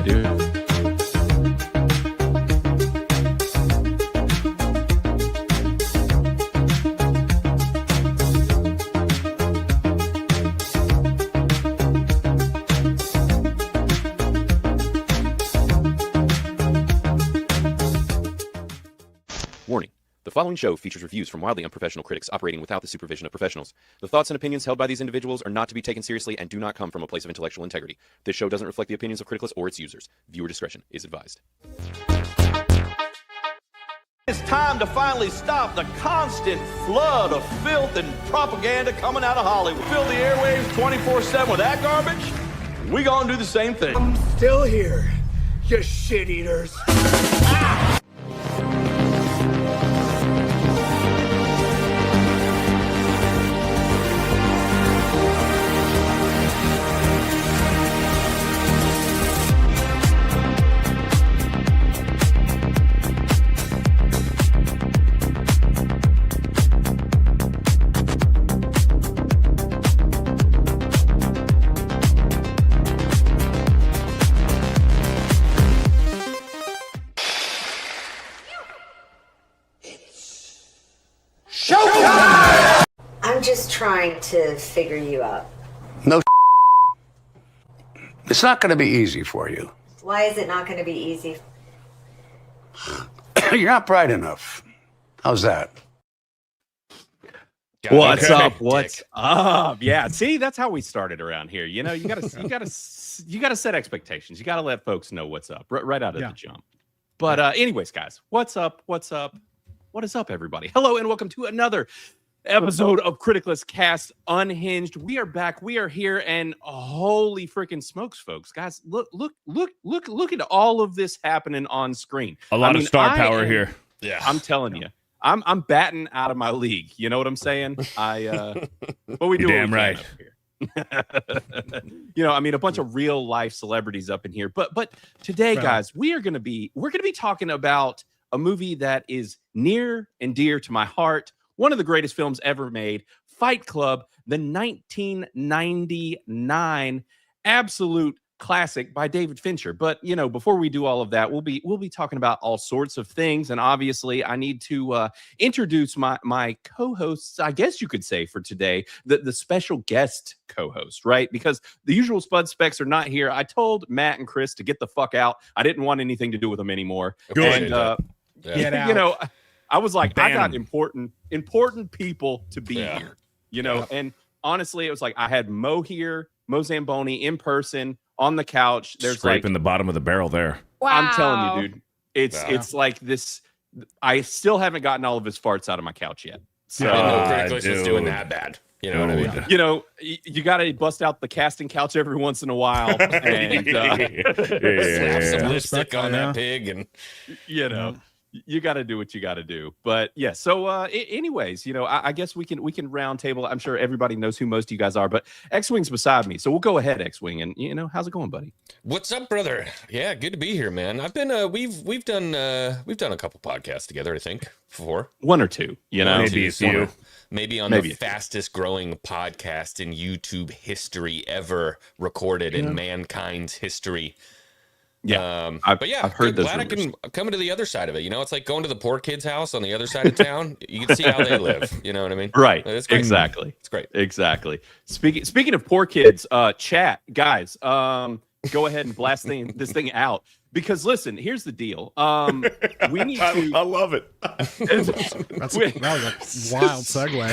do. Warning. The following show features reviews from wildly unprofessional critics operating without the supervision of professionals. The thoughts and opinions held by these individuals are not to be taken seriously and do not come from a place of intellectual integrity. This show doesn't reflect the opinions of Criticless or its users. Viewer discretion is advised. It's time to finally stop the constant flood of filth and propaganda coming out of Hollywood. Fill the airwaves 24/7 with that garbage. We gonna do the same thing. I'm still here, you shit eaters. I'm just trying to figure you out. No, it's not going to be easy for you. Why is it not going to be easy? You're not bright enough. How's that? What's up? What's up? Yeah, see, that's how we started around here. You know, you gotta set expectations. You gotta let folks know what's up right out of the jump. But anyways, guys, what's up? What's up? What is up, everybody? Hello and welcome to another episode of Criticless Cast Unhinged. We are back. We are here, and holy freaking smokes, folks, guys! Look at all of this happening on screen. A lot of star power here. Yeah, I'm telling you. I'm batting out of my league. You know what I'm saying? But we do damn right. You know, I mean, a bunch of real life celebrities up in here. But today, guys, we're gonna be talking about a movie that is near and dear to my heart. One of the greatest films ever made, Fight Club, the 1999 absolute classic by David Fincher. But you know, before we do all of that, we'll be talking about all sorts of things, and obviously I need to introduce my co-hosts, I guess you could say, for today, the special guest co-host, right? Because the usual Spud Specs are not here. I told Matt and Chris to get the fuck out. I didn't want anything to do with them anymore. Good. And Get out. you know, I was like, Ban I got them. important people to be here, you know. And honestly, it was like I had Mo here, Mo Zamboni in person on the couch. There's Scraping like, the bottom of the barrel there. wow. I'm telling you, dude, it's like this. I still haven't gotten all of his farts out of my couch yet. So Criticless was doing that bad. You know what I mean? you know, you got to bust out the casting couch every once in a while, and Slap some lipstick on that pig, and you know. You got to do what you got to do. But yeah, so anyways, you know, I guess we can round table. I'm sure everybody knows who most of you guys are, but Xwing's beside me. So we'll go ahead, Xwing, and you know, how's it going, buddy? what's up, brother? Yeah, good to be here, man. I've been we've done a couple podcasts together, I think, before. One or two, you know. Maybe a few. Maybe on the fastest growing podcast in YouTube history ever recorded in mankind's history. Yeah, but yeah, I've heard those glad rumors. I'm coming to the other side of it. You know, it's like going to the poor kid's house on the other side of town. You can see how they live. You know what I mean? Right. It's great. Exactly. It's great. Exactly. Speaking of poor kids, chat guys, go ahead and blast this thing out. Because listen, here's the deal. We need to. I love it. That was a wild segue.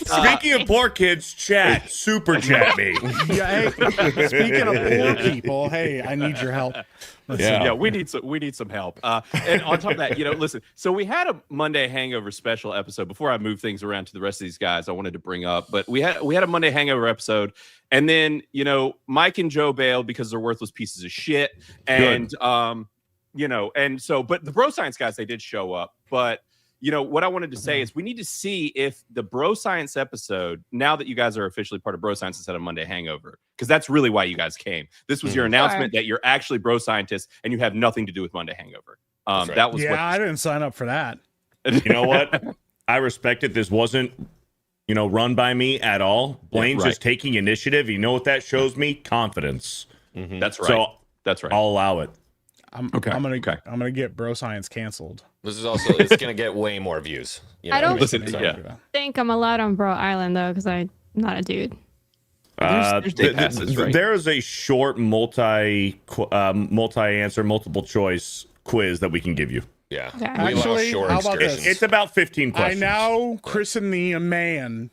Speaking of poor kids, chat, super chat me. Yeah, hey, speaking of poor people, hey, I need your help. Yeah, we need some help. And on top of that, you know, listen. So we had a Monday Hangover special episode. Before I move things around to the rest of these guys, I wanted to bring up. But we had a Monday Hangover episode, and then you know, Mike and Joe bailed because they're worthless pieces of shit. And you know, and so, but the Bro Science guys, they did show up. But you know what I wanted to say is we need to see if the Bro Science episode, now that you guys are officially part of Bro Science instead of Monday Hangover, because that's really why you guys came. This was your announcement that you're actually Bro Scientists and you have nothing to do with Monday Hangover. Right. That was I didn't sign up for that. You know what? I respect it. This wasn't, you know, run by me at all. Blaine's just taking initiative. You know what that shows me? Confidence. That's right. So That's right. I'll allow it. I'm Okay. gonna get bro science canceled. This is also it's gonna get way more views. You know I don't Listen, So yeah. do that. think I'm allowed on Bro Island though, because I'm not a dude. There's day passes, right? There is a short multi-answer, multiple choice quiz that we can give you. Yeah. Okay. We love Actually, short how about descriptions. this? It's about 15 I questions. now christen thee a man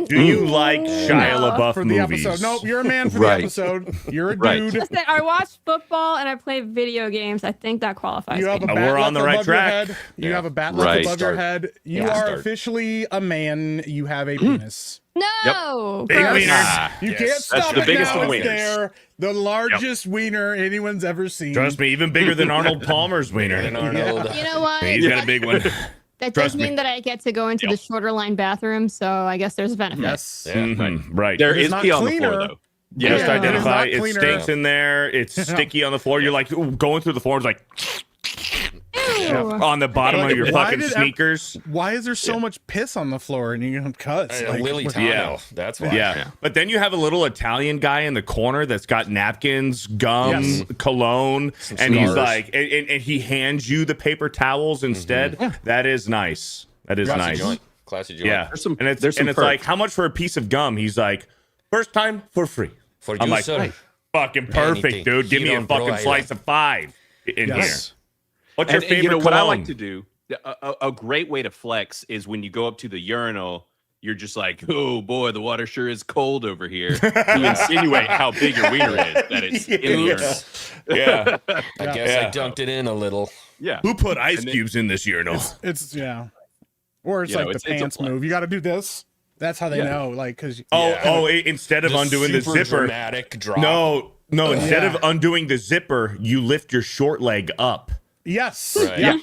Do you like Shia No. LaBeouf for the movies? episode. Nope, you're a man for Right. the episode. You're a Right. dude. Listen, I watch football and I play video games. I think that qualifies You have a me. bat We're on left the right above your track. head. You Yeah. have a bat Right. left above your Start. head. You Yeah. are Start. officially a man. You have a penis. No. Big gross. wiener. You Yes. can't That's stop the it biggest now. of It's wieners. there. The largest wiener anyone's ever seen. Trust me, even bigger than Arnold Palmer's wiener. And Arnold. You know what? He's got a big one. That Trust does me. mean that I get to go into the shorter line bathroom, so I guess there's a benefit. Yes. Yeah. Mhm, right. There It is is not pee on the cleaner. floor, though. You Yeah. just Yeah. identify It is it not cleaner. stinks in there. It's sticky on the floor. You're like going through the floor. It's like Ew. on the bottom of your Why fucking did sneakers. Why is there so much piss on the floor and you don't cuss? Lily what- Tano. Yeah. That's why. Yeah. But then you have a little Italian guy in the corner that's got napkins, gum, Yes. cologne, and he's scars. like, and he hands you the paper towels instead. That is nice. That is Classy nice. joint. Classy joint. Yeah. There's some- and it's, there's some like, perks. how much for a piece of gum? He's like, first time for free. For I'm you, like, sir. fucking perfect, Anything. dude. Give You me a don't throw fucking it. slice of 5 in Yes. here. What's your And favorite you know what I cologne? like to do? A great way to flex is when you go up to the urinal. You're just like, oh boy, the water sure is cold over here. To insinuate how big your wiener is, that it's in the urinal. Yeah. I guess Yeah. I dunked it in a little. Yeah. Who put ice And then- cubes in this urinal? It's yeah. Or it's You know, like it's the a pants flex. move. You got to do this. That's how they Yeah. know. Like because Instead of undoing the super zipper. dramatic drop. No, instead Yeah. of undoing the zipper, you lift your short leg up. yes. Right. Yeah.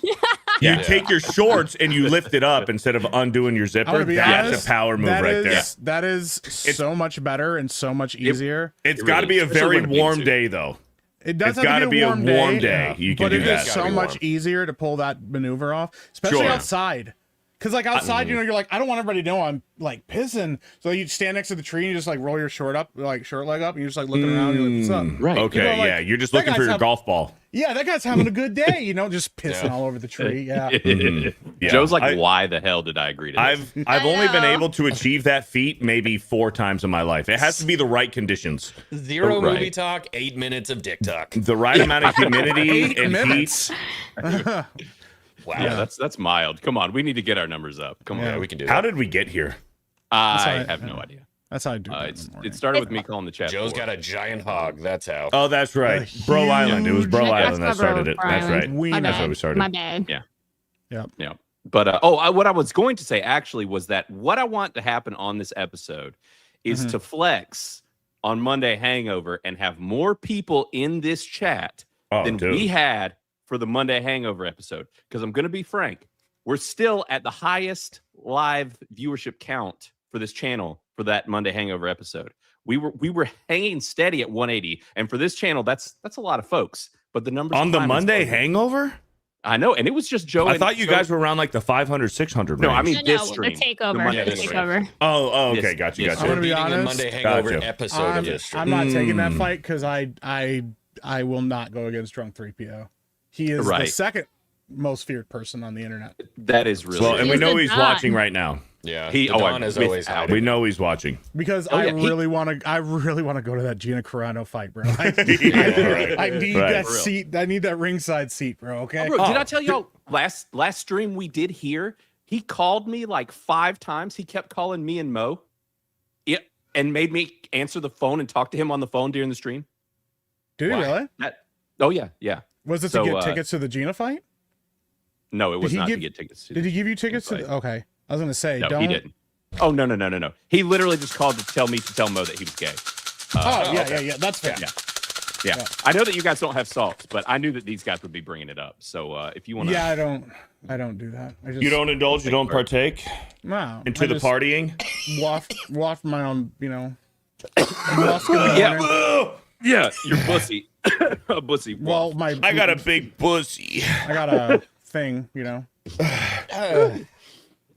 You take your shorts and you lift it up instead of undoing your I'm zipper. gonna be That's honest, a power move that right is- there. That is so much better and so much easier. It's It got to really be a is. Especially very when it warm beats you. day, though. It does It's have gotta to be a warm day. You can but do it that. is Gotta so be much warm. easier to pull that maneuver off, especially Sure. outside. Because like outside, you know, you're like, I don't want everybody to know I'm like pissing. So you stand next to the tree and you just like roll your short leg up, and you're just like looking around. You're like, what's up? Right. Okay, You know, like, yeah. You're just that looking for guy's your have- golf ball. Yeah, that guy's having a good day. You know, just pissing all over the tree. Yeah. Yeah. Joe's like, I- why the hell did I agree to this? I've only been know. able to achieve that feat maybe 4 times in my life. It has to be the right conditions, Zero Right. movie talk, 8 minutes of dick talk. the right amount of humidity 8 and minutes. heat. Wow. Yeah, that's mild. Come on, we need to get our numbers up. Come on. Yeah, we can do How that. did we get here? I have no idea. That's how I do it. It started with me calling the chat. Joe's board. got a giant hog. That's how. Oh, that's right. Bro Island. It was Bro huge- Island that That's started it. Bro That's right. Island. We- My That's bad. how we started. My bad. Yeah. But what I was going to say actually was that what I want to happen on this episode is to flex on Monday Hangover and have more people in this chat Oh, than dude. we had for the Monday Hangover episode. Because I'm going to be frank, we're still at the highest live viewership count for this channel for that Monday Hangover episode. We were hanging steady at 180, and for this channel, that's a lot of folks. But the numbers On the climbing Monday slowly. Hangover? I know, and it was just Joe. I and thought you Joe- guys were around like the 500, 600 No, range. I mean No, this no, stream. the takeover. Monday The Hangover. takeover. Oh, okay. Yes. Got you. Yes, Got I'm you. gonna be Beating a honest. Monday Hangover Gotcha. episode of this I'm stream. not taking that fight because I will not go against Drunk 3PO. He is the Right. second most feared person on the internet. That is really. Well, and we He's know the he's Don. watching right now. Yeah. He- the oh, Don I- is without always it. hiding. We know he's watching. Because Oh, I yeah, he- really want to go to that Gina Carano fight, bro. I need Right. that For real. seat. I need that ringside seat, bro. Okay. Oh, bro, did I tell y'all last stream we did here? He called me like 5 times. He kept calling me and Mo, and made me answer the phone and talk to him on the phone during the stream. Did he Why? really? Oh yeah. Was it So, to get tickets to the Gina fight? No, it was he not give- to get tickets. To Did the- he give you tickets to? fight. Okay. I was gonna say, No, don't. he didn't. Oh no. He literally just called to tell me to tell Mo that he was gay. Oh yeah. That's fair. Yeah. I know that you guys don't have salts, but I knew that these guys would be bringing it up. So if you want to, Yeah, I don't do that. I just, You don't indulge, you don't partake no, into I the just partying? waft my own, waft in the Yeah. morning. yeah, you're pussy, a pussy. Well, I got a big pussy. I got a thing,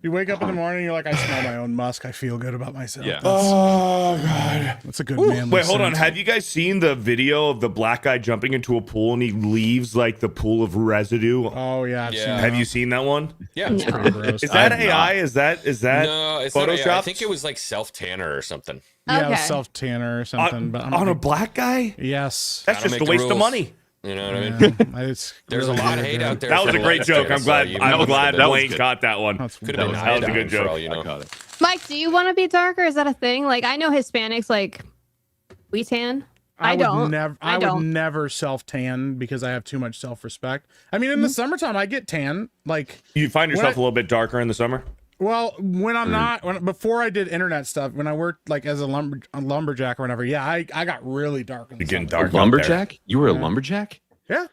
You wake up in the morning, you're like, I smell my own musk. I feel good about myself. Yeah. Oh God, that's a good man. Wait, hold on. Have you guys seen the video of the black guy jumping into a pool and he leaves like the pool of residue? Oh yeah. Have you seen that one? Yeah. It's pretty gross. Is that AI? Is that No, it's not Photoshop? AI. I think it was like self tanner or something. Yeah, self tanner or something. But on a black guy? Yes. That's Gotta just make a the waste of rules. money. You know what I mean? There's a lot of hate out there. That was for a great Lex joke. there, I'm glad. so I'm glad that was Wayne good. caught that one. Could have been That was a good joke. You know? I got it. Mike, do you want to be darker? Is that a thing? Like, I know Hispanics like we tan. I don't. I would never self tan because I have too much self respect. I mean, in the summertime, I get tan. Like You find yourself a little bit darker in the summer? Well, when I'm not, before I did internet stuff, when I worked like as a lumberjack or whatever, yeah, I got really dark. You're getting dark. Lumberjack? You were a lumberjack? Yeah.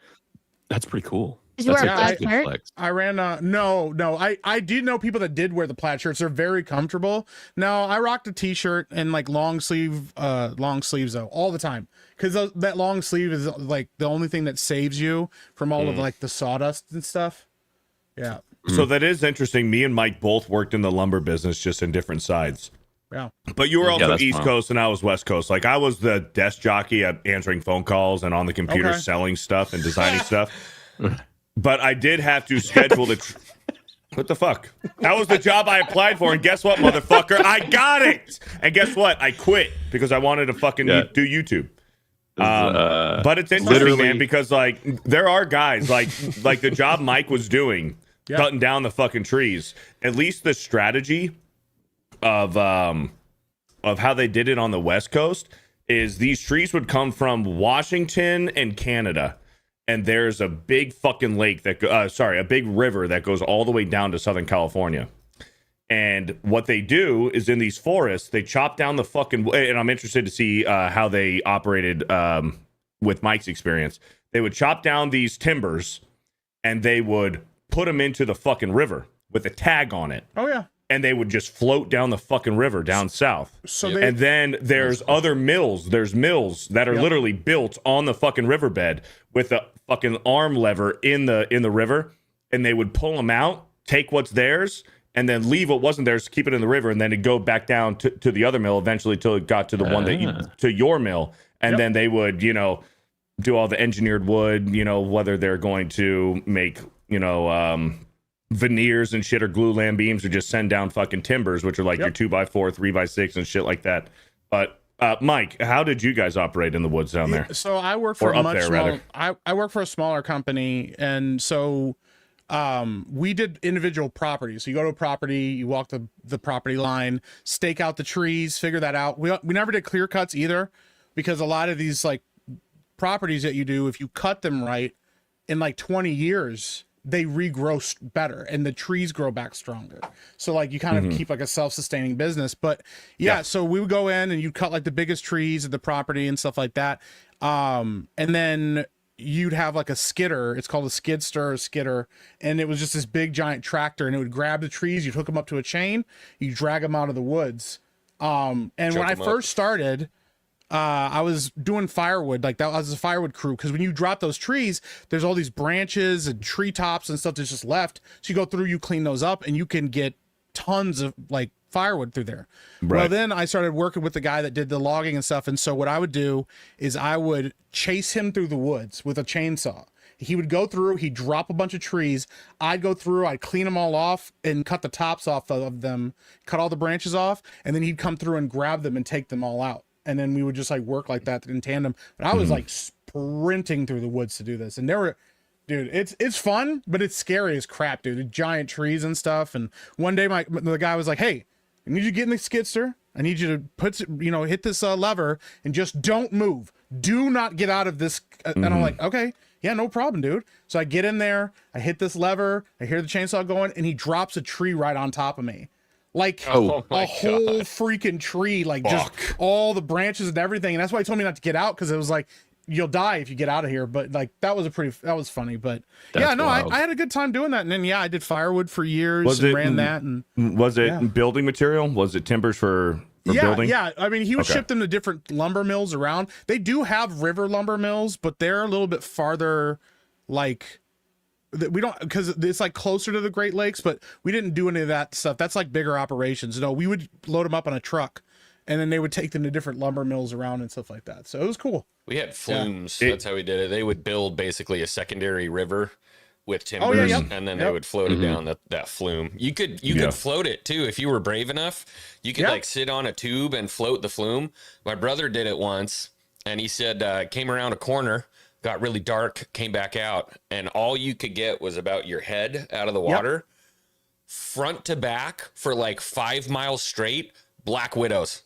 That's pretty cool. Did you wear a That's plaid shirt? flex. I ran no. I did know people that did wear the plaid shirts. They're very comfortable. No, I rocked a t-shirt and like long sleeves though all the time because that long sleeve is like the only thing that saves you from all of like the sawdust and stuff. Yeah. So that is interesting. Me and Mike both worked in the lumber business, just in different sides. Yeah. But you were also that's East fun. Coast and I was West Coast. Like I was the desk jockey at answering phone calls and on the computer Okay. selling stuff and designing stuff. But I did have to schedule the. What the fuck? That was the job I applied for, and guess what, motherfucker? I got it. And guess what? I quit because I wanted to fucking do YouTube. But it's interesting, literally- man, because like there are guys like the job Mike was doing, cutting down the fucking trees. At least the strategy of how they did it on the West Coast is these trees would come from Washington and Canada, and there's a big fucking lake that a big river that goes all the way down to Southern California. And what they do is in these forests, they chop down the fucking. And I'm interested to see how they operated with Mike's experience. They would chop down these timbers, and they would put them into the fucking river with a tag on it. Oh yeah. And they would just float down the fucking river down south. So And then there's other mills. There's mills that are literally built on the fucking riverbed with a fucking arm lever in the river, and they would pull them out, take what's theirs, and then leave what wasn't theirs, keep it in the river, and then it'd go back down to the other mill eventually till it got to the one that to your mill, and then they would do all the engineered wood, whether they're going to make veneers and shit or glue lamb beams or just send down fucking timbers, which are like your 2x4, 3x6 and shit like that. But Mike, how did you guys operate in the woods down there? So I work for Or a up much there, smaller. rather. I work for a smaller company, and so we did individual properties. So you go to a property, you walk the property line, stake out the trees, figure that out. We never did clear cuts either, because a lot of these like properties that you do, if you cut them right, in like 20 years they regrow better and the trees grow back stronger. So like you kind of keep like a self-sustaining business. But so we would go in and you cut like the biggest trees of the property and stuff like that. And then you'd have like a skidder. It's called a skidster or skidder. And it was just this big giant tractor, and it would grab the trees. You'd hook them up to a chain. You drag them out of the woods. And when I first started, I was doing firewood, like that was a firewood crew, because when you drop those trees, there's all these branches and treetops and stuff that's just left. So you go through, you clean those up, and you can get tons of like firewood through there. Right. Well, then I started working with the guy that did the logging and stuff, and so what I would do is I would chase him through the woods with a chainsaw. He would go through, he'd drop a bunch of trees. I'd go through, I'd clean them all off and cut the tops off of them, cut all the branches off, and then he'd come through and grab them and take them all out. And then we would just like work like that in tandem. But I was like sprinting through the woods to do this. And dude, it's fun, but it's scary as crap, dude. The giant trees and stuff. And one day the guy was like, "Hey, I need you to get in the skidster. I need you to hit this lever and just don't move. Do not get out of this." And I'm like, "Okay, yeah, no problem, dude." So I get in there, I hit this lever, I hear the chainsaw going, and he drops a tree right on top of me. Like a whole freaking tree, like just all the branches and everything. And that's why he told me not to get out, because it was like, you'll die if you get out of here. But like that was funny. But I had a good time doing that. And then I did firewood for years and ran that. And was it building material? Was it timbers for building? Yeah. I mean, he would ship them to different lumber mills around. They do have river lumber mills, but they're a little bit farther, like we don't, because it's like closer to the Great Lakes, but we didn't do any of that stuff. That's like bigger operations. No, we would load them up on a truck, and then they would take them to different lumber mills around and stuff like that. So it was cool. We had flumes. That's how we did it. They would build basically a secondary river with timbers, and then they would float it down that flume. You could float it too if you were brave enough. You could like sit on a tube and float the flume. My brother did it once, and he said came around a corner, got really dark, came back out, and all you could get was about your head out of the water, front to back for like 5 miles straight. Black widows.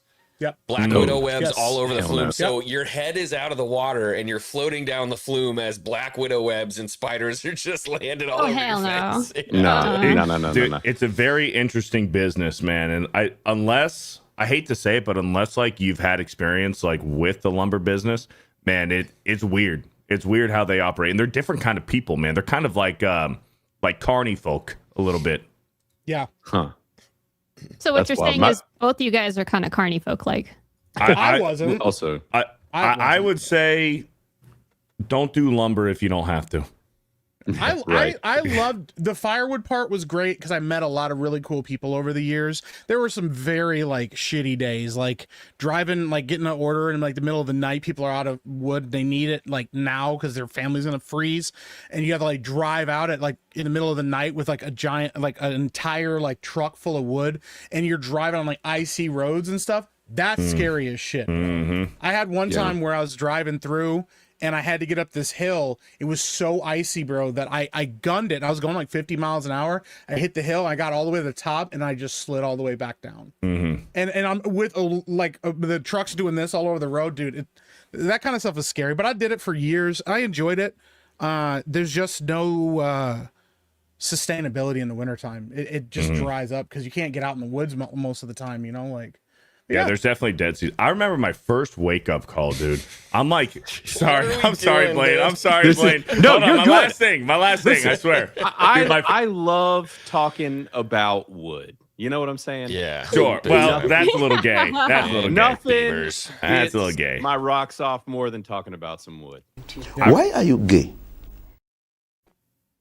Black widow webs all over the flume. So your head is out of the water and you're floating down the flume as black widow webs and spiders are just landed all over your face. No. Dude, it's a very interesting business, man. And I hate to say it, but unless like you've had experience like with the lumber business, man, it's weird. It's weird how they operate. And they're different kind of people, man. They're kind of like carny folk a little bit. Yeah. Huh. So what you're saying is both of you guys are kind of carny folk like. I wasn't. Also, I would say don't do lumber if you don't have to. I loved the firewood part was great because I met a lot of really cool people over the years. There were some very like shitty days, like driving, like getting an order in like the middle of the night. People are out of wood. They need it like now because their family's going to freeze. And you have to like drive out at like in the middle of the night with like a giant, like an entire like truck full of wood. And you're driving on like icy roads and stuff. That's scary as shit. I had one time where I was driving through and I had to get up this hill. It was so icy, bro, that I gunned it. I was going like 50 miles an hour. I hit the hill. I got all the way to the top, and I just slid all the way back down. And I'm with the trucks doing this all over the road, dude. That kind of stuff is scary. But I did it for years. I enjoyed it. There's just no sustainability in the wintertime. It just dries up because you can't get out in the woods most of the time. You know, like. Yeah, there's definitely dead season. I remember my first wake up call, dude. I'm like, I'm sorry, Blaine. I'm sorry, Blaine. No, you're good. My last thing, I swear. I love talking about wood. You know what I'm saying? Yeah. Sure. Well, that's a little gay. That's a little gay. Nothing. That's a little gay. My rocks off more than talking about some wood. Why are you gay?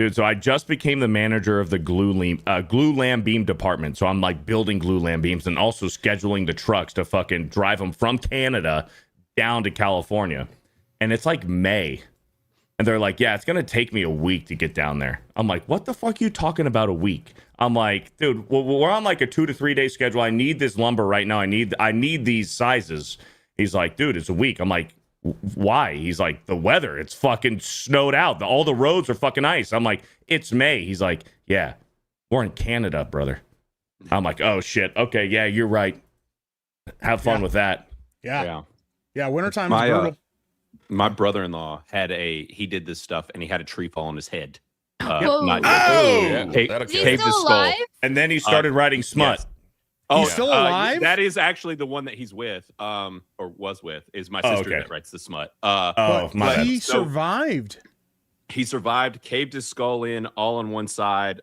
Dude, so I just became the manager of the glue lamb beam department. So I'm like building glue lamb beams and also scheduling the trucks to fucking drive them from Canada down to California. And it's like May. And they're like, yeah, it's going to take me a week to get down there. I'm like, what the fuck are you talking about a week? I'm like, dude, well, we're on like a 2 to 3 day schedule. I need this lumber right now. I need these sizes. He's like, dude, it's a week. I'm like, why? He's like, the weather, it's fucking snowed out. All the roads are fucking ice. I'm like, it's May. He's like, yeah, we're in Canada, brother. I'm like, oh shit. Okay, yeah, you're right. Have fun with that. Yeah. Wintertime is brutal. My brother-in-law he did this stuff and he had a tree fall on his head. Caved his skull. And then he started writing smut. Yes. He's still alive? That is actually the one that he's with, or was with, is my sister that writes the smut. But he survived. He survived, caved his skull in all on one side.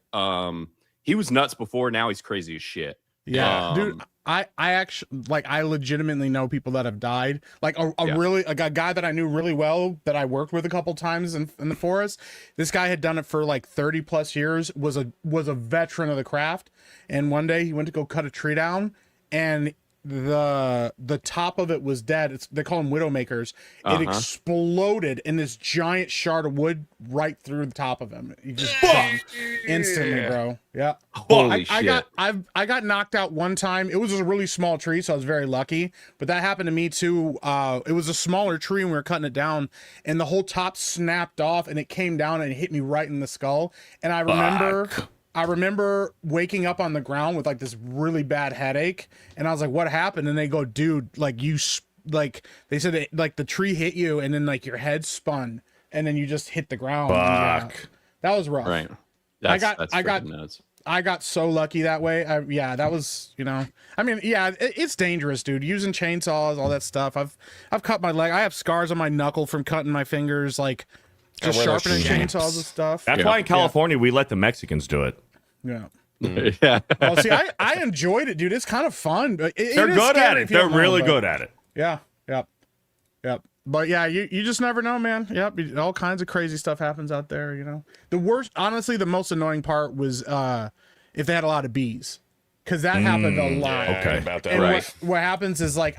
He was nuts before, now he's crazy as shit. Yeah, dude, I actually, like, I legitimately know people that have died. Like a guy that I knew really well that I worked with a couple times in the forest. This guy had done it for like 30 plus years, was a veteran of the craft. And one day he went to go cut a tree down and the top of it was dead. They call them widowmakers. It exploded in this giant shard of wood right through the top of him. He just instantly, bro. Yeah. Holy shit. I got knocked out one time. It was a really small tree, so I was very lucky. But that happened to me too. It was a smaller tree and we were cutting it down, and the whole top snapped off and it came down and it hit me right in the skull. And I remember waking up on the ground with like this really bad headache, and I was like, what happened? And they go, dude, like they said it, like the tree hit you and then like your head spun and then you just hit the ground. Yeah, that was rough. Right. I got so lucky that way. That was, I mean, it's dangerous, dude. Using chainsaws, all that stuff. I've cut my leg. I have scars on my knuckle from cutting my fingers, like just sharpening chainsaws and stuff. That's why in California we let the Mexicans do it. Yeah. Yeah. Well, see, I enjoyed it, dude. It's kind of fun, but they're good at it. They're really good at it. Yeah. Yep. But yeah, you just never know, man. Yep, all kinds of crazy stuff happens out there. You know, the worst, honestly, the most annoying part was if they had a lot of bees, because that happened a lot. Okay, about that. And Right. what happens is like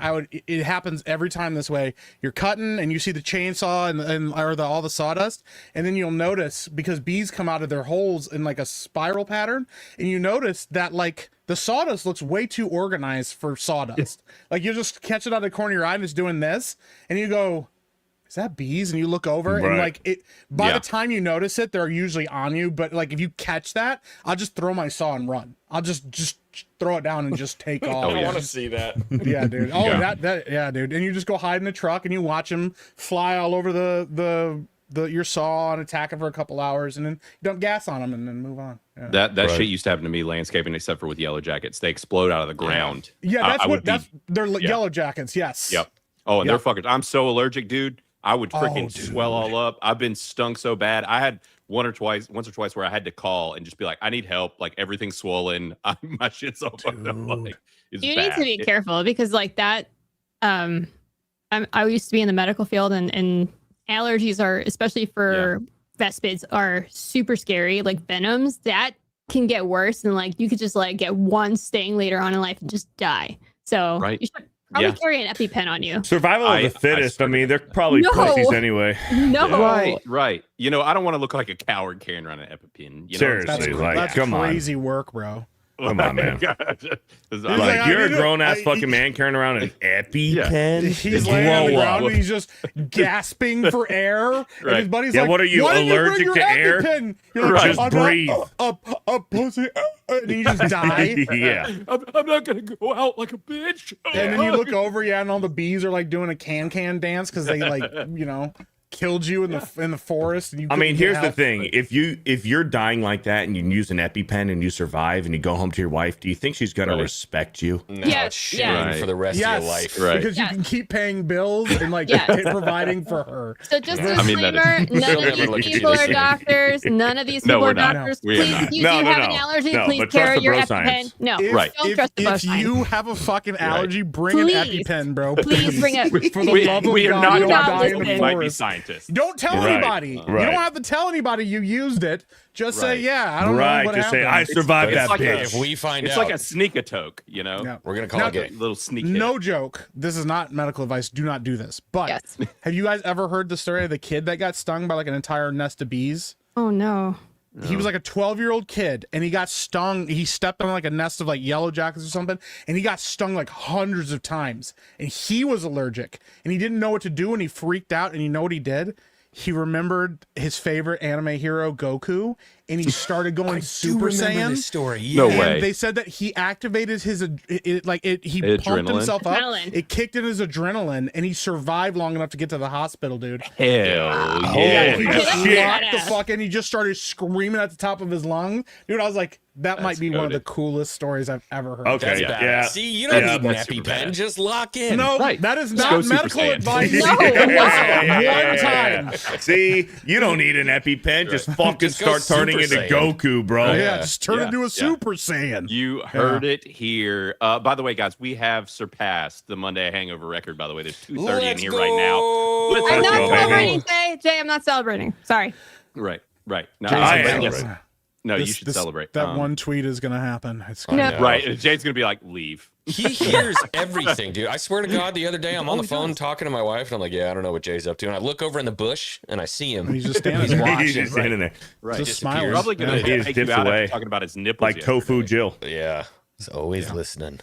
it happens every time this way. You're cutting and you see the chainsaw or all the sawdust, and then you'll notice because bees come out of their holes in like a spiral pattern, and you notice that like the sawdust looks way too organized for sawdust. Like you just catch it out of the corner of your eye and it's doing this, and you go, is that bees? And you look over and like it, by the time you notice it, they're usually on you. But like if you catch that, I'll just throw my saw and run. I'll just throw it down and just take off. I want to see that. Yeah, dude. Oh, yeah, dude. And you just go hide in the truck and you watch them fly all over your saw and attack it for a couple hours, and then dump gas on them and then move on. Yeah. That shit used to happen to me landscaping, except for with yellow jackets. They explode out of the ground. Yeah, they're yellow jackets. Yes. Yep. Oh, and they're fuckers. I'm so allergic, dude. I would freaking swell all up. I've been stung so bad. I had once or twice where I had to call and just be like, I need help. Like everything's swollen. My shit's all fucked up. Like, it's You bad. need to be careful because like that. I used to be in the medical field, and allergies are, especially for vespids, are super scary. Like venoms that can get worse, and like you could just like get one sting later on in life and just die. So you should probably carry an EpiPen on you. Survival of the fittest. I mean, they're probably pussies anyway. No. Right. You know, I don't want to look like a coward carrying around an EpiPen. You know? Seriously, that's come on. crazy work, bro. Come on, man. Like, you're a grown-ass fucking man carrying around an EpiPen. He's laying on the ground and he's just gasping for air. And his buddy's like, what are you, allergic to air? You're like, Just breathe. A pussy. And you just die. Yeah. I'm not going to go out like a bitch. And then you look over, and all the bees are like doing a can dance because they like, killed you in the forest. And I mean, here's the thing: if you're dying like that and you use an EpiPen and you survive and you go home to your wife, do you think she's gonna respect you? No, it's shame for the rest of your life, Because you can keep paying bills and like providing for her. So just a disclaimer: none of these people are doctors. None of these people are doctors. Please, if you do have an allergy, please carry your EpiPen. No, don't trust the bro If you have a fucking allergy, bring Please. an EpiPen, bro. Please bring it. For the love of we are God, not don't die in doctors. the We might be forest. scientists. Don't tell anybody. You don't have to tell anybody you used it. Just say, I don't know what just happened. say, I survived that like bitch. If we find It's out, like a sneak-a-toke, you know? Yeah. we're gonna call it A little sneak hit. No joke. This is not medical advice. Do not do this. But have you guys ever heard the story of the kid that got stung by like an entire nest of bees? Oh no. He was like a 12-year-old kid, and he got stung. He stepped on like a nest of like yellow jackets or something, and he got stung like hundreds of times. And he was allergic, and he didn't know what to do, and he freaked out. And you know what he did? He remembered his favorite anime hero, Goku, and he started going Super Saiyan. This story. No And way. they said that he activated his he pumped Adrenaline? himself up. Adrenaline. It kicked in his adrenaline, and he survived long enough to get to the hospital, dude. Hell Yeah, he Holy just shit. locked the fuck in. He just started screaming at the top of his lungs. Dude, I was like, that might be one of the coolest stories I've ever heard. Okay, That's badass. yeah. See, you don't need an That's super EpiPen. badass. Just lock in. No, Right. that is Just go not Super medical Saiyan. advice. No. One time. See, you don't need an EpiPen. Just fucking Just go start turning Super into Saiyan. Goku, bro. Yeah, just turn into a Yeah. Super Saiyan. You heard it here. By the way, guys, we have surpassed the Monday Hangover record, by the way. There's 230 in here right now. Let's I'm not go, baby. celebrating today. Jay, I'm not celebrating. Sorry. Right. No, I am. yes. No, you should celebrate. That one tweet is gonna happen. It's gonna No. Right. Jay's going to be like, leave. He hears everything, dude. I swear to God, the other day I'm on the phone talking to my wife, and I'm like, I don't know what Jay's up to. And I look over in the bush, and I see him. He's just standing He's there. watching. He's just standing there, Right. Just smiling. Probably going He to just take you dips out away. after talking about his nipples. like yesterday. Tofu Jill. Yeah. He's always listening.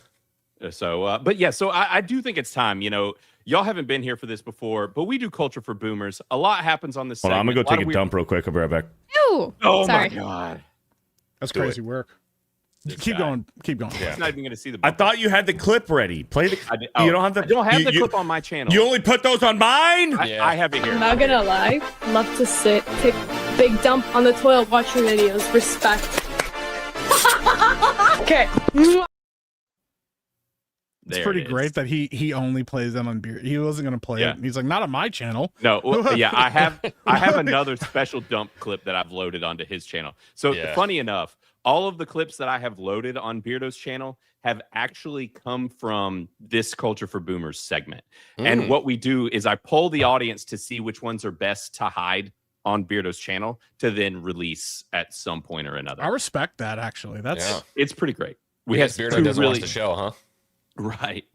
So, but yeah, so I do think it's time. You know, y'all haven't been here for this before, but we do culture for boomers. A lot happens on this. Hold on, I'm segment. gonna go lot take of a weird- dump real quick. I'll be right back. Ew. Oh Sorry. my god! That's crazy work. Keep going. Keep going. He's not even going to see the. I thought you had the clip ready. Play the. You don't have the. I don't have you- the you- clip on my channel. You only put those on mine. I have it here. I'm not gonna lie. Love to sit, take big dump on the toilet, watch your videos. Respect. Okay. It's pretty great that he only plays that on beer. He wasn't gonna play it. He's like, not on my channel. No, yeah, I have another special dump clip that I've loaded onto his channel. So funny enough, all of the clips that I have loaded on Beardo's channel have actually come from this Culture for Boomers segment. And what we do is I poll the audience to see which ones are best to hide on Beardo's channel to then release at some point or another. I respect that, actually. It's pretty great. We have Beardo doesn't watch the show, huh? Right.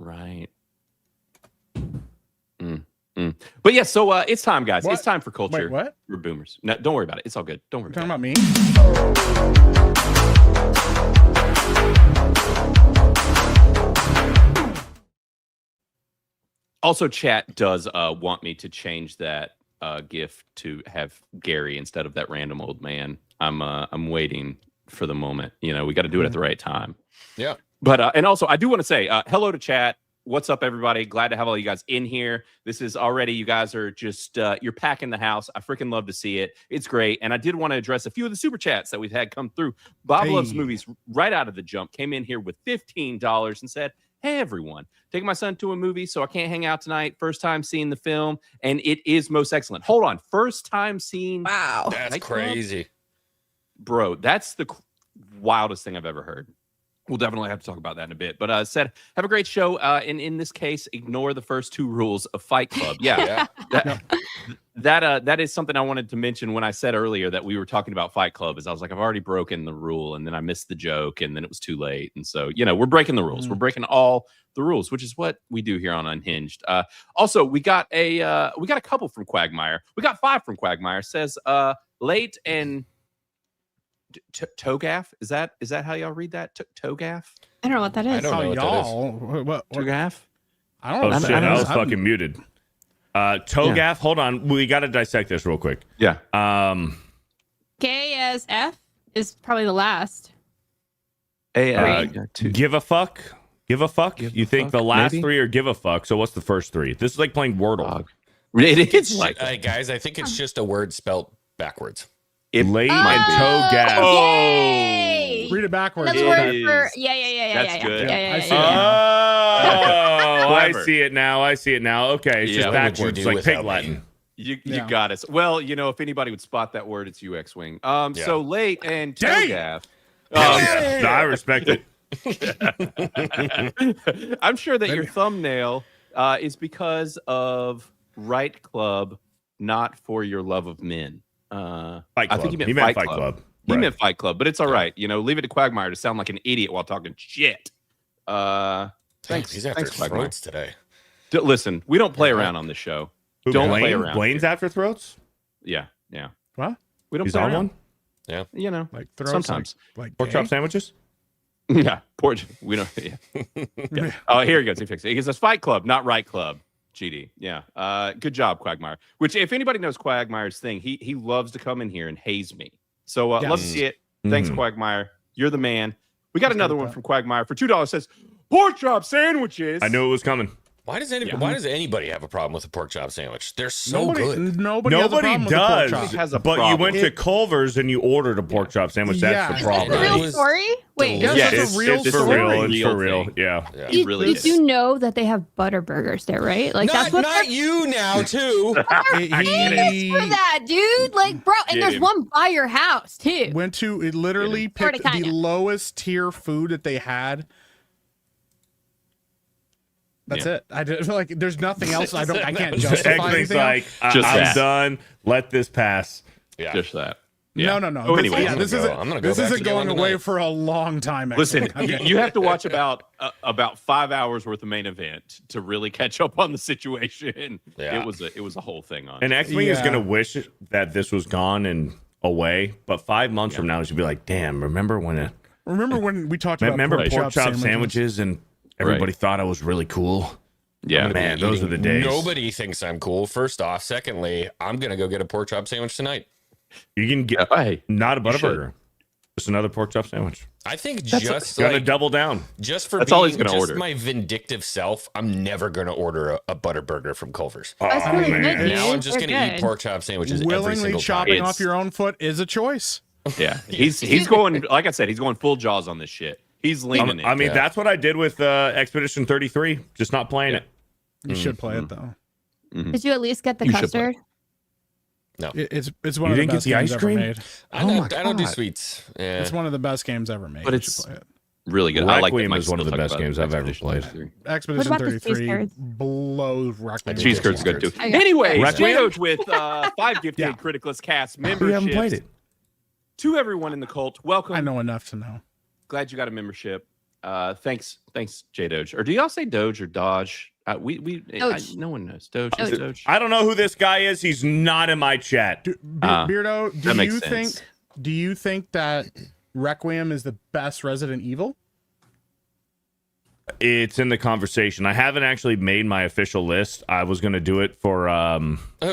But yeah, so it's time, guys. What? It's time for Culture Wait, what? for Boomers. No, don't worry about it. It's all good. Don't worry You're talking about about me? Also, chat does want me to change that GIF to have Gary instead of that random old man. I'm waiting for the moment. You know, we got to do it at the right time. Yeah. But and also, I do want to say hello to chat. What's up, everybody? Glad to have all you guys in here. This is already, you guys are just, you're packing the house. I freaking love to see it. It's great. And I did want to address a few of the super chats that we've had come through. Bob Loves Movies right out of the jump came in here with $15 and said, hey, everyone, taking my son to a movie, so I can't hang out tonight. First time seeing the film, and it is most excellent. Hold on. First time seeing. Wow. That's crazy. Bro, that's the wildest thing I've ever heard. We'll definitely have to talk about that in a bit. But said, have a great show. And in this case, ignore the first 2 rules of Fight Club. Yeah. That is something I wanted to mention when I said earlier that we were talking about Fight Club. Is I was like, I've already broken the rule, and then I missed the joke, and then it was too late. And so, you know, we're breaking the rules. We're breaking all the rules, which is what we do here on Unhinged. Also, we got a couple from Quagmire. We got 5 from Quagmire. Says late and Togaff, is that how y'all read that? Togaff? I don't know what that is. I don't know y'all. What Togaff? I don't know. Oh shit! I was fucking muted. Togaff. Yeah. Hold on, we got to dissect this real quick. Yeah. KSF is probably the last. Give a fuck. Give a fuck. You think the last 3 are give a fuck? So what's the first 3? This is like playing Wordle. It is like guys. I think it's just a word spelt backwards. Late and Togaff. Yay! Read it backwards. Another word for yeah. That's good. I see I see it now. Okay, it's just backwards, like pig Latin. You got us. Well, you know, if anybody would spot that word, it's Xwing. So late and Togaff. I respect it. I'm sure that your thumbnail is because of Right Club, not for your love of men. Fight Club. I think he meant Fight Club. He meant Fight Club, but it's all right. You know, leave it to Quagmire to sound like an idiot while talking shit. Thanks. He's after throats today. Listen, we don't play around on this show. Don't play around. Blaine's after throats? Yeah. What? We don't He's play on around. one? Yeah. You know, like throats, sometimes. Like pork chop sandwiches? Yeah, pork. We don't. Yeah. Oh, here he goes. He fixed it. He says Fight Club, not Right Club. GD. Yeah. Good job, Quagmire. Which, if anybody knows Quagmire's thing, he loves to come in here and haze me. So love to see it. Thanks, Quagmire. You're the man. We got another one from Quagmire for $2. Says pork chop sandwiches. I knew it was coming. Why does anybody have a problem with a pork chop sandwich? They're so good. Nobody does. But you went to Culver's and you ordered a pork chop sandwich. That's the problem. Is it a real story? Wait, it's for real. Yeah. You do know that they have butter burgers there, right? Like that's what. Not you now too. Famous for that, dude. Like, bro, and there's one by your house too. Went to it. Literally picked the lowest tier food that they had. That's it. I feel like there's nothing else. I can't justify anything. Like I'm done. Let this pass. Yeah, just that. Yeah. No. Oh, anyway, this isn't going away for a long time. Listen, you have to watch about 5 hours worth of main event to really catch up on the situation. Yeah. It was a whole thing on. And Xwing is gonna wish that this was gone and away, but 5 months from now, she'll be like, "Damn, remember when we talked about pork chop sandwiches and." Everybody thought I was really cool. Yeah, man, those are the days. Nobody thinks I'm cool. First off, secondly, I'm gonna go get a pork chop sandwich tonight. You can get not a Butterburger, just another pork chop sandwich. I think gonna double down. Just for that's all he's gonna order. My vindictive self, I'm never gonna order a Butterburger from Culver's. That's really good. Now I'm just gonna eat pork chop sandwiches every single chopping off your own foot is a choice. Yeah, he's going. Like I said, he's going full jaws on this shit. He's leaning in. I mean, that's what I did with Expedition 33. Just not playing it. You should play it though. Did you at least get the custard? No, it's one of the best games ever made. I don't do sweets. Yeah. It's one of the best games ever made. But it's Really good. I like that Requiem Mike is one of the still talked best about games I've ever Expedition played. 33. Expedition What about the cheese 33 curds? blows Requiem. Cheese curds good too. I got Anyway, Requiem? Doge with 5 gifted Yeah. Criticless cast We haven't played memberships it. to everyone in the cult. Welcome. I know enough to know. Glad you got a membership. Thanks, J Doge. Or do y'all say Doge or Dodge? Doge. No one knows. Doge. Doge. Is Doge. I don't know who this guy is. He's not in my chat. Beardo, that makes do you think that Requiem is the best Resident Evil? It's in the conversation. I haven't actually made my official list. I was going to do it for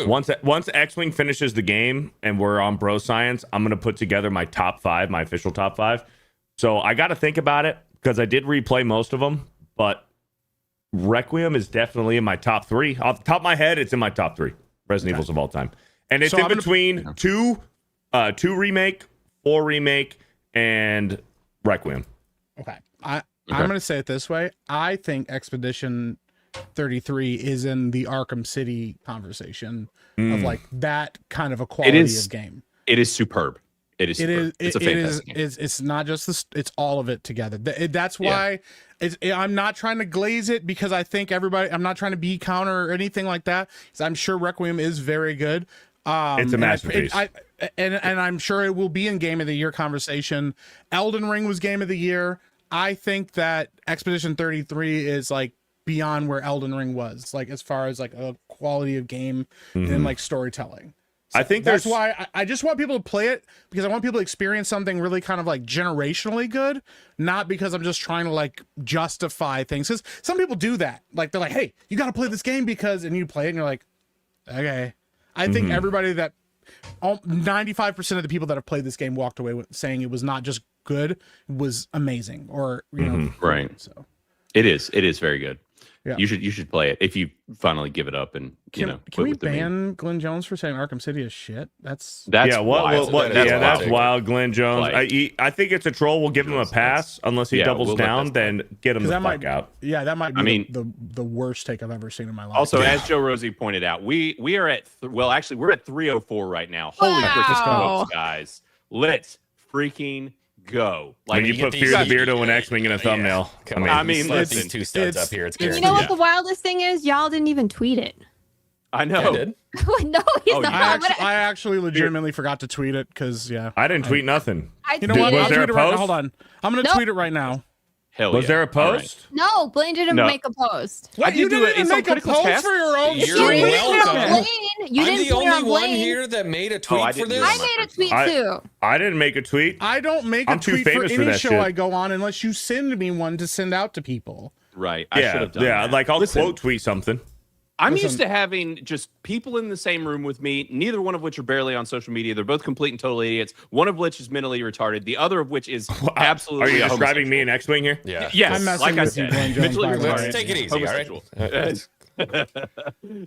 once Xwing finishes the game and we're on Bro Science, I'm going to put together my top 5, my official top 5. So I got to think about it because I did replay most of them, but Requiem is definitely in my top 3. Off the top of my head, it's in my top 3 Resident Evils of all time. And it's in between 2 remake, 4 remake, and Requiem. Okay. I'm going to say it this way. I think Expedition 33 is in the Arkham City conversation of like that kind of a quality of game. It is superb. It is. It's a fantastic game. It's not just this. It's all of it together. That's why I'm not trying to glaze it because I think everybody. I'm not trying to be counter or anything like that. I'm sure Requiem is very good. It's a masterpiece. And I'm sure it will be in Game of the Year conversation. Elden Ring was Game of the Year. I think that Expedition 33 is like beyond where Elden Ring was, like as far as like a quality of game and like storytelling. So I think that's why I just want people to play it because I want people to experience something really kind of like generationally good, not because I'm just trying to like justify things. Because some people do that. Like they're like, hey, you got to play this game because, and you play it and you're like, okay. I think everybody that 95% of the people that have played this game walked away with saying it was not just good, it was amazing, or you know, right. So it is very good. Yeah. You should play it if you finally give it up and can we ban Glenn Jones for saying Arkham City is shit? That's wild. That's wild, Glenn Jones. Like, I think it's a troll. We'll give him a pass unless he doubles down. Then get him the fuck out. Yeah, that might be the worst take I've ever seen in my life. Also, as Joe Rosie pointed out, we are at actually we're at 304 right now. Holy freaking guys! Let's freaking go. Like when you put FearTheBeardo and Xwing in a thumbnail. I mean, these two studs up here. It's you know what the wildest thing is? Y'all didn't even tweet it. I know. I did. No, he's not. I actually legitimately forgot to tweet it because I didn't tweet nothing. You know what? Was there a post? Hold on. I'm gonna tweet it right now. Was there a post? Right. No, Blaine didn't make a post. What? You didn't even make a post for your own stream? You I'm didn't the only on one here that made a tweet for this. I made a tweet too. I didn't make a tweet. I don't make a tweet for any show I go on unless you send me one to send out to people. Right. I should have done that. Like I'll quote tweet something. I'm used to having just people in the same room with me, neither one of which are barely on social media. They're both complete and total idiots. One of which is mentally retarded. The other of which is absolutely. Are you describing me and Xwing here? Yeah. Yes. Like I said, mentally retarded. Let's take it easy. All right.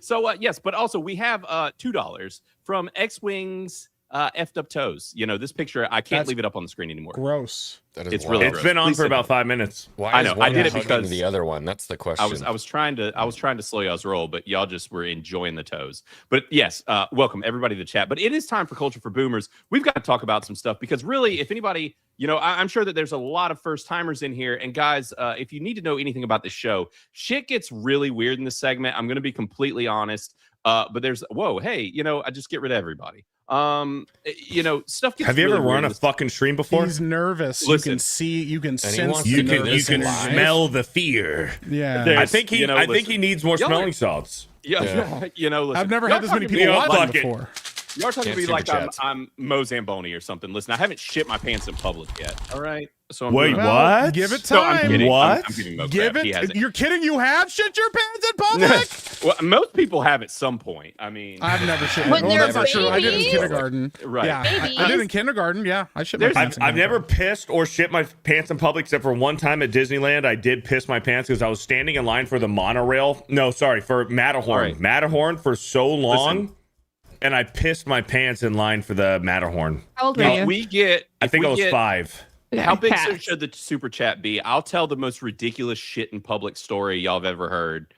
So yes, but also we have $2 from Xwing's effed up toes. You know, this picture, I can't leave it up on the screen anymore. Gross. It's really gross. It's been on for about 5 minutes. Why I know. I did it hugging because the other one. That's the question. I was trying to slow y'all's roll, but y'all just were enjoying the toes. But yes, welcome everybody to the chat. But it is time for Culture for Boomers. We've got to talk about some stuff because really, if anybody, you know, I'm sure that there's a lot of first timers in here. And guys, if you need to know anything about this show, shit gets really weird in this segment. I'm going to be completely honest. But there's hey, you know, I just get rid of everybody. You know, stuff gets. Have you really ever run a fucking stream before? He's nervous. Listen, you can see, you can sense, you can smell the fear. Yeah, I think he he needs more smelling salts. Yeah. You know, listen, I've never had this many people online before. You're talking to me like I'm Mo Zamboni or something. Listen, I haven't shit my pants in public yet. All right. So wait, what? Give it time. No, I'm kidding. What? I'm kidding, Give it. You're kidding? You have shit your pants in public? Well, most people have at some point. I mean, I've never shit. When they're that's not true. I did in kindergarten. Right. Yeah, I did in kindergarten. Yeah, I shit my pants. I've never pissed or shit my pants in public except for one time at Disneyland. I did piss my pants because I was standing in line for the monorail. No, sorry, for Matterhorn. Right. Matterhorn for so long. And I pissed my pants in line for the Matterhorn. How old were you? I think I was 5. How big should the super chat be? I'll tell the most ridiculous shit in public story y'all have ever heard.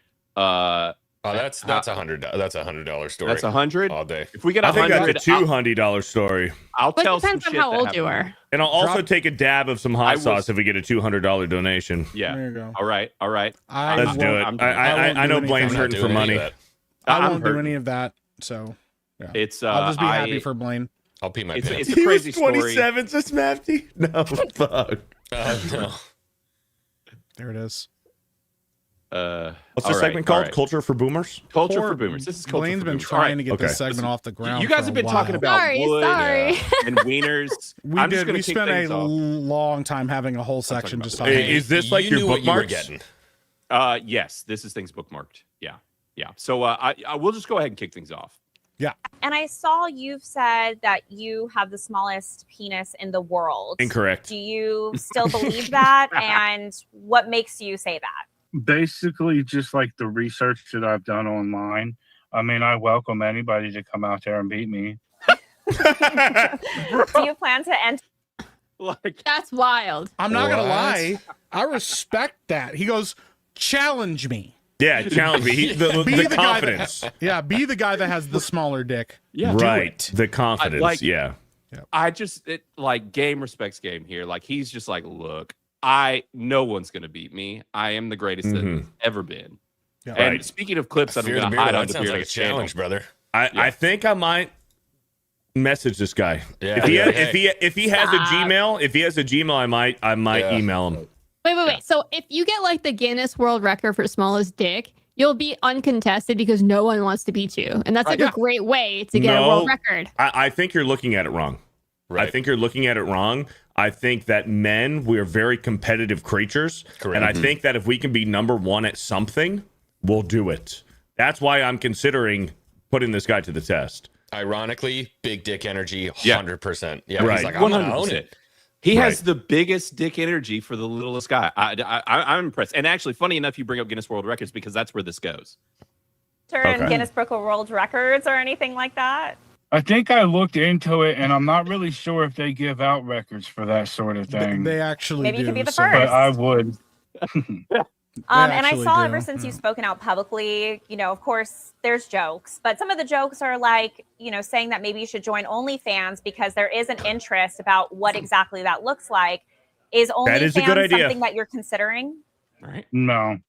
Oh, that's $100 story. That's 100 all day. If we get I think 100, that's a $200 story. I'll But tell it depends some on shit how that old happened. you are. And I'll also take a dab of some hot sauce if we get a $200 donation. Yeah. There you go. All right. Let's do it. I know Blaine's hurting for money. I won't do any of that. So yeah. It's I'll just be happy for Blaine. I'll pee my It's pants. a crazy he was story. 27 to Smafty? No, fuck. No. There it is. What's the segment called? Culture for Boomers? Culture for Boomers. This is Culture Blaine's for been Boomers. trying to get Okay. this segment off the ground. You guys for have a been while. talking about wood Sorry. and wieners. I'm just gonna We kick spent a things off. long time having a whole section just talking. Is this like You your knew what you were bookmarks? getting. Yes, this is things bookmarked. Yeah. So I will just go ahead and kick things off. Yeah. And I saw you've said that you have the smallest penis in the world. Incorrect. Do you still believe that? And what makes you say that? Basically, just like the research that I've done online. I mean, I welcome anybody to come out there and beat me. Do you plan to enter? Like, That's wild. I'm not gonna lie. I respect that. He goes, challenge me. Yeah, challenge me. The Be the guy confidence. Yeah, be the guy that has the smaller dick. yeah, Right. The confidence. Yeah. I just like game respects game here. Like he's just like, look, no one's gonna beat me. I am the greatest that ever been. Yeah. And Right. speaking of clips, I'm Fear the gonna Beardo, hide on that the sounds like a Beardo's channel. challenge, brother. I think I might message this guy. Yeah, if he yeah, if he has a Stop. Gmail, I might Yeah. email him. Wait. So if you get like the Guinness World Record for smallest dick, you'll be uncontested because no one wants to beat you, and that's like a great way to get a world record. I think you're looking at it wrong. Right. I think you're looking at it wrong. I think that men, we're very competitive creatures. Correct. And I think that if we can be number one at something, we'll do it. That's why I'm considering putting this guy to the test. Ironically, big dick energy, 100%. Yeah, Right. he's like, I'm gonna own 100%. it. He has the biggest dick energy for the littlest guy. I'm impressed. And actually, funny enough, you bring up Guinness World Records because that's where this goes. in Guinness Book of World Records or anything like that? I think I looked into it, and I'm not really sure if they give out records for that sort of thing. They actually Maybe do. you could be the so- first. But I would. And I actually saw do, ever since you've spoken out publicly, of course, there's jokes, but some of the jokes are like, saying that maybe you should join OnlyFans because there is an interest about what exactly that looks like. Is That is a good OnlyFans idea. something that you're considering? Right. No.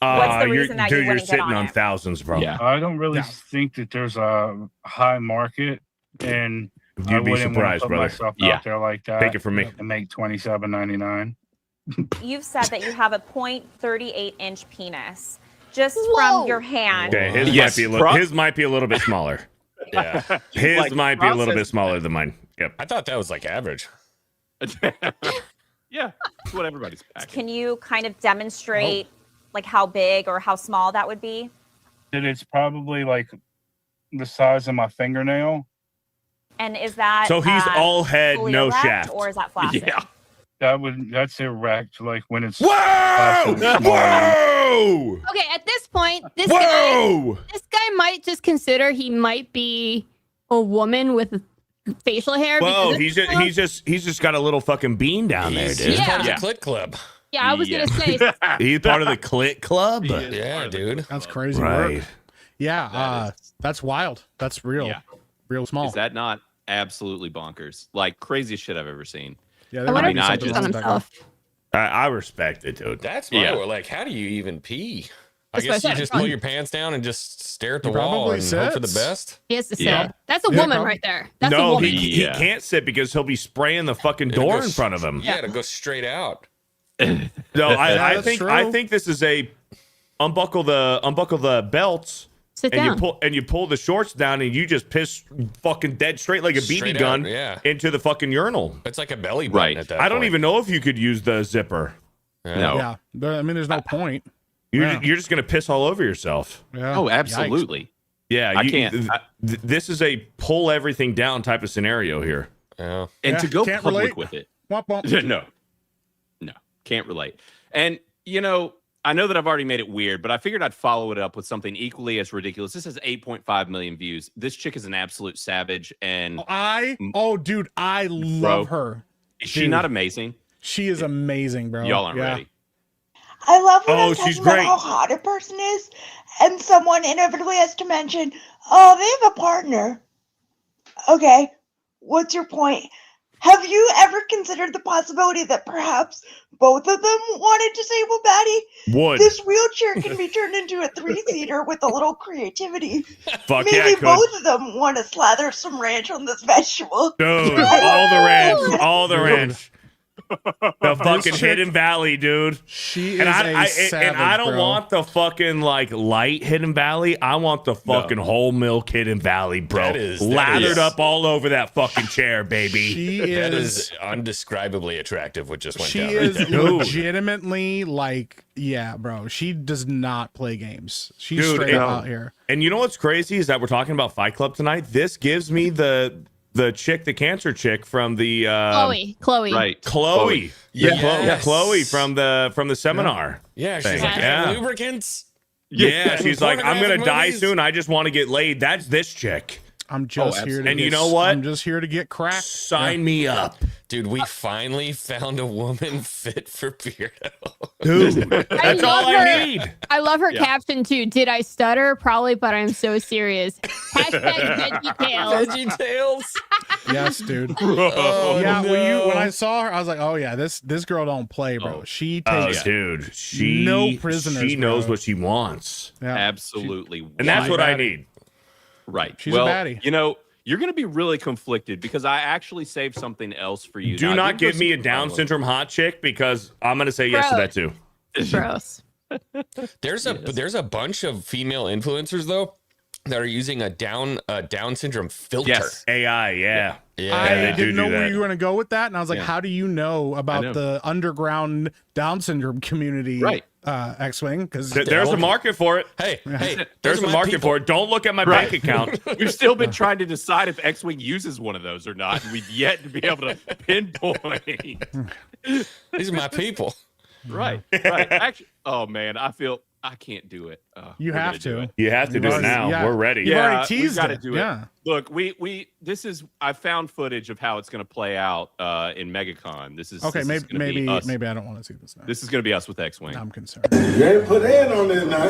What's the reason that you you're wouldn't get sitting on on it? thousands, bro. Yeah. I don't really think that there's a high market, and I You'd be wouldn't surprised, put brother. myself Yeah. out there like that. Take it from me. And make $27.99. You've said that you have a 0.38 inch penis just Whoa. from your hand. Okay, his Yes, might be a a little bit smaller. Yeah. His Like, might be a little process- bit smaller than mine. Yep. I thought that was like average. Yeah, that's what everybody's packing. Can you kind of demonstrate like how big or how small that would be? And it's probably like the size of my fingernail. And is that So he's all head, fully no erect, shaft. or is that flaccid? Yeah. That's erect, like when it's Whoa! flaccid, small. Whoa! Okay, at this point, this Whoa! guy might just consider he might be a woman with facial hair. Whoa! because He's just got a little fucking bean down there, He's dude. part of Yeah. the Clit Club. yeah, I was gonna say He's part of the Clit Club. Yeah, dude. That's crazy Right. work. Yeah, that's wild. That's real. Yeah. Real small. Is that not absolutely bonkers? Like craziest shit I've ever seen. Yeah, I there wonder might if be he something puts on wrong with that guy. himself. I respect it, dude. That's Yeah. my like, how do you even pee? I That's what I guess you said. just pull your pants down and just stare at the He wall probably and hope for the sits. best. He has to say Yeah. that's a Yeah, woman probably. right there. That's a No, woman. he Yeah. can't sit because he'll be spraying the fucking It'll door go in front of him. Yeah, to go straight out. No, I that's think true. I think this is a unbuckle the belts Sit and down. you pull the shorts down and you just piss fucking dead straight like a BB Straight gun out, yeah. into the fucking urinal. It's like a belly button Right. at that I don't point. even know if you could use the zipper. No. Yeah, I mean, there's no point. You're just gonna piss all over yourself. Yeah. Oh, Yikes. absolutely. Yeah, I can't- this is a pull everything down type of scenario here. Yeah. And Yeah, to go can't public relate. with it. Womp womp. No, can't relate. And I know that I've already made it weird, but I figured I'd follow it up with something equally as ridiculous. This has 8.5 million views. This chick is an absolute savage, and Dude, I love her. is she Dude. not amazing? She is amazing, bro. Y'all aren't Yeah. ready. I love when I'm she's talking about great. how hot a person is, and someone inevitably has to mention, oh, they have a partner. Okay, what's your point? Have you ever considered the possibility that perhaps both of them want a disabled baddie? Would. This wheelchair can be turned into a 3-seater with a little creativity. Fuck yeah, Maybe it could. both of them want to slather some ranch on this vegetable. Dude, all the ranch. All the ranch. The fucking Hidden Valley, dude. She is and I savage, don't bro. want the fucking like light Hidden Valley. I want the fucking whole milk Hidden Valley, bro. That is Lathered up all over that fucking chair, baby. That is undescribably attractive. What just went She down. is right there. legitimately like, yeah, bro. She does not play games. She's Dude, straight out here. And you know what's crazy is that we're talking about Fight Club tonight. This gives me the chick, the cancer chick from the Chloe. Right. Chloe. Yes. Chloe from the seminar. Yeah, thing. she's like, Yeah. lubricants. Yeah, she's like, I'm gonna Pornographic die movies. soon. I just want to get laid. That's this chick. I'm just here to And get, you know what? I'm just here to get cracked. Sign me up. Dude, we finally found a woman fit for Beardo. Dude, that's all I need. I love her Yeah. caption too. Did I stutter? Probably, but I'm so serious. Hashtag VeggieTales. VeggieTales. Yes, dude. Oh, yeah, no. when I saw her, I was like, oh yeah, this girl don't play, bro. She takes dude, she no prisoners. She knows bro. what she wants. Yeah. Absolutely. And that's what I baddie. need. Right. She's a well, baddie. you know, you're going to be really conflicted because I actually saved something else for you. Do Now, I not did go give me see a the Down final. syndrome hot chick because I'm gonna say yes to that too. Gross. There's a bunch of female influencers though that are using a Down syndrome filter. Yes, AI, yeah. I they didn't know do where that. you were going to go with that. And I was like, Yeah. how do you know about know. the underground Down syndrome community, Right. Xwing? Because There's a market for it. Hey, There's those a are my market people. for it. Don't look at my Right. bank account. We've still been trying to decide if Xwing uses one of those or not, and we've yet to be able to pinpoint. These are my people. Right. Actually, oh man, I feel I can't do it. You We're have gonna do to. it. You have to You've do it already- now. yeah. We're ready. You've already we've teased got to it. do it. Yeah. Look, I found footage of how it's going to play out in MegaCon. This is Okay, this is gonna maybe be us. maybe I don't want to see this now. This is going to be us with Xwing. I'm concerned. You ain't put in on it now.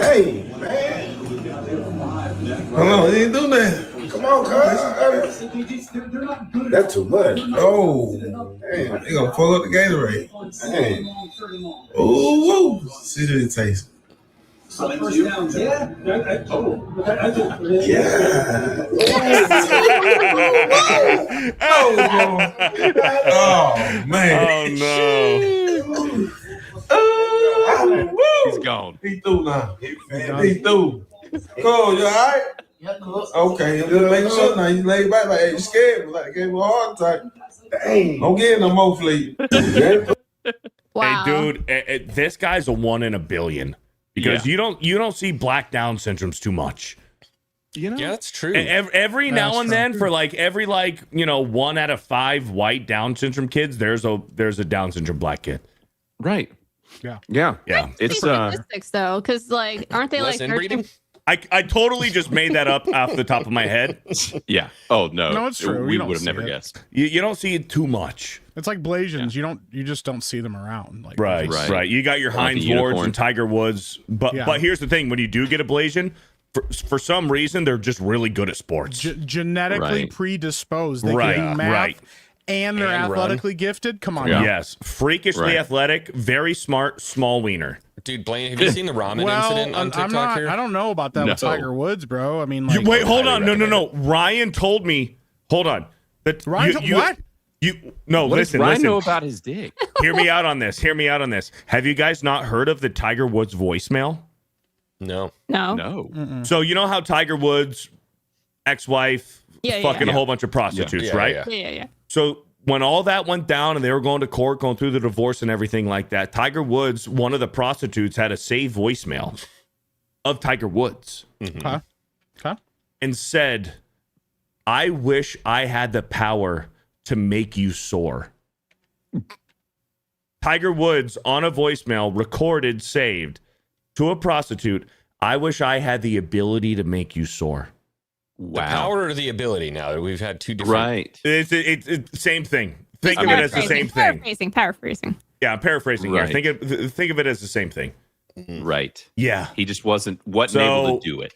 Hey, man. Hold on, he ain't do nothing. Come on, cuz. That's too much. Oh, damn. They gonna pull up the Gatorade. Damn. Ooh, see what it tastes. Oh, man. Oh no. He's gone. He through now. He through. Cool, you alright? Okay, you just making sure now. You laid back like, hey, you scared? Like, gave him a heart attack. Dang. Don't get no more fleet. Wow. Hey, dude, this guy's a 1 in a billion because you don't see black Down syndromes too much. You know? Yeah, that's true. Every now That's and true. then, for like every 1 out of 5 white Down syndrome kids, there's a Down syndrome black kid. Right. Yeah. Yeah. Yeah. It's Statistics though, because like, aren't they Less like inbreeding? I totally just made that up off the top of my head. yeah. Oh no. No, it's true. We You don't would have see never it. guessed. You don't see it too much. It's like Blasians. You just don't see them around. Like Right. You got your Like Heinz the Wards unicorn. and Tiger Woods, but Yeah. but here's the thing: when you do get a Blasian, for some reason they're just really good at sports. genetically Right. predisposed. They Right, can do math, right. and they're And run. athletically gifted. Come on, Yeah. now. Yes, freakishly Right. athletic, very smart, small wiener. Dude, Blaine, have you seen the ramen Well, incident on TikTok I'm not. here? I don't know about that with No. Tiger Woods, bro. I mean, like, Wait, hold on, highly no. Ryan told me. Hold on. That Ryan, what? No, What listen, does Ryan listen. know about his dick? Hear me out on this. Have you guys not heard of the Tiger Woods voicemail? No. No. No. So you know how Tiger Woods' ex-wife Yeah, fucking yeah. a whole bunch of prostitutes, Yeah, right? yeah. Yeah. So when all that went down and they were going to court, going through the divorce and everything like that, Tiger Woods, one of the prostitutes, had a saved voicemail of Tiger Woods Huh? and said, "I wish I had the power to make you sore." Tiger Woods on a voicemail recorded, saved to a prostitute. "I wish I had the ability to make you sore." The power or the ability now that we've had two different. Right. It's same thing. Think of it as the same thing. Paraphrasing. Yeah, I'm paraphrasing Right. here. Think of it as the same thing. Right. Yeah. He just wasn't able to do it.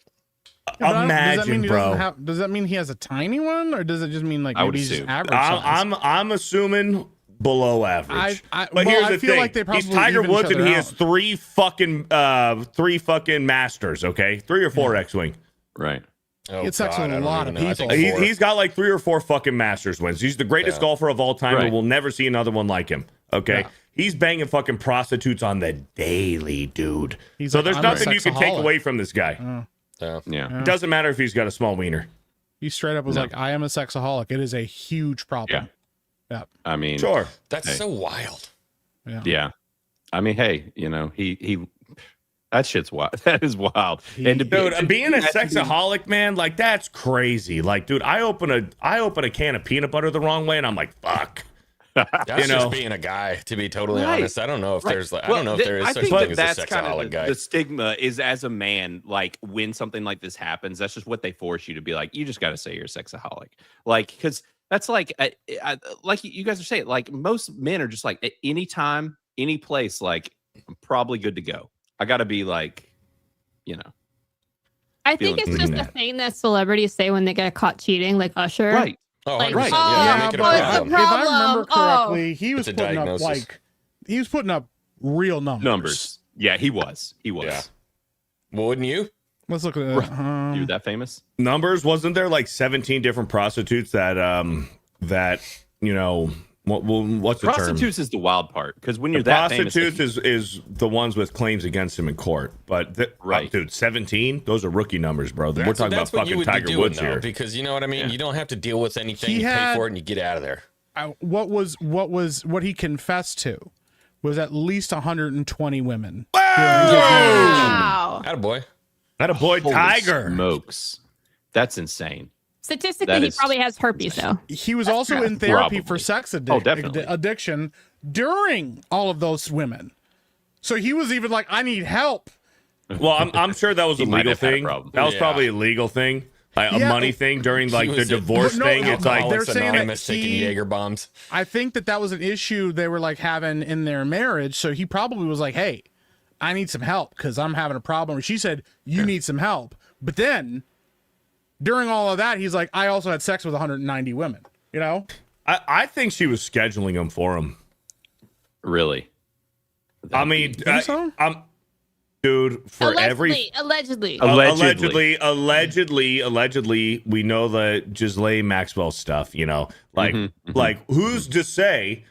Imagine, bro. Does that mean he has a tiny one, or does it just mean like I would maybe he's just assume. average size? I'm assuming below average. But But here's the feel thing: like they he's probably Tiger even each Woods, and other he has out. three fucking masters. Okay, 3 or 4 Xwing. Right. Oh, He had sex with a lot of I people. think 4. He's got like 3 or 4 fucking masters wins. He's the greatest golfer of all time, Right. and we'll never see another one like him. Okay, Yeah. he's banging fucking prostitutes on the daily, dude. He's So like, there's I'm a nothing you can take sexaholic. away from this guy. Yeah. It doesn't matter if he's got a small wiener. He straight up was like, "I am a sexaholic. It is a huge problem." Yeah. I mean, Sure. That's so wild. Yeah. I mean, hey, he that shit's wild. That is wild. And to Dude, being a sexaholic, man, like that's crazy. Like, dude, I open a can of peanut butter the wrong way, and I'm like, fuck. That's just being a guy, to be totally honest. I don't know if there's like, I don't know if there is such thing as a sexaholic guy. The stigma is, as a man, like when something like this happens, that's just what they force you to be like. You just got to say you're a sexaholic, like because that's like like you guys are saying, like most men are just like at any time, any place, like I'm probably good to go. I got to be like, I think it's just a thing that celebrities say when they get caught cheating, like Usher. Right. Oh, Like, 100%. oh, Yeah, Yeah, make it a but problem. if I remember Oh. correctly, he was It's a putting up diagnosis. he was putting up real numbers. Yeah, he was. Yeah. Well, wouldn't you? Let's look at it. You're that famous? Numbers, wasn't there like 17 different prostitutes that what's the term? Prostitutes is the wild part because when you're The that famous, prostitutes is the ones with claims against him in court. But Right. dude, 17 those are rookie numbers, bro. We're talking about what you fucking would be Tiger doing, Woods though, here. because you know what I mean. You don't have to deal with anything. He You pay had- for it and you get out of there. What he confessed to was at least 120 women. Wow. Attaboy. Attaboy, Holy Tiger. smokes, that's insane. Statistically, That he is- probably has herpes, though. He was also in therapy for Probably. sex definitely. addiction during all of those women. So he was even like, I need help. Well, I'm sure that was a He might legal have had a thing. problem. That was Yeah. probably a legal thing. Like a Yeah. money thing during like He the was a- divorce No, thing. no, It's like they're saying that Anonymous taking he- Jaeger bombs. I think that was an issue they were like having in their marriage. So he probably was like, hey, I need some help because I'm having a problem. She said, you need some help. But then during all of that, he's like, I also had sex with 190 women, I think she was scheduling him for him. Really? I mean, Think so? dude, for Allegedly. allegedly, we know the Ghislaine Maxwell stuff. Like who's to say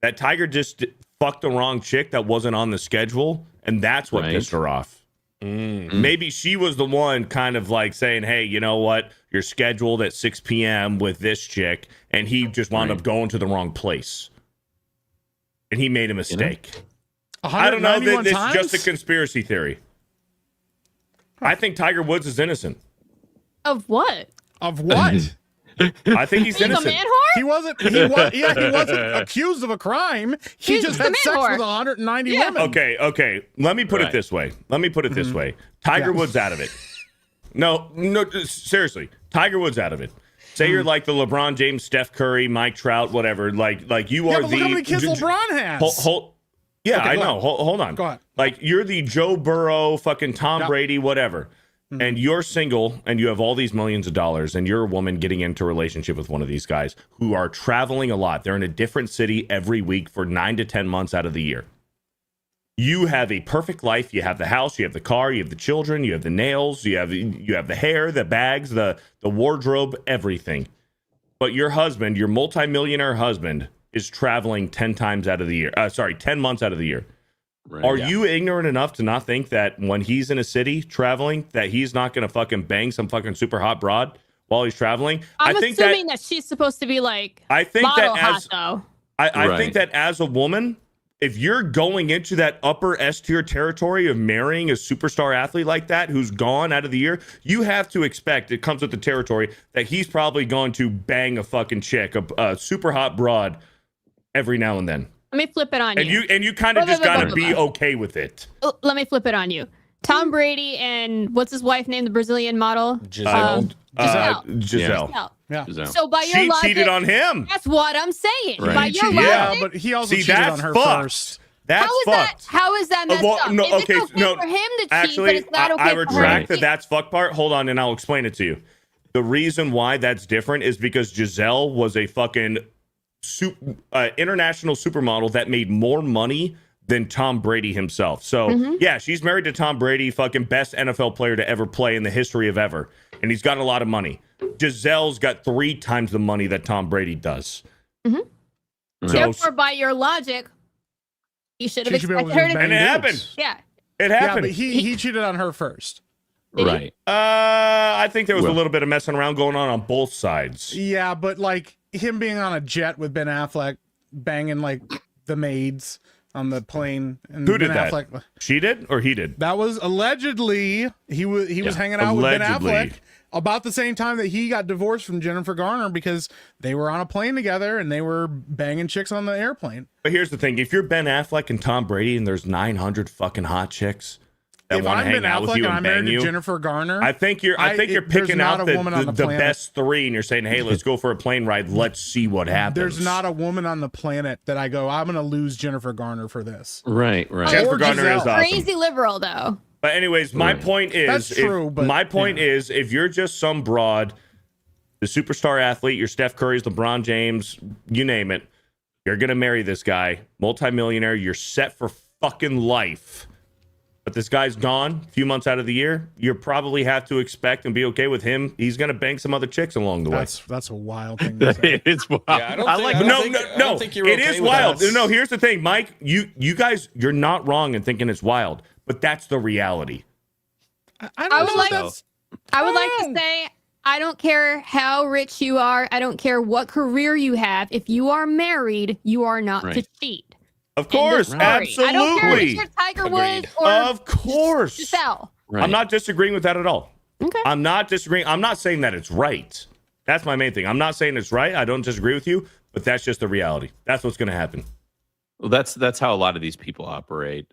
that Tiger just fucked the wrong chick that wasn't on the schedule, and that's what Right. pissed her off. Maybe she was the one kind of like saying, hey, you know what? You're scheduled at 6 p.m. with this chick, and he just wound up going to the wrong place. And he made a mistake. I don't know. This is just a conspiracy theory. I think Tiger Woods is innocent. Of what? Of what? I think he's Being a innocent. man whore? He wasn't accused of a crime. He He's just just a had man sex whore. with 190 Yeah. women. Okay. Let me put it this way. Tiger Woods out of it. No, seriously. Tiger Woods out of it. Say you're like the LeBron James, Steph Curry, Mike Trout, whatever. Like you Yeah, are but the. look how many kids LeBron has. Yeah, Okay, I go know. ahead. Hold on. Go ahead. Like you're the Joe Burrow, fucking Tom Brady, whatever. And you're single and you have all these millions of dollars and you're a woman getting into a relationship with one of these guys who are traveling a lot. They're in a different city every week for 9 to 10 months out of the year. You have a perfect life. You have the house, you have the car, you have the children, you have the nails, you have the hair, the bags, the wardrobe, everything. But your husband, your multimillionaire husband, is traveling 10 months out of the year. Right. Are you ignorant enough to not think that when he's in a city traveling, that he's not going to fucking bang some fucking super hot broad while he's traveling? I'm I think assuming that she's supposed to be like I think model that hot, as though. I think that as a woman, if you're going into that upper S tier territory of marrying a superstar athlete like that who's gone out of the year, you have to expect, it comes with the territory, that he's probably going to bang a fucking chick, a super hot broad every now and then. Let me flip it on you. And you kind of just got to be okay with it. Let me flip it on you. Tom Brady and what's his wife named, the Brazilian model? Giselle. Giselle. Yeah. So by your She logic, cheated on him. That's what I'm saying. Right. By your Yeah, logic, but he also See, cheated that's on her fucked. first. That's fucked. How is that messed up? No, If okay, it's okay no. for him to cheat, Actually, but it's not okay I for her retract to the cheat. that's fuck part. Hold on, and I'll explain it to you. The reason why that's different is because Giselle was a fucking international supermodel that made more money than Tom Brady himself. So yeah, she's married to Tom Brady, fucking best NFL player to ever play in the history of ever, and he's got a lot of money. Giselle's got 3 times the money that Tom Brady does. So, therefore, by your logic, you should have expected her to. And it happened. Yeah. It happened. Yeah, but he cheated on her first. Right. I think there was a little bit of messing around going on both sides. Yeah, but like him being on a jet with Ben Affleck, banging like the maids on the plane. And Who did Ben that? Affleck, she did or he did? that was allegedly he was hanging out with Ben Affleck about the same time that he got divorced from Jennifer Garner because they were on a plane together and they were banging chicks on the airplane. But here's the thing: if you're Ben Affleck and Tom Brady, and there's 900 fucking hot chicks that If want to I'm hang Ben out with Affleck you and and I'm married bang to you, Jennifer Garner, I think you're there's picking not out a woman on the the planet. best 3, and you're saying, hey, let's go for a plane ride. Let's see what happens. There's not a woman on the planet that I go, I'm going to lose Jennifer Garner for this. Right. Jennifer Garner is awesome. Crazy liberal, though. But anyways, my point is, That's true, but, my point is, if you're just some broad, the superstar athlete, you're Steph Curry's, LeBron James, you name it, you're gonna marry this guy, multimillionaire, you're set for fucking life. But this guy's gone a few months out of the year. You probably have to expect and be okay with him. He's gonna bang some other chicks along the way. That's a wild thing to say. It's wild. Yeah, I don't think you're It okay is with wild. that. No, here's the thing, Mike. You guys, you're not wrong in thinking it's wild, but that's the reality. I would like to say, I don't care how rich you are. I don't care what career you have. If you are married, you are not to cheat. Of course, absolutely. I don't care if you're Tiger Woods or of course. Giselle. I'm not disagreeing with that at all. Okay. I'm not disagreeing. I'm not saying that it's right. That's my main thing. I'm not saying it's right. I don't disagree with you, but that's just the reality. That's what's going to happen. Well, that's how a lot of these people operate.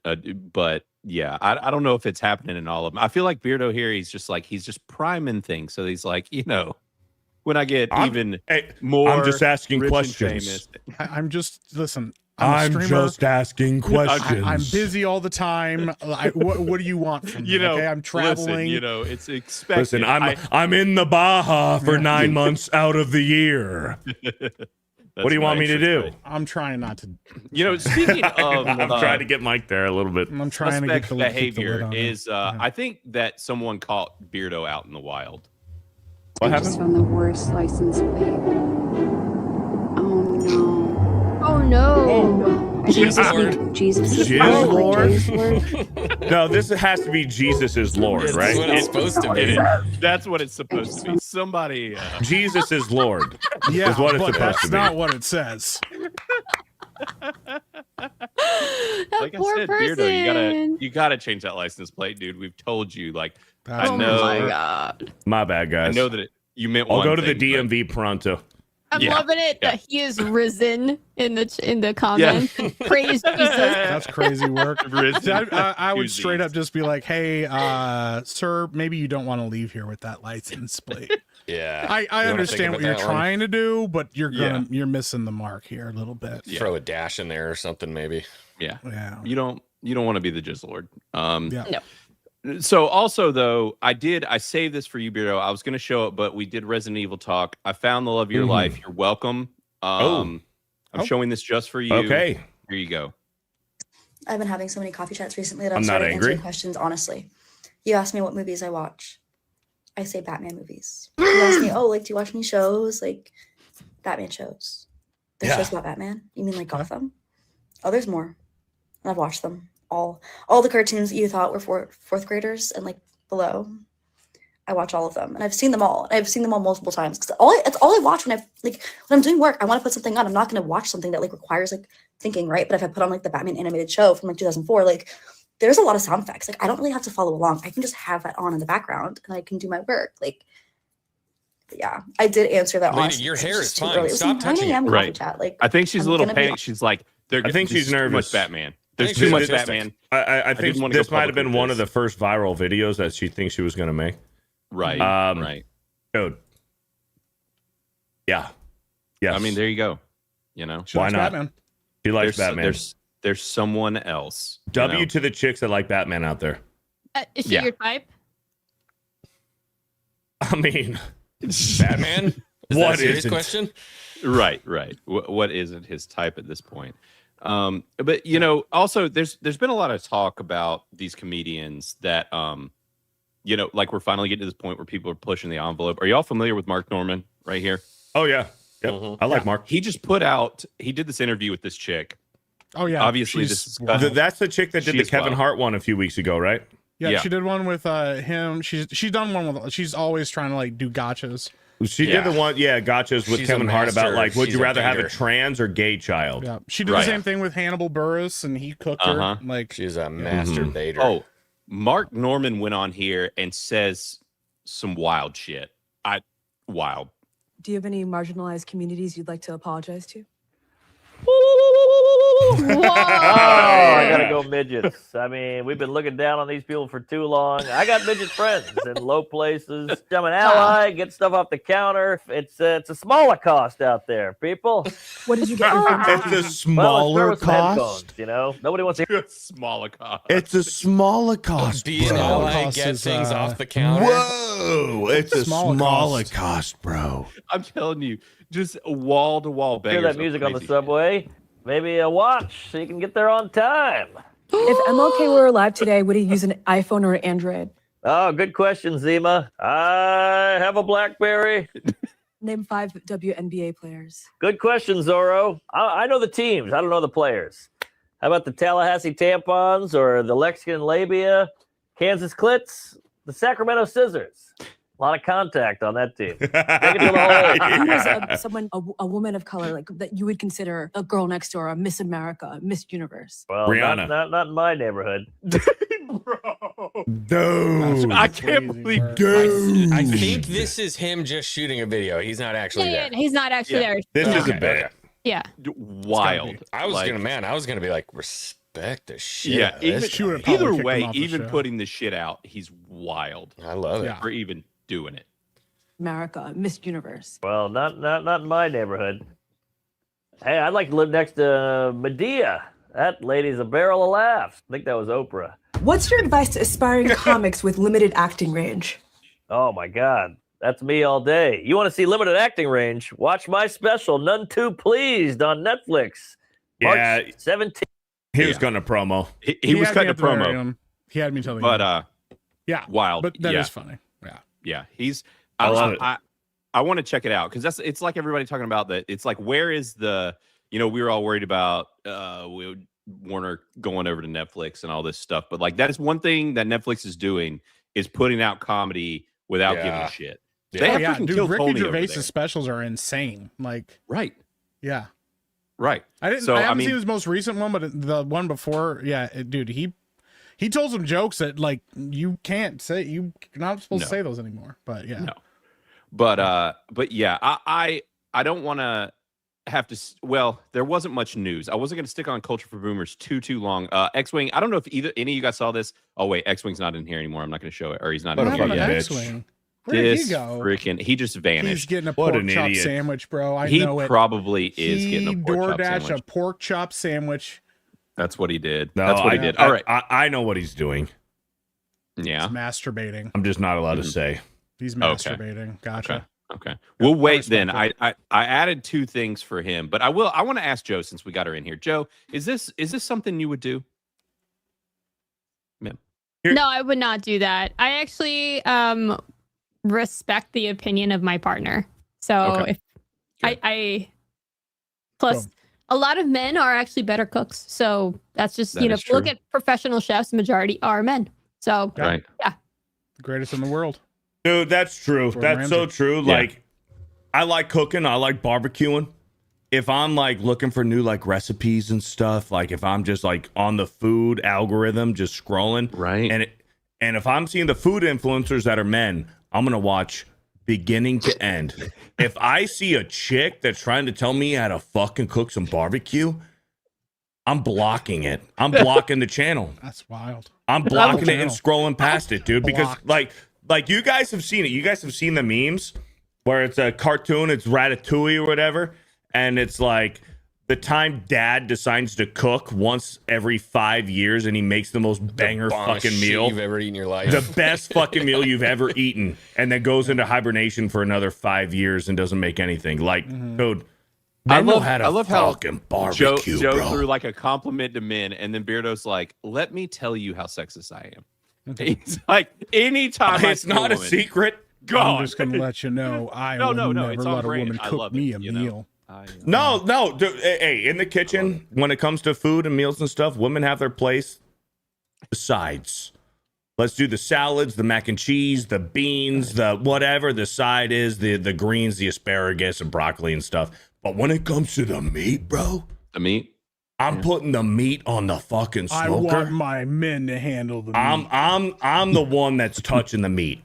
But yeah, I don't know if it's happening in all of them. I feel like Beardo here, he's just priming things. So he's like, when I get more, I'm just asking rich and questions. famous. I'm just listen. I'm a streamer. just asking questions. I'm busy all the time. What do you want from me? Okay, I'm traveling. Listen, it's expected. Listen, I'm in the Baja for 9 months out of the year. What do you want me to do? I'm trying not to. Speaking of, I'm trying to get Mike there a little bit. I'm trying to get the behavior lid on is. I think that someone caught Beardo out in the wild. What Just happened? found the worst license plate. Oh no. Oh no. Jesus is Lord. No, this has to be Jesus is Lord, That's right? what it's supposed to be. That's what it's supposed to be. Somebody. Jesus is Lord. Yeah, is what it's but supposed that's to be. not what it says. Like I said, Beardo, you gotta change that license plate, dude. We've told you. Like, I Oh know. my god. My bad, guys. I know that you meant. I'll one go to the thing, but- DMV pronto. I'm loving it that he is risen in the comments. Praise Jesus. That's crazy work. Risen. I would straight up just be like, "Hey, sir, maybe you don't want to leave here with that license plate." Yeah, I understand what you're trying to do, but you're missing the mark here a little bit. Throw a dash in there or something, maybe. Yeah. Yeah. You don't want to be the Jizz Lord. No. So also though, I saved this for you, Beardo. I was going to show it, but we did Resident Evil talk. I found the love of your life. You're welcome. I'm showing this just for you. Okay. Here you go. I've been having so many coffee chats recently that I'm I've not started angry. answering questions honestly. You ask me what movies I watch. I say Batman movies. You ask me, do you watch any shows? Like Batman shows. There's shows about Batman? You mean like Gotham? Oh, there's more. And I've watched them. All the cartoons that you thought were for fourth graders and like below. I watch all of them, and I've seen them all. I've seen them all multiple times because it's all I watch when when I'm doing work. I want to put something on. I'm not going to watch something that like requires like thinking, right? But if I put on like the Batman animated show from like 2004, like there's a lot of sound effects. Like I don't really have to follow along. I can just have that on in the background, and I can do my work. Like, yeah, I did answer that. Lady, honestly. your It's hair just is too fine. early. It was Stop like 9 touching a.m. it. coffee chat. Like I think she's I'm a little gonna be- panicked. She's like, I think she's Too much nervous. Batman. I There's think too much she's Batman. I think didn't wanna go this might have public been with one of this. the first viral videos that she thinks she was going to make. Right. Right. Dude. Yeah. Yes. I mean, there you go. She Why likes not? Batman. She likes There's- Batman. there's- There's someone else. W to the chicks that like Batman out there. Is she your type? I mean, Batman? Is that a serious isn't? question? Right. What isn't his type at this point? But you know, also there's been a lot of talk about these comedians that you know, like we're finally getting to this point where people are pushing the envelope. Are y'all familiar with Mark Norman right here? Oh yeah. Yep. I like Mark. He did this interview with this chick. Oh yeah. Obviously that's the chick that did the Kevin Hart one a few weeks ago, right? Yeah, she did one with him. She's done one with. She's always trying to like do gotchas. She did the one, gotchas with Kevin Hart about like, would you rather have a trans or gay child? Yeah, she did the same thing with Hannibal Buress, and he cooked her. Like she's a master baiter. Oh, Mark Norman went on here and says some wild shit. Wild. Do you have any marginalized communities you'd like to apologize to? Oh, I gotta go midgets. I mean, we've been looking down on these people for too long. I got midget friends in low places. I'm an ally, get stuff off the counter. It's a smaller cost out there, people. What did you get? It's a smaller cost. You know, nobody wants to. Smaller cost. It's a smaller cost. Be an ally, get things off the counter. Whoa! It's a smaller cost, bro. I'm telling you, just wall to wall bangers. Hear that music on the subway? Maybe a watch so you can get there on time. If MLK were alive today, would he use an iPhone or an Android? Oh, good question, Zima. I have a BlackBerry. Name 5 WNBA players. Good question, Zorro. I know the teams. I don't know the players. How about the Tallahassee Tampons or the Lexington Labia, Kansas Clits, the Sacramento Scissors? A lot of contact on that team. Take it to the hole. Who was a woman of color like that you would consider a girl next door, a Miss America, a Miss Universe? Well, Rihanna. Not in my neighborhood. Dude, I can't believe. Dude, I think this is him just shooting a video. He's not actually there. He's not actually there. This is a bit. Yeah. Wild. I was Like, gonna be like, respect the shit. Yeah. out of this guy. Either way, even putting the shit out, he's wild. I love it. For even doing it. America, Miss Universe. Well, not in my neighborhood. Hey, I'd like to live next to Medea. That lady's a barrel of laughs. I think that was Oprah. What's your advice to aspiring comics with limited acting range? Oh my God, that's me all day. You want to see limited acting range? Watch my special, None Too Pleased, on Netflix. Yeah. March 17th. He was cutting a promo. He was cutting a promo. He had me telling But yeah, wild. But that yeah. is funny. Yeah. Yeah. He's I love it. I want to check it out because it's like everybody talking about that. It's like, where is the, you know, we were all worried about Warner going over to Netflix and all this stuff. But like, that is one thing that Netflix is doing is putting out comedy without giving a shit. Yeah. They have Yeah, freaking dude, killed Ricky Tony over Gervais's there. specials are insane. Like, Right. yeah. Right. I haven't seen his most recent one, but the one before, dude, he told some jokes that like you're not supposed to say those anymore. But yeah. No. But yeah, I don't want to have to. Well, there wasn't much news. I wasn't going to stick on Culture for Boomers too long. Xwing. I don't know if any of you guys saw this. Oh wait, Xwing's not in here anymore. I'm not going to show it, or he's not in here yet. Xwing? Where did he go? He just vanished. He's getting a pork chop sandwich, bro. I know it. He probably is getting a pork chop DoorDash sandwich. a pork chop sandwich. That's what he did. No, That's what he did. All right. I know what he's doing. Yeah. He's masturbating. I'm just not allowed to say. He's masturbating. Gotcha. Okay. We'll wait then. I added 2 things for him, but I want to ask Joe since we got her in here. Joe, is this something you would do? Man. No, I would not do that. I actually respect the opinion of my partner. So if I plus a lot of men are actually better cooks. So that's just, That is if you look true. at professional chefs, the majority are men. So Right. yeah. The greatest in the world. Dude, that's true. Gordon That's so Ramsay. true. Yeah. Like, I like cooking. I like barbecuing. If I'm like looking for new like recipes and stuff, like if I'm just like on the food algorithm, just scrolling, right? And if I'm seeing the food influencers that are men, I'm gonna watch beginning to end. If I see a chick that's trying to tell me how to fucking cook some barbecue, I'm blocking it. I'm blocking the channel. That's wild. I'm blocking it and scrolling past it, dude. Because Blocked. like you guys have seen it. You guys have seen the memes where it's a cartoon, it's Ratatouille or whatever, and it's like the time dad decides to cook once every 5 years and he makes the most banger fucking meal you've ever eaten in your life. The best fucking meal you've ever eaten, and then goes into hibernation for another 5 years and doesn't make anything. Like, dude, I love how barbecue, Joe bro. threw like a compliment to men, and then Beardo's like, "Let me tell you how sexist I am." He's like, anytime It's not a secret. God, I'm just gonna let you know, I No, will no, never it's on let a brand. woman I cook love me it, a you know? meal. No, dude, hey, in the kitchen, when it comes to food and meals and stuff, women have their place. The sides. Let's do the salads, the mac and cheese, the beans, the whatever the side is, the greens, the asparagus and broccoli and stuff. But when it comes to the meat, bro, the meat, I'm putting the meat on the fucking smoker. I want my men to handle the meat. I'm the one that's touching the meat.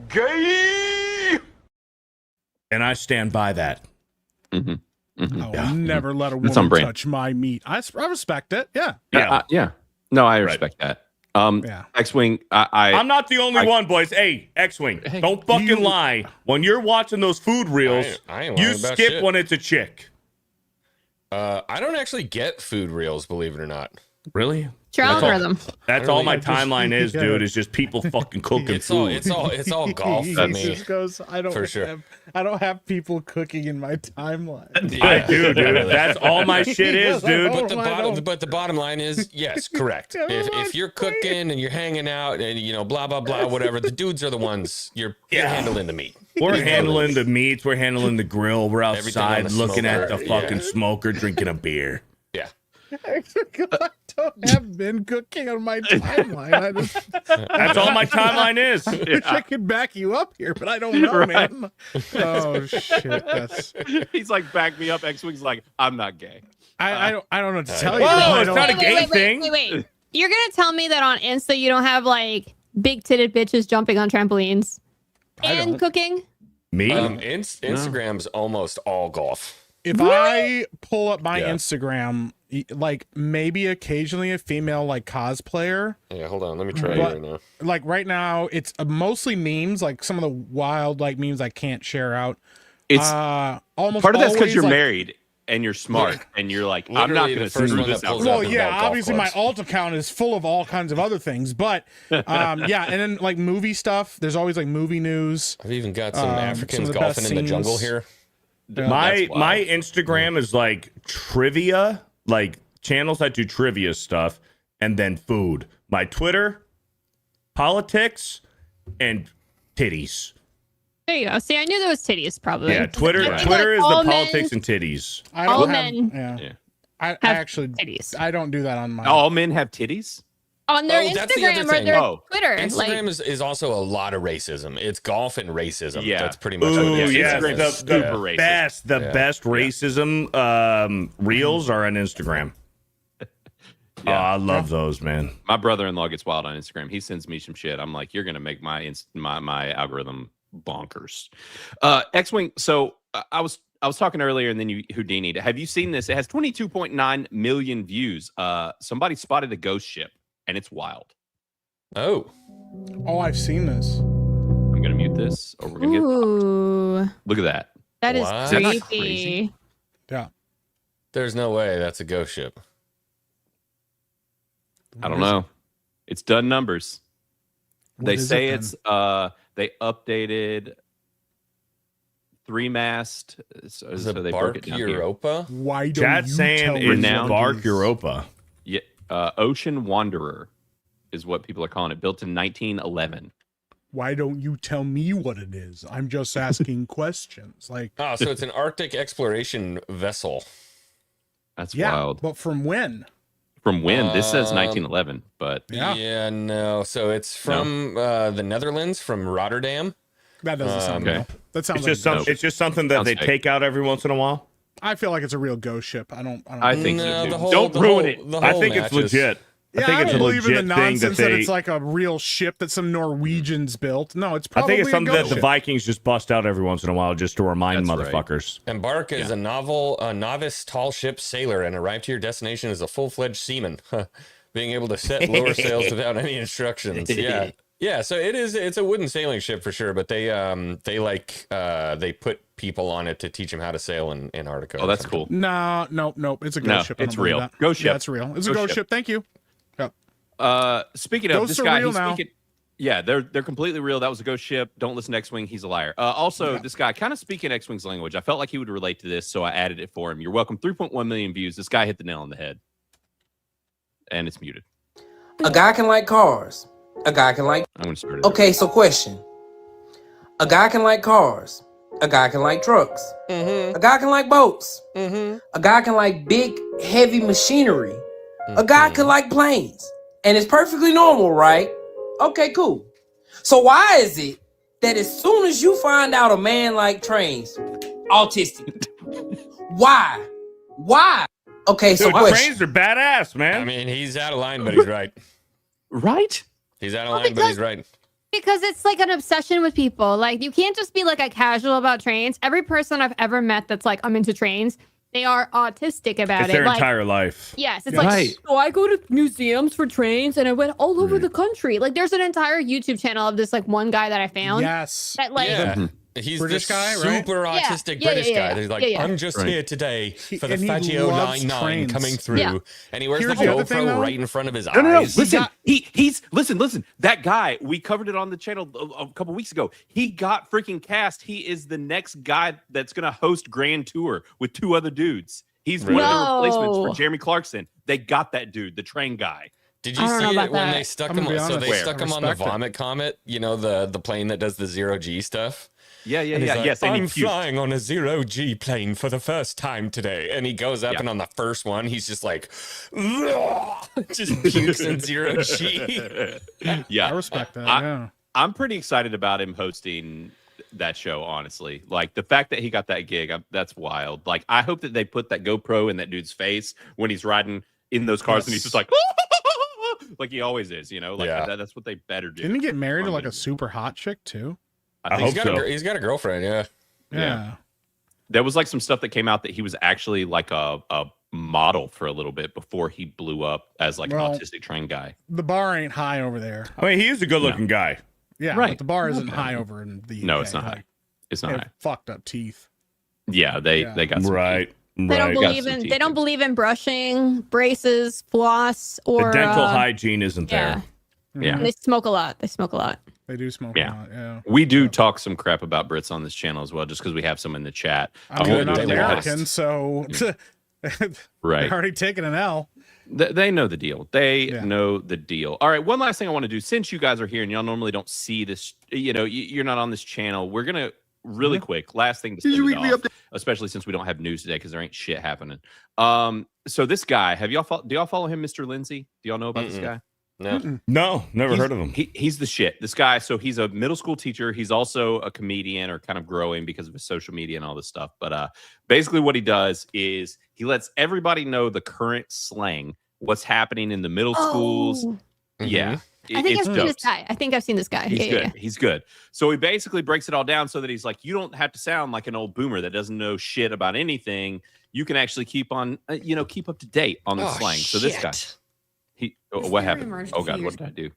Gay. And I stand by that. I will never let a It's on woman brand. touch my meat. I respect it. Yeah. Yeah. No, I respect that. Xwing, I'm not the only one, boys. Hey, Xwing, don't fucking lie. When you're watching those food reels, I ain't you lying about skip shit. when it's a chick. I don't actually get food reels, believe it or not. Really? It's your algorithm. That's all my timeline is, dude. Is just people fucking cooking food. It's all golf for He me. just goes, I don't For sure. I don't have people cooking in my timeline. I do, dude. That's all my shit is, dude. But the bottom line is, yes, correct. If you're cooking and you're hanging out and blah blah blah whatever, the dudes are the ones you're handling the meat. We're handling the meats. We're handling the grill. We're Everything on outside the looking at the smoker, fucking smoker, drinking a beer. Yeah. I don't have men cooking on my timeline. That's all my timeline is. I wish I could back you up here, but I don't know, Right. man. Oh shit! He's like, back me up. Xwing's like, I'm not gay. I don't know what to tell you. Whoa, it's not a gay wait, thing. Wait. You're gonna tell me that on Insta you don't have like big titted bitches jumping on trampolines and cooking? Me? Instagram's almost all golf. If I pull up my Instagram, like maybe occasionally a female like cosplayer. Yeah, hold on. Let me try it But, right now. like right now, it's mostly memes. Like some of the wild like memes I can't share out. It's almost part of that's because always, you're like- married and you're smart and you're like, I'm not Literally going the to first screw one this that out. pulls Well, up is yeah, about golf obviously my clubs. alt account is full of all kinds of other things, but yeah, and then like movie stuff. There's always like movie news. I've even got some some Africans of the golfing best in the jungle scenes. here. My Instagram is like trivia, like channels that do trivia stuff, and then food. My Twitter, politics, and titties. There you go. See, I knew there was titties probably. Yeah, Twitter. I think, Twitter like, is all the men- politics and titties. I all don't have. men Yeah. I have actually titties I don't do that on my. All men have titties? on their That's the other Instagram or thing. their Oh. Twitter. Instagram Like, is also a lot of racism. It's golf and racism. Yeah. That's pretty much what Ooh, it is. yes, Instagram's the super racist. best, the Yeah. best racism reels are on Instagram. Oh, I love those, man. My brother-in-law gets wild on Instagram. He sends me some shit. I'm like, you're going to make my algorithm bonkers. Xwing, so I was talking earlier and then you Houdini'd. Have you seen this? It has 22.9 million views. Somebody spotted a ghost ship and it's wild. Oh, I've seen this. I'm going to mute this or we're going to ooh, get... Look at that. that is What? Is that not creepy. crazy? Yeah. there's no way that's a ghost ship. I don't know. It's done numbers. What They is say it it's they updated 3-mast. So Is it they broke Bark it down here. Europa? Why don't Chat you saying tell it's me Renowned what Bark it is? Europa. Yeah, Ocean Wanderer is what people are calling it. Built in 1911. Why don't you tell me what it is? I'm just asking questions. Like, Oh, so it's an Arctic exploration vessel. That's yeah, wild. but from when? From when? This says 1911, but Yeah. No. So it's from the Netherlands, from Rotterdam. That doesn't sound Okay. real. That sounds It's like just some, Nope. it's just something that Sounds they fake. take out every once in a while. I feel like it's a real ghost ship. I don't I think so, No, too. the whole- Don't the ruin whole- it. the I whole think it's matches. legit. Yeah, I think it's a don't believe in the legit thing that nonsense that they. it's like a real ship that some Norwegians built. No, it's I probably think it's something a that ghost the ship. Vikings just bust out every once in a while just to remind That's right. motherfuckers. Embark as a novice tall ship sailor and arrive to your destination as a full-fledged seaman. Being able to set lower sails without any instructions. Yeah. Yeah, so it's a wooden sailing ship for sure, but they put people on it to teach them how to sail in Antarctica. Oh, that's cool. No, it's a ghost ship. It's real. Ghost ship. Yeah, it's real. It's a ghost ship. Thank you. Yep. Speaking of Ghosts this guy, are real now. Yeah, they're completely real. That was a ghost ship. Don't listen to Xwing. He's a liar. Also, this guy kind of speaking Xwing's language. I felt like he would relate to this, so I added it for him. You're welcome. 3.1 million views. This guy hit the nail on the head. And it's muted. A guy can like cars. A guy can like... I'm gonna start it. Okay, so question. A guy can like cars. A guy can like trucks. A guy can like boats. A guy can like big, heavy machinery. A guy can like planes. And it's perfectly normal, right? Okay, cool. So why is it that as soon as you find out a man like trains, autistic, why? Okay, so Dude, trains are badass, man. I mean, he's out of line, but he's right. Right? He's out of line, but he's right. Because it's like an obsession with people. Like, you can't just be like a casual about trains. Every person I've ever met that's like, I'm into trains, they are autistic about It's it. their Like, entire life. yes, it's Right. like, so I go to museums for trains and I went all over the country. Like, there's an entire YouTube channel of this like one guy that I found. Yes. That like, Yeah. He's British the guy, right? super Yeah. autistic Yeah, British yeah, guy. He's like, yeah, yeah. I'm just Right. here today for the and he Fagio loves 99 trains. coming through. Yeah. And he wears Here's the the other thing, GoPro though. right in front of his No. eyes. Listen, he's listen. That guy, we covered it on the channel a couple weeks ago. He got freaking cast. He is the next guy that's gonna host Grand Tour with 2 other dudes. He's one of the replacements for No. Jeremy Clarkson. They got that dude, the train guy. Did I you don't know see about it when that. they stuck I'm him gonna on? be So they honest. stuck I him on the respect it. Vomit Comet, you know, the plane that does the 0G stuff. Yeah. And he's like, Yes, and he I'm puked. flying on a 0G plane for the first time today. And he goes up, and on the first one, he's just like, just pukes in 0G. Yeah, I respect that. Yeah. I'm pretty excited about him hosting that show, honestly. Like, the fact that he got that gig, that's wild. Like, I hope that they put that GoPro in that dude's face when he's riding in those cars and he's just like, like he always is, you know? Like, that's what they better do. Didn't he get married to like a super hot chick too? I think so. He's got a girlfriend, yeah. Yeah. There was like some stuff that came out that he was actually like a model for a little bit before he blew up as like Well, an autistic train guy. The bar ain't high over there. I mean, he is a good-looking guy. Yeah, Right. but the bar isn't high over in the UK. No, it's not Like, high. It's not they have high. fucked up teeth. Yeah, they got some right. they don't believe in they don't believe in brushing, braces, floss, or The dental hygiene isn't yeah. there. Yeah. And they smoke a lot. They smoke a lot. They do smoke Yeah. a lot. Yeah. We do talk some crap about Brits on this channel as well, just because we have some in the chat. I mean, they're won't not do it. American, so Right. they're already taking an L. They know the deal. They know the deal. All right. One last thing I want to do, since you guys are here and y'all normally don't see this, you know, you're not on this channel. We're gonna really quick. Last thing to send it off, especially since we don't have news today because there ain't shit happening. So this guy, do y'all follow him, Mr. Lindsay? Do y'all know about this guy? No, never heard of him. He's the shit. This guy, so he's a middle school teacher. He's also a comedian, or kind of growing because of his social media and all this stuff. But basically what he does is he lets everybody know the current slang, what's happening in the middle schools. Yeah. I think it's I've seen dope. this guy. I think I've seen this guy. He's Yeah, good. yeah. He's good. So he basically breaks it all down so that he's like, you don't have to sound like an old boomer that doesn't know shit about anything. You can actually keep on, keep up to date on the slang. So this guy, what happened? Oh God, what did I do?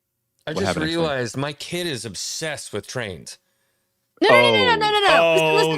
I What just happened, Xwing? realized my kid is obsessed with trains. No. Listen,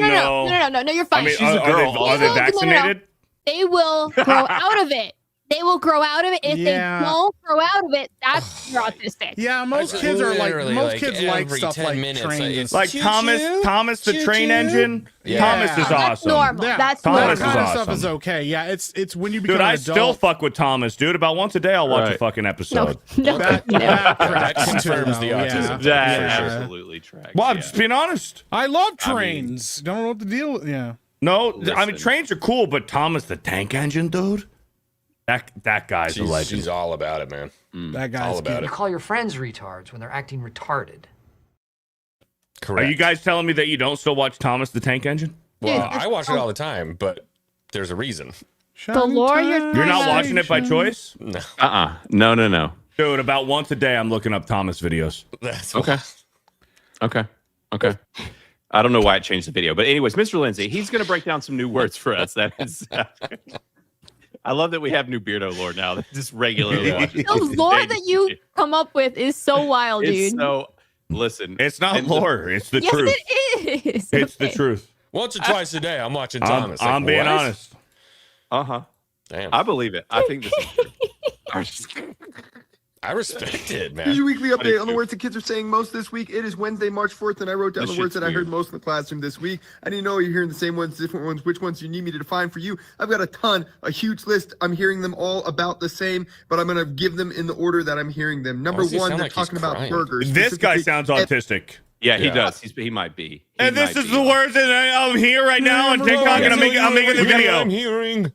no. You're fine. I mean, are they vaccinated? They will grow out of it. They will grow out of it. If they don't grow out of it, that's you're autistic. Yeah, most kids are like Literally, most like, kids like every stuff 10 like minutes, trains. it's Like Thomas the train engine. Yeah. Thomas is That's awesome. normal. Yeah, That's that Thomas normal. kind of is stuff is awesome. okay. Yeah, it's when you become Dude, an I adult. still fuck with Thomas, dude. About once a day, I'll watch a Right. fucking episode. that That tracks confirms too, the though, autism. That Yeah. absolutely tracks. Well, I'm yeah. just being honest. I love trains. Don't know what the deal with. Yeah. No, I mean Listen. trains are cool, but Thomas the tank engine, dude. That guy's a legend. She's all about it, man. That guy's all about good. it. Call your friends retards when they're acting retarded. Correct. Are you guys telling me that you don't still watch Thomas the tank engine? Well, I watch it all the time, but there's a reason. The lore you're You're not watching it by choice? No. No. Dude, about once a day, I'm looking up Thomas videos. That's Okay. I don't know why it changed the video, but anyways, Mr. Lindsay, he's going to break down some new words for us. That is, I love that we have new Beardo lore now. That just regularly. The lore that you come up with is so wild, It's dude. so Listen, it's not lore. It's the yes, truth. it is. It's the truth. Once or twice a day, I'm watching Thomas. I'm being honest. Damn. I believe it. I think this is true. I respect it, man. Here's your weekly update on the words the kids are saying most this week. It is Wednesday, March 4th, and I wrote down the words that I heard most in the classroom this week. I didn't know you're hearing the same ones, different ones. Which ones you need me to define for you? I've got a huge list. I'm hearing them all about the same, but I'm going to give them in the order that I'm hearing them. Number one, they're talking about burgers. This guy sounds autistic. Yeah, he does. He might be. And this is the words that I'm here right now on TikTok, and I'm making the video. I'm hearing.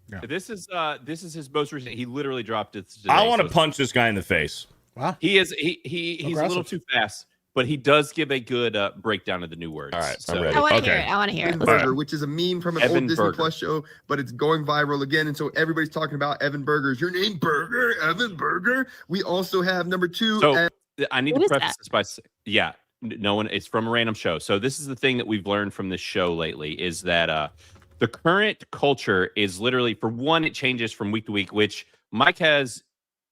Yeah. This is his most recent. He literally dropped it today. I want to punch this guy in the face. Wow. He's a little too fast, but he does give a good breakdown of the new words. All right, so. I'm ready. I want to hear it. I want to hear it. Let's Burger, go. which is a meme from an Evan old Disney Burger. Plus show, but it's going viral again, and so everybody's talking about Evan Burgers. Your name Burger, Evan Burger. We also have number two. So I need What to is preface that? this by no one. It's from a random show. So this is the thing that we've learned from this show lately is that the current culture is literally, for one, it changes from week to week. Which Mike has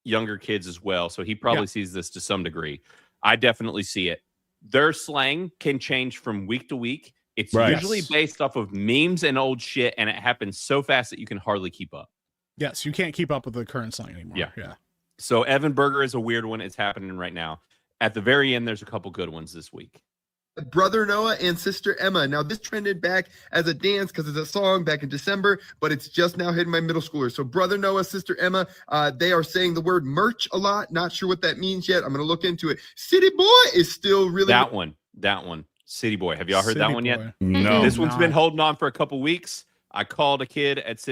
younger kids as well, so he probably sees this to some degree. I definitely see it. Their slang can change from week to week. It's usually based off of memes and old shit, and it happens so fast that you can hardly keep up. Yes, you can't keep up with the current slang anymore. Yeah. So Evan Burger is a weird one. It's happening right now. At the very end, there's a couple good ones this week. Brother Noah and Sister Emma. Now, this trended back as a dance because it's a song back in December, but it's just now hitting my middle schoolers. So Brother Noah, Sister Emma, they are saying the word merch a lot. Not sure what that means yet. I'm going to look into it. City Boy is still really... That one. City Boy. Have y'all heard that one yet? No. This one's been holding on for a couple weeks. I called a kid at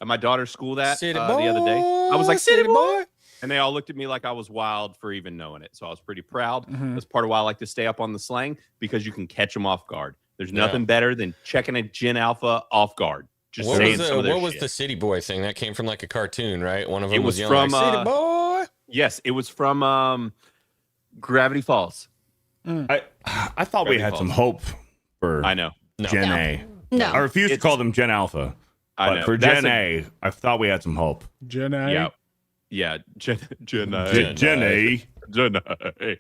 my daughter's school the other day. I was like, City Boy. And they all looked at me like I was wild for even knowing it. So I was pretty proud. That's part of why I like to stay up on the slang, because you can catch them off guard. There's nothing better than checking a Gen Alpha off guard. Just saying some of their what was shit. the City Boy thing? That came from like a cartoon, right? One of them It was yelling, from like, City Boy. Yes, it was from Gravity Falls. I thought we had some hope for Gen A. No. I refuse to call them Gen Alpha. I But know. for That's Gen A, I thought we had some hope. Gen A. Yeah, Gen A. Gen A. Gen A.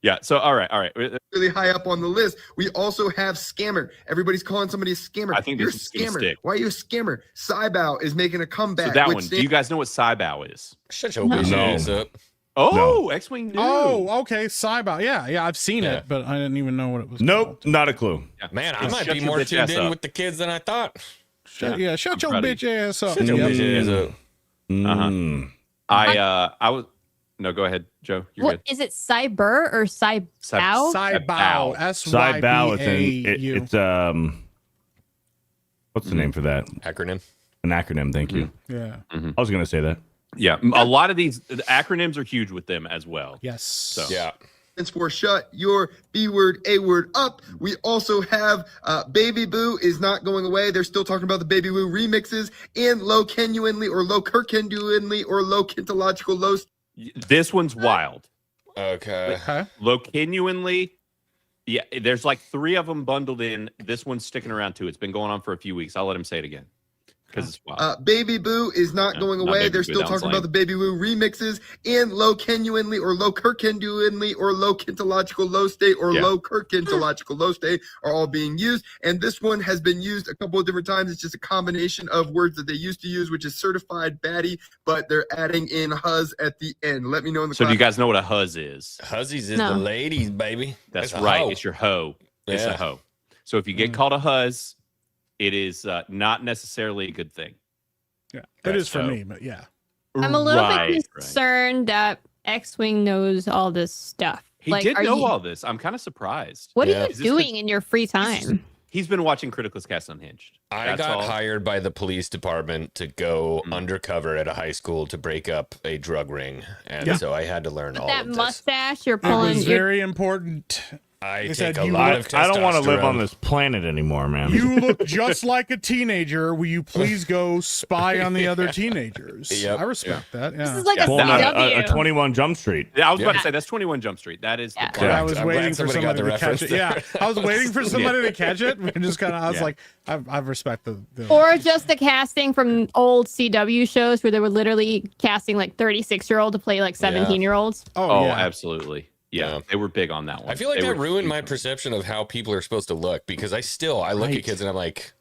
Yeah, so all right. really high up on the list. We also have scammer. Everybody's calling somebody a scammer. I think you're a this is gonna scammer. stick. Why are you a scammer? Cybao is making a comeback. So that which one. Do you guys know what Cybao is? Shut your bitch ass up. Oh, Xwing knew. Oh, okay. Cybao. Yeah, I've seen it, but I didn't even know what it was. Nope, not a clue. Man, I It's might shut be your more bitch tuned ass in up. with the kids than I thought. Shut your bitch ass up. Shut your bitch ass up. I was. No, go ahead, Joe. You're What good. is it? Cyber or Cybao? Cybao. Cybao. S-Y-B-A-U. It's what's the name for that? Acronym. An acronym. Thank you. Yeah. I was gonna say that. Yeah, a lot of these acronyms are huge with them as well. Yes. So yeah. It's for shut your B word, A word up. We also have Baby Boo is not going away. They're still talking about the Baby Boo remixes and low genuinely or low kirkenduinely or low kintological low. This one's wild. Okay. Low genuinely. Yeah, there's like 3 of them bundled in. This one's sticking around too. It's been going on for a few weeks. I'll let him say it again because it's wild. Baby Boo is not going not away. Baby They're Boo, still that was talking about the Baby Boo remixes and low genuinely or low kirkenduinely or low kintological low state or low kirkintological low state are all being used. And this one has been used a couple of different times. It's just a combination of words that they used to use, which is certified baddie, but they're adding in huzz at the end. Let me know in the So do you class. guys know what a huzz is? Huzzies is the ladies, baby. That's a right. hoe. It's your hoe. It's Yeah. a hoe. So if you get called a huzz, it is not necessarily a good thing. Yeah, it is for me, but yeah. I'm a little bit concerned that Xwing knows all this stuff. He did know all this. I'm kind of surprised. What are you doing in your free time? He's been watching Criticless Cast Unhinged. I got hired by the police department to go undercover at a high school to break up a drug ring, and so I had to learn all That of this. mustache you're It pulling. was very important. I They take said a you lot look- of I don't want to live testosterone. on this planet anymore, man. You look just like a teenager. Will you please go spy on the other teenagers? Yep. I respect that. Yeah. This is like a Pulling CW. a 21 Jump Street. Yeah, I was about to say that's 21 Jump Street. That is the plot. I was I'm waiting glad for somebody got somebody the to catch reference it. there. Yeah, I was waiting for somebody to catch it. And just kind of, I was Yeah. like, I respect the Or just the casting from old CW shows where they were literally casting like 36-year-old to play like 17-year-olds. Oh, yeah. absolutely. Yeah, they were big on that one. I feel like They that were ruined huge my on it. perception of how people are supposed to look because I look at kids and I'm like,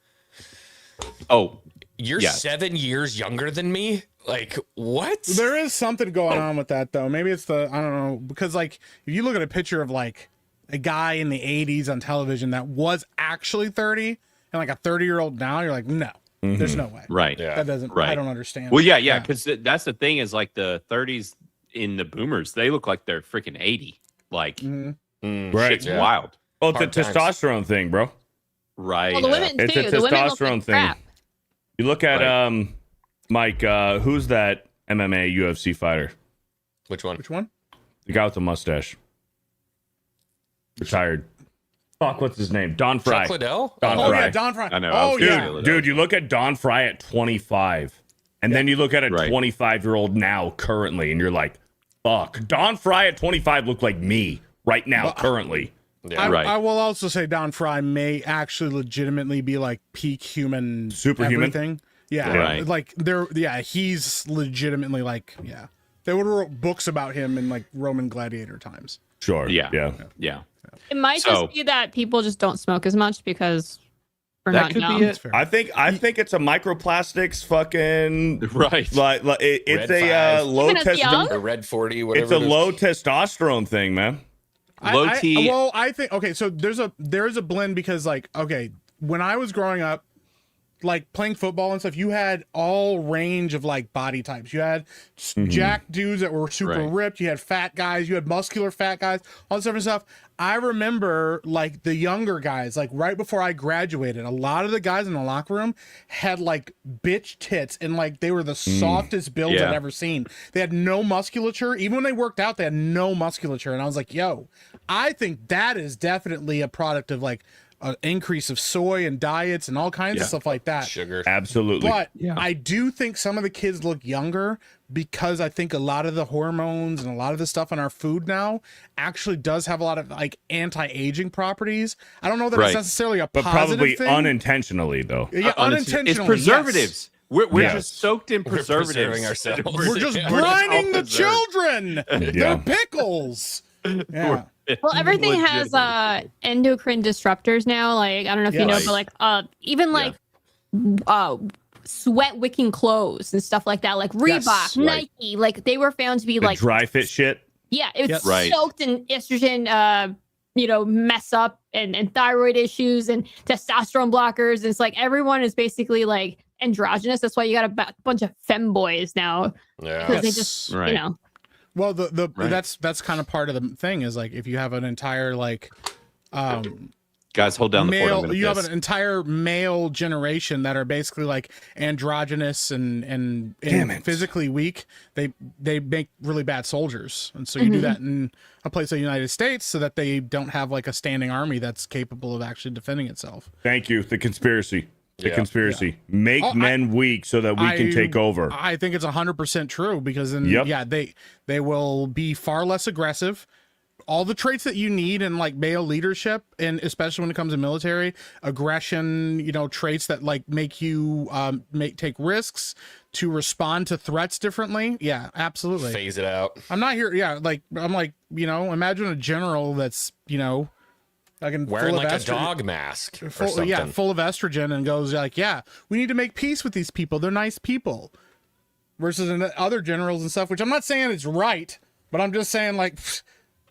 oh, you're 7 years younger than me? Like, what? There is something going on with that though. Maybe it's I don't know, because like if you look at a picture of like a guy in the 80s on television that was actually 30 and like a 30-year-old now, you're like, no, there's no way. Right. That doesn't, Right. I don't understand. Well, yeah, because that's the thing is like the 30s in the boomers, they look like they're freaking 80. Like, Right. shit's wild. Oh, it's a Hard times. testosterone thing, bro. Right. Well, the women It's too. a The women look testosterone like thing. crap. You look at Mike, who's that MMA UFC fighter? Which one? Which one? The guy with the mustache. Retired. Fuck, what's his name? Don Fry. Chuck Liddell? Don Oh Fry. yeah, Don Fry. I know. Oh Dude, dude, you look at Don Fry at 25, and then you look at a 25-year-old now currently, and you're like, fuck. Don Fry at 25 looked like me right now, currently. I will also say Don Fry may actually legitimately be like peak human Superhuman? everything. Yeah. Right. Like he's legitimately like, yeah. They would have wrote books about him in like Roman gladiator times. Sure. Yeah. It might So- just be that people just don't smoke as much because we're That not could young. be it. I think it's a microplastics fucking right. Like it's Red a 5. low Even as young? The red 40, whatever. It's a it is. low testosterone thing, man. I think okay, so there is a blend because like okay, when I was growing up, like playing football and stuff, you had all range of like body types. You had jack dudes that were super ripped. You had fat guys. You had muscular fat guys. All this different stuff. I remember like the younger guys, like right before I graduated, a lot of the guys in the locker room had like bitch tits and like they were the softest builds Yeah. I'd ever seen. They had no musculature. Even when they worked out, they had no musculature. And I was like, yo, I think that is definitely a product of like an increase of soy and diets and all kinds of stuff like that. Sugar. Absolutely. But I do think some of the kids look younger because I think a lot of the hormones and a lot of the stuff in our food now actually does have a lot of like anti-aging properties. I don't know that it's necessarily a But positive probably thing. unintentionally, though. Yeah, unintentionally. It's preservatives. We're Yes. just soaked in We're preservatives. preserving ourselves. We're just Yeah. brining the We're just all children. They're pickles. Yeah. Well, everything has endocrine disruptors now. Like I don't know if you know, Right. but like even like sweat wicking clothes and stuff like that, like Reebok, Nike, like they were found to be The like dry fit shit. yeah, it was Right. soaked in estrogen mess up and thyroid issues and testosterone blockers. It's like everyone is basically like androgynous. That's why you got a bunch of femboys now. Yeah. Because they just Right. you know. Well, the Right. that's kind of part of the thing is like if you have an entire like Guys, hold down the fort. I'm male gonna you have piss. an entire male generation that are basically like androgynous and physically weak. They make really bad soldiers, and so you do that in a place like the United States so that they don't have like a standing army that's capable of actually defending itself. Thank you. The conspiracy. The Yeah. conspiracy. Make men weak so that we can take over. I think it's 100% true because then Yep. they will be far less aggressive. All the traits that you need in like male leadership, and especially when it comes to military aggression, traits that like make you take risks to respond to threats differently. Yeah, absolutely. Phase it out. I'm not here. Yeah, imagine a general that's Wearing full of like a estrogen- dog mask or something. full of estrogen and goes like, yeah, we need to make peace with these people. They're nice people. Versus other generals and stuff, which I'm not saying it's right, but I'm just saying like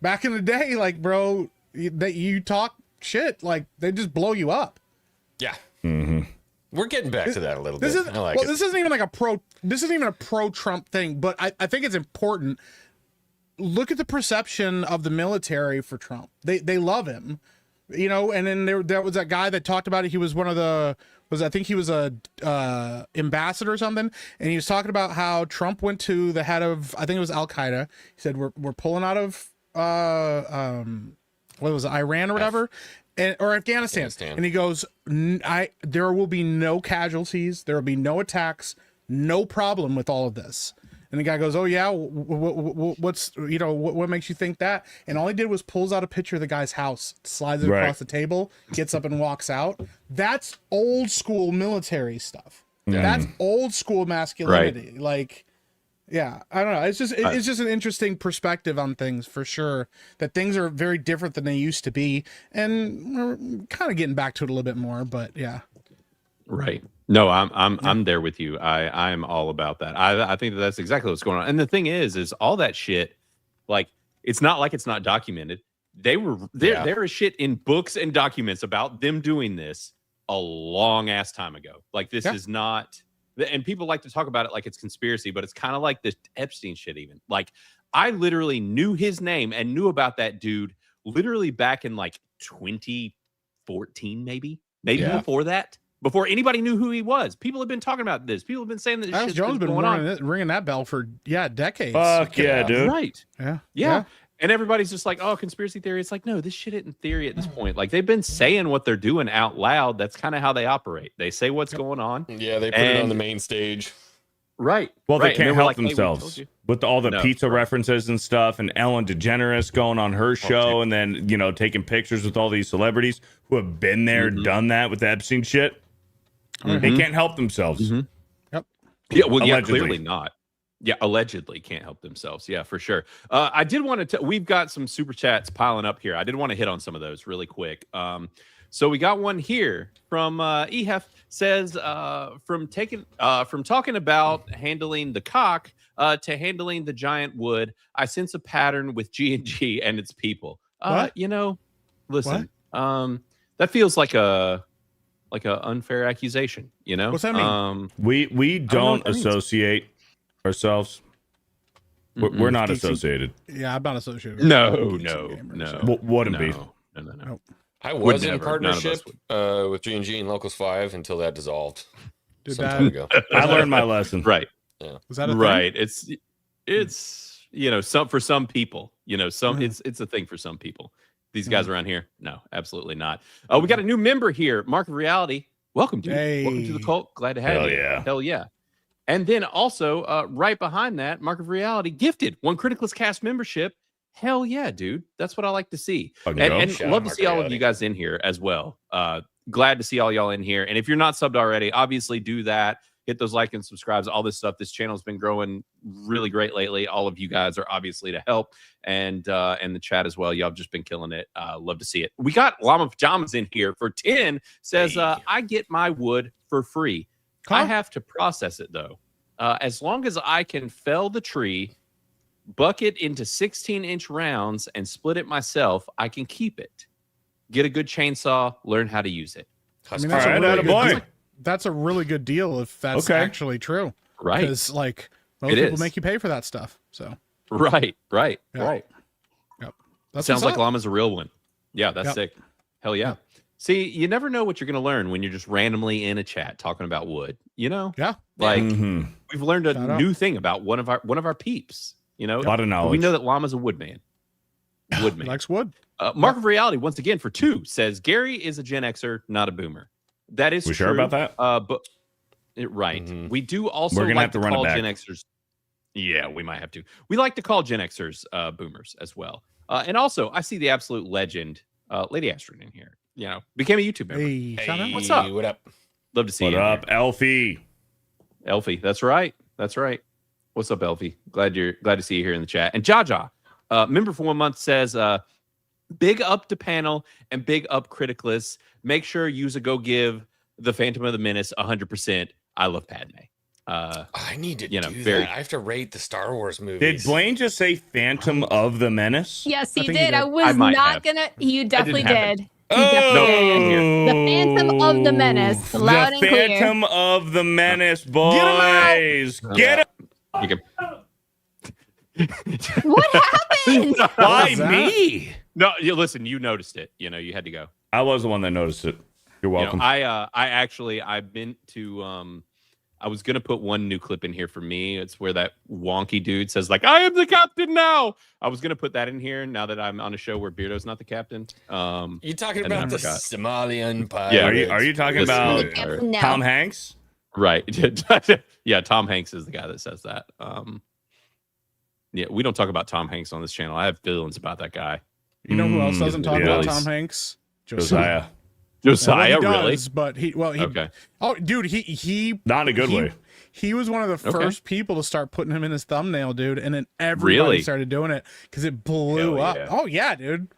back in the day, like bro, that you talk shit, like they just blow you up. Yeah. Mm-hmm. We're getting back to that a little This bit. is I like it. this isn't even like this isn't even a pro Trump thing, but I think it's important. Look at the perception of the military for Trump. They love him. And then there was that guy that talked about it. He was one of the I think he was a ambassador or something, and he was talking about how Trump went to the head of, I think it was Al Qaeda. He said we're pulling out of what was it, Iran or whatever, or Afghanistan. And he goes, there will be no casualties, there will be no attacks, no problem with all of this. And the guy goes, oh yeah, what's what makes you think that? And all he did was pulls out a picture of the guy's house, slides it across the table, gets up and walks out. That's old school military stuff. Yeah. That's old school masculinity. Like Yeah, I don't know. It's just an interesting perspective on things for sure. That things are very different than they used to be, and we're kind of getting back to it a little bit more. But yeah, right. No, I'm there with you. I am all about that. I think that's exactly what's going on. And the thing is all that shit. Like, it's not like it's not documented. There is shit in books and documents about them doing this a long ass time ago. Like, this is not. And people like to talk about it like it's conspiracy, but it's kind of like the Epstein shit even. Like, I literally knew his name and knew about that dude literally back in like 2014, maybe before that. Before anybody knew who he was. People have been talking about this. People have been saying that Alex Jones been ringing that bell for decades. Fuck yeah, dude. Right. Yeah. And everybody's just like, oh, conspiracy theory. It's like, no, this shit isn't theory at this point. Like, they've been saying what they're doing out loud. That's kind of how they operate. They say what's going on. Yeah, they put it on the main stage. Right. Well, right. they can't help like, themselves hey, with all the pizza references and stuff, and Ellen DeGeneres going on her show and then, taking pictures with all these celebrities who have been there, done that with the Epstein shit. They can't help themselves. Yep. Yeah, well, Allegedly. clearly not. Yeah, allegedly can't help themselves. Yeah, for sure. I did want to. We've got some super chats piling up here. I did want to hit on some of those really quick. So we got one here from Ehef says from talking about handling the cock to handling the giant wood. I sense a pattern with G&G and its people. Listen. That feels like a unfair accusation. What's that mean? We don't associate ourselves. We're not associated. Yeah, I'm not associated. No. Wouldn't be. No. I was in partnership with G&G and Locals 5 until that dissolved some time ago. I learned my lesson. Right. Yeah. Was that a right? Thing? It's for some people. It's a thing for some people. These guys around here, no, absolutely not. We got a new member here, Mark of Reality. Welcome, dude. Hey. Welcome to the cult. Glad to have you. Hell yeah. And then also, right behind that, Mark of Reality gifted 1 Criticless cast membership. Hell yeah, dude. That's what I like to see. And love to see all of you guys in here as well. Glad to see all y'all in here. And if you're not subbed already, obviously do that. Hit those like and subscribes, all this stuff. This channel's been growing really great lately. All of you guys are obviously to help. And the chat as well. Y'all have just been killing it. Love to see it. We got Llama Pajamas in here for 10. Says, I get my wood for free. I have to process it, though. As long as I can fell the tree, buck it into 16-inch rounds, and split it myself, I can keep it. Get a good chainsaw, learn how to use it. That's a really good deal if that's actually true. Right. Because, most people make you pay for that stuff. So. Right. Yep. That sounds like Llama's a real one. Yeah, that's sick. Hell yeah. Yep. See, you never know what you're going to learn when you're just randomly in a chat talking about wood. Yeah. We've learned a new thing about one of our peeps. A lot of knowledge. We know that Llama's a woodman. Woodman likes wood. Mark of Reality once again for 2 says Gary is a Gen Xer, not a boomer. That is true. Sure about that? But right. We do also like to call Gen Xers. Yeah, we might have to. We like to call Gen Xers boomers as well. And also, I see the absolute legend, Lady Astrid in here. Became a YouTube member. Hey, what's up? What up? Love to see you. What up, Elfie? Elfie, that's right. What's up, Elfie? Glad to see you here in the chat. And Jaja, member for 1 month says, big up to panel and big up Criticless. Make sure you go give the Phantom of the Menace 100%. I love Padme. I need to do that. I have to rate the Star Wars movies. Did Blaine just say Phantom of the Menace? Yes, he did. I was not gonna. You definitely did. The Phantom of the Menace, loud and clear. The Phantom of the Menace, boys. Get him. What happened? Why me? No, listen. You noticed it. You had to go. I was the one that noticed it. You're welcome. I've been to. I was gonna put one new clip in here for me. It's where that wonky dude says, I am the captain now. I was gonna put that in here now that I'm on a show where Beardo's not the captain. You talking about the Somalian pirate? Yeah, are you talking about Tom Hanks? Right. Yeah, Tom Hanks is the guy that says that. Yeah, we don't talk about Tom Hanks on this channel. I have feelings about that guy. You know who else doesn't talk about Tom Hanks? Josiah. Josiah, Well, he really? does, but he Okay. Oh, dude, he not in a good way. He was one of the Okay. first people to start putting him in his thumbnail, dude, and then everybody Really? started doing it because it blew Hell up. yeah. Oh yeah, dude.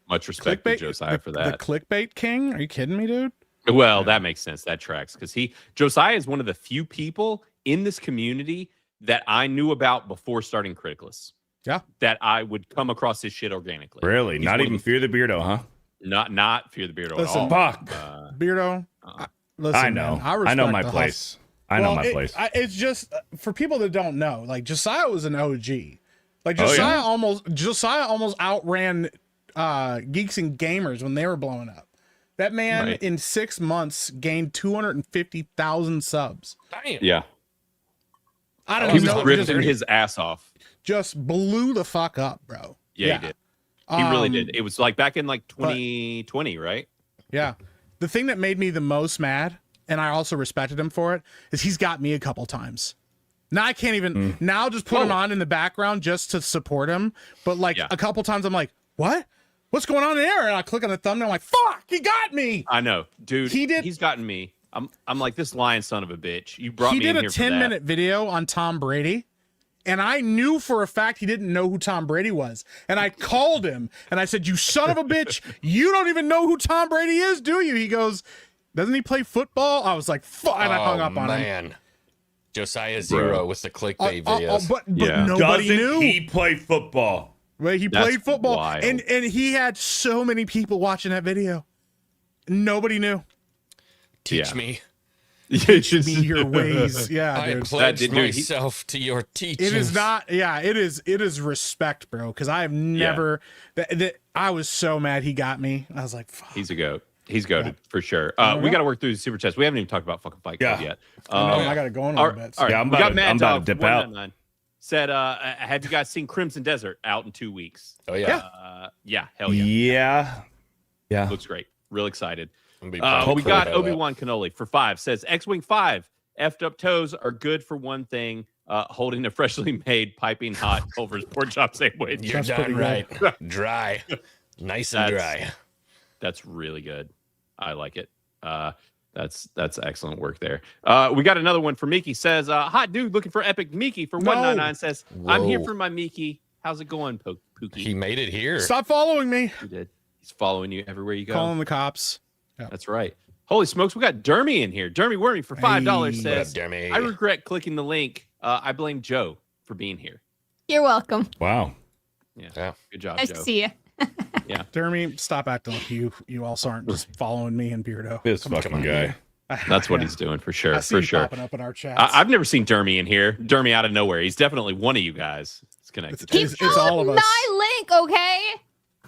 Much respect to Josiah for The that. clickbait king? Are you kidding me, dude? Well, that makes sense. That tracks because Josiah is one of the few people in this community that I knew about before starting Criticless. Yeah. That I would come across his shit organically. Really? He's Not one of even the- Fear the Beardo, huh? Not Fear the Beardo Listen, at all. Fuck. Beardo. Listen, I know. man, I I know respect my the place. hustle. I know Well, my place. It's just for people that don't know. Like Josiah was an OG. Like Oh, yeah. Josiah almost outran Geeks and Gamers when they were blowing up. That man Right. in 6 months gained 250,000 subs. Damn. Yeah. I don't He was know. ripping his ass off. Just blew the fuck up, bro. Yeah, he did. He really did. It was like back in like 2020, right? Yeah. The thing that made me the most mad, and I also respected him for it, is he's got me a couple times. Now I can't even now just put him on in the background just to support him. But like a couple times I'm like, what? What's going on there? And I click on the thumbnail, I'm like, fuck, he got me. I know, dude. He's gotten me. I'm like this lying son of a bitch. You brought He me did in a here for that. 10-minute video on Tom Brady. And I knew for a fact he didn't know who Tom Brady was. And I called him and I said, you son of a bitch, you don't even know who Tom Brady is, do you? He goes, doesn't he play football? I was like, fuck, and I hung up on him. Josiah Zero with the clickbait videos. But nobody Doesn't knew. he play football? Well, he played football. And he had so many people watching that video. Nobody knew. Teach me. Teach me your ways. Yeah, I dude. pledge myself to your teachings. It is not. Yeah, it is respect, bro. Because I have never. I was so mad he got me. I was like, fuck. He's a goat. He's goated for sure. Oh, We yeah. got to work through the super chats. We haven't even talked about fucking Fight Club yet. I got to go in a little bit. All right. Yeah, I'm we about got to- Mad I'm about Dog to dip out. 199 said, have you guys seen Crimson Desert out in 2 weeks? Oh yeah. Yeah. Hell yeah. Yeah. Looks great. Real excited. Be We pumped got about Obi-Wan Kenobi for 5. Says Xwing 5. Effed up toes are good for one thing. Holding a freshly made piping hot Culver's pork chop sandwich. You're done right. Dry. Nice and dry. That's really good. I like it. That's excellent work there. We got another one for Miki. Says, hot dude looking for epic Miki for 199. Says, I'm here Whoa. for my Miki. How's it going, Pookie? He made it here. Stop following me. He did. He's following you everywhere you go. Calling the cops. That's right. Holy smokes, we got Dermy in here. Dermy Wormy for $5 Hey. says, What up, Dermy? I regret clicking the link. I blame Joe for being here. You're welcome. Wow. Yeah. Good job, Nice Joe. to see you. Yeah. Dermy, stop acting like you also aren't just following me and Beardo. This Come on. fucking guy. That's what he's doing for sure. I see For you sure. popping up in our chat. I've never seen Dermy in here. Dermy out of nowhere. He's definitely one of you guys. It's connected. to It's you. all of us. My link, okay?